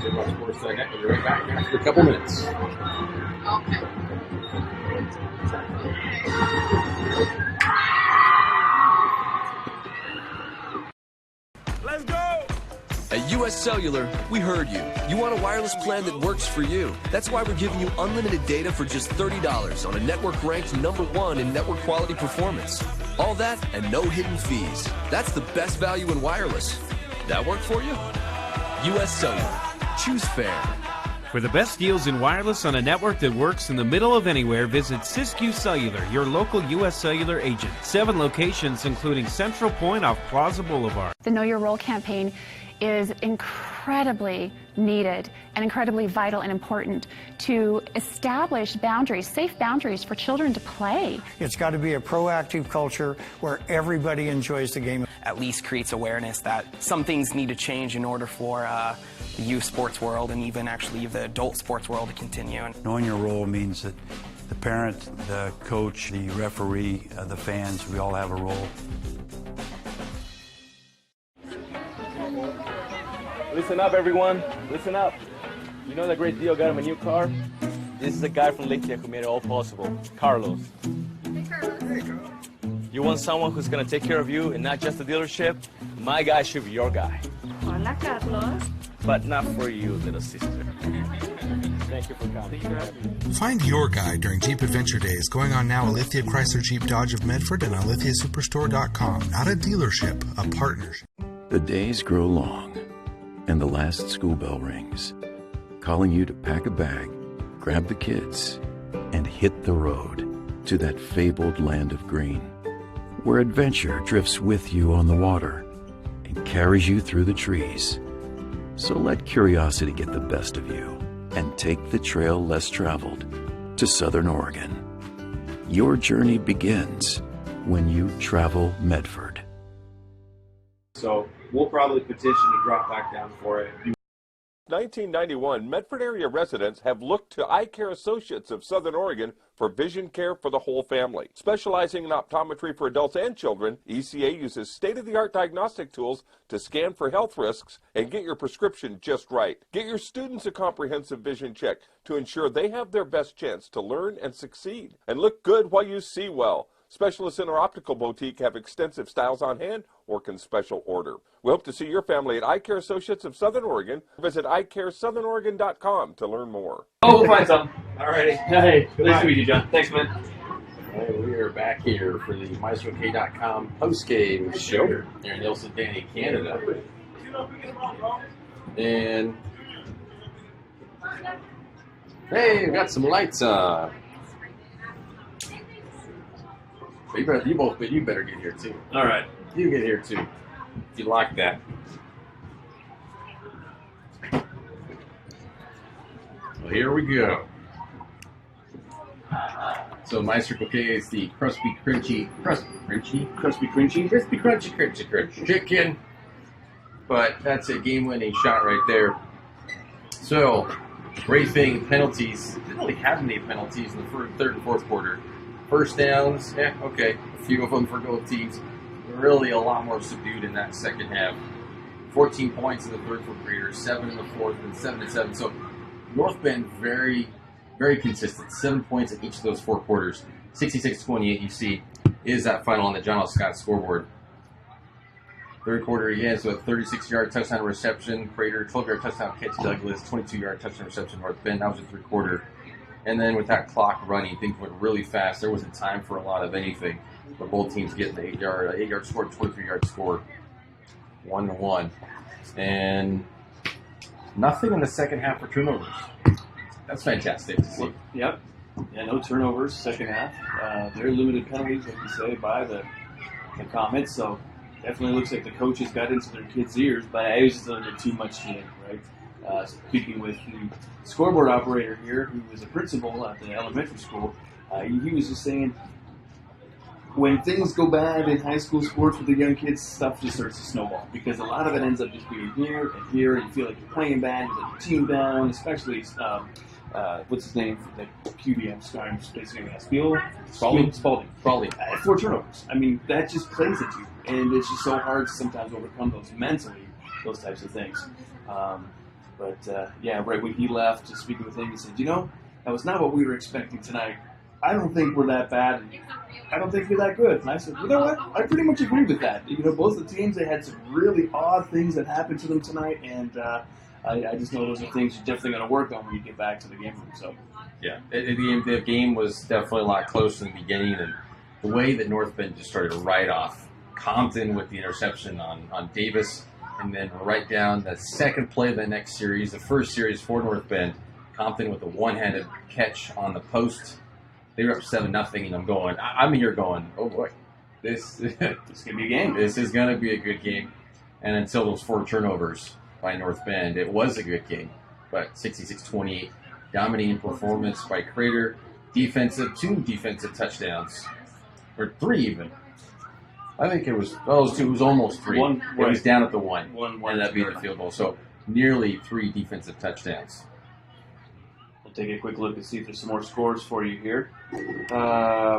For a second, we'll be right back after a couple minutes. Let's go! At US Cellular, we heard you. You want a wireless plan that works for you. That's why we're giving you unlimited data for just $30 on a network ranked #1 in network quality performance. All that and no hidden fees. That's the best value in wireless. That work for you? US Cellular. Choose fair. For the best deals in wireless on a network that works in the middle of anywhere, visit Siskiyou Cellular, your local U.S. Cellular agent. 7 locations, including Central Point off Plaza Boulevard. The Know Your Role campaign is incredible incredibly needed and incredibly vital and important to establish boundaries, safe boundaries for children to play. It's got to be a proactive culture where everybody enjoys the game. At least creates awareness that some things need to change in order for the youth sports world and even actually the adult sports world to continue. Knowing your role means that the parent, the coach, the referee, the fans, we all have a role. Listen up, everyone. Listen up. You know that great deal got him a new car? This is the guy from Lithia who made it all possible, Carlos. Hey, Carlos. You want someone who's going to take care of you and not just the dealership? My guy should be your guy. Hola, Carlos. But not for you, little sister. Thank you for coming. Find your guy during Jeep Adventure Days going on now at Lithia Chrysler Jeep Dodge of Medford and on lithiasuperstore.com. Not a dealership, a partnership. The days grow long, and the last school bell rings, calling you to pack a bag, grab the kids, and hit the road to that fabled land of green, where adventure drifts with you on the water and carries you through the trees. So let curiosity get the best of you and take the trail less traveled to Southern Oregon. Your journey begins when you travel Medford. So we'll probably petition to drop back down for it. 1991, Medford area residents have looked to Eye Care Associates of Southern Oregon for vision care for the whole family. Specializing in optometry for adults and children, ECA uses state-of-the-art diagnostic tools to scan for health risks and get your prescription just right. Get your students a comprehensive vision check to ensure they have their best chance to learn and succeed. And look good while you see well. Specialists in our optical boutique have extensive styles on hand or can special order. We hope to see your family at Eye Care Associates of Southern Oregon. Visit eyecaresouthern.oregon.com to learn more. Oh, we'll find some. Alrighty. Hey, nice to meet you, John. Thanks, man. Hey, we are back here for the MaestroK.com post-game show here in Nelson Danny, Canada. And hey, we got some lights on. You better get here too. All right. You get here too. If you like that. Well, here we go. So MaestroK is the crispy crunchy chicken. But that's a game-winning shot right there. So, great thing, penalties. Didn't really have any penalties in the third and fourth quarter. First downs, okay. A few of them for both teams. Really a lot more subdued in that second half. 14 points in the third for Breeder, 7 in the fourth, and 7-7. So North Bend very, very consistent. 7 points in each of those 4 quarters. 66-28, you see, is that final on the John L. Scott scoreboard. Third quarter again, so a 36-yard touchdown reception. Prater, 12-yard touchdown catch Douglas, 22-yard touchdown reception North Bend. That was the third quarter. And then with that clock running, things went really fast. There wasn't time for a lot of anything. But both teams getting the 8-yard score, 23-yard score, 1-1. And nothing in the second half for turnovers. That's fantastic to see. Yep. Yeah, no turnovers second half. Very limited penalties, like you say, by the comments. So definitely looks like the coaches got into their kids' ears, but it was just a little bit too much to right? Speaking with the scoreboard operator here, who was a principal at the elementary school, he was just saying, when things go bad in high school sports with the young kids, stuff just starts to snowball because a lot of it ends up just being here and here, and you feel like you're playing bad, you let your team down, especially, what's his name, the QB, I'm spacing on Spalding. 4 turnovers. I mean, that just plays at you, and it's just so hard to sometimes overcome those mentally, those types of things. Yeah, right when he left, just speaking with him, he said, that was not what we were expecting tonight. I don't think we're that bad, and I don't think we're that good. And I said, you know what? I pretty much agree with that. Both the teams, they had some really odd things that happened to them tonight, and I just know those are things you're definitely going to work on when you get back to the game room. So, yeah, the game was definitely a lot closer in the beginning, and the way that North Bend just started right off. Compton with the interception on Davis, and then right down the second play of the next series, the first series for North Bend, Compton with a one-handed catch on the post. They were up 7-0, and I'm here going, oh boy, this is gonna be a game. This is gonna be a good game. And until those 4 turnovers, by North Bend. It was a good game, but 66-28, dominating performance by Crater. Two defensive touchdowns, or 3 even. I think it was, it was almost 3. It was down at the 1. Ended up being the field goal. So nearly 3 defensive touchdowns. We'll take a quick look and see if there's some more scores for you here.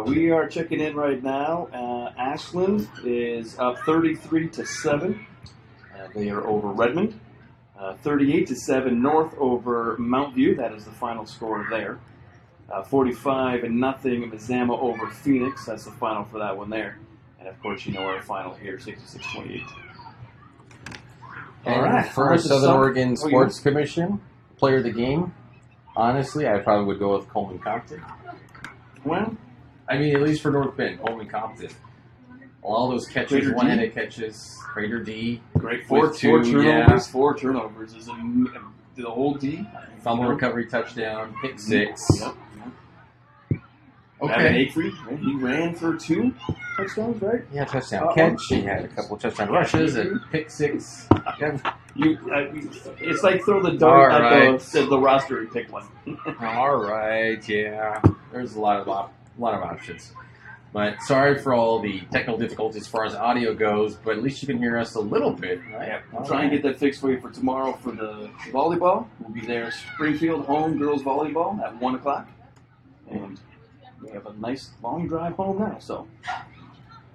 We are checking in right now. Ashland is up 33-7. They are over Redmond. 38-7 North over Mount View. That is the final score there. 45-0 Mazama over Phoenix. That's the final for that one there. And of course, you know our final here, 66-28. And All right. for Southern Oregon Sports Commission, player of the game, honestly, I probably would go with Coleman Compton. Well, I mean, at least for North Bend, Coleman Compton. All those catches, Crater one-handed catches, Crater D. Great. Four turnovers. Yeah. 4 turnovers is the whole D. Fumble recovery touchdown, pick 6. Yep. Okay. Evan Akely, he ran for 2 touchdowns, right? Yeah, touchdown catch. He had a couple of touchdown rushes and pick 6. It's like throw the dart at the roster and pick one. All right, yeah. There's a lot of options. But sorry for all the technical difficulties as far as audio goes, but at least you can hear us a little bit, right? Yeah, we'll try and get that fixed for you for tomorrow for the volleyball. We'll be there, Springfield home girls volleyball at 1 o'clock. And we have a nice long drive home now, so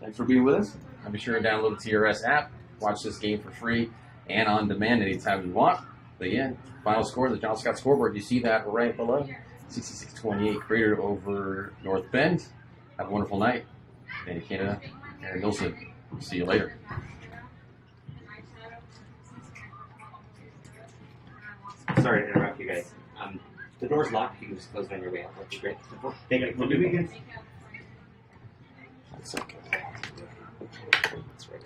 thanks for being with us. And be sure to download the TRS app, watch this game for free and on demand anytime you want. But again, final score, the John Scott scoreboard, you see that right below. 66-28, Crater over North Bend. Have a wonderful night. Danny Canada, Aaron Nilsson. See you later. Sorry to interrupt you guys. The door's locked. You can just close it on your way out. That'd be great. Thank you. We'll do it again. That's okay. That's right.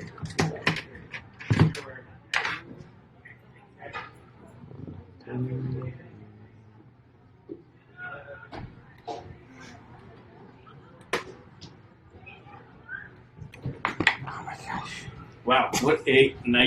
Wow, what a night.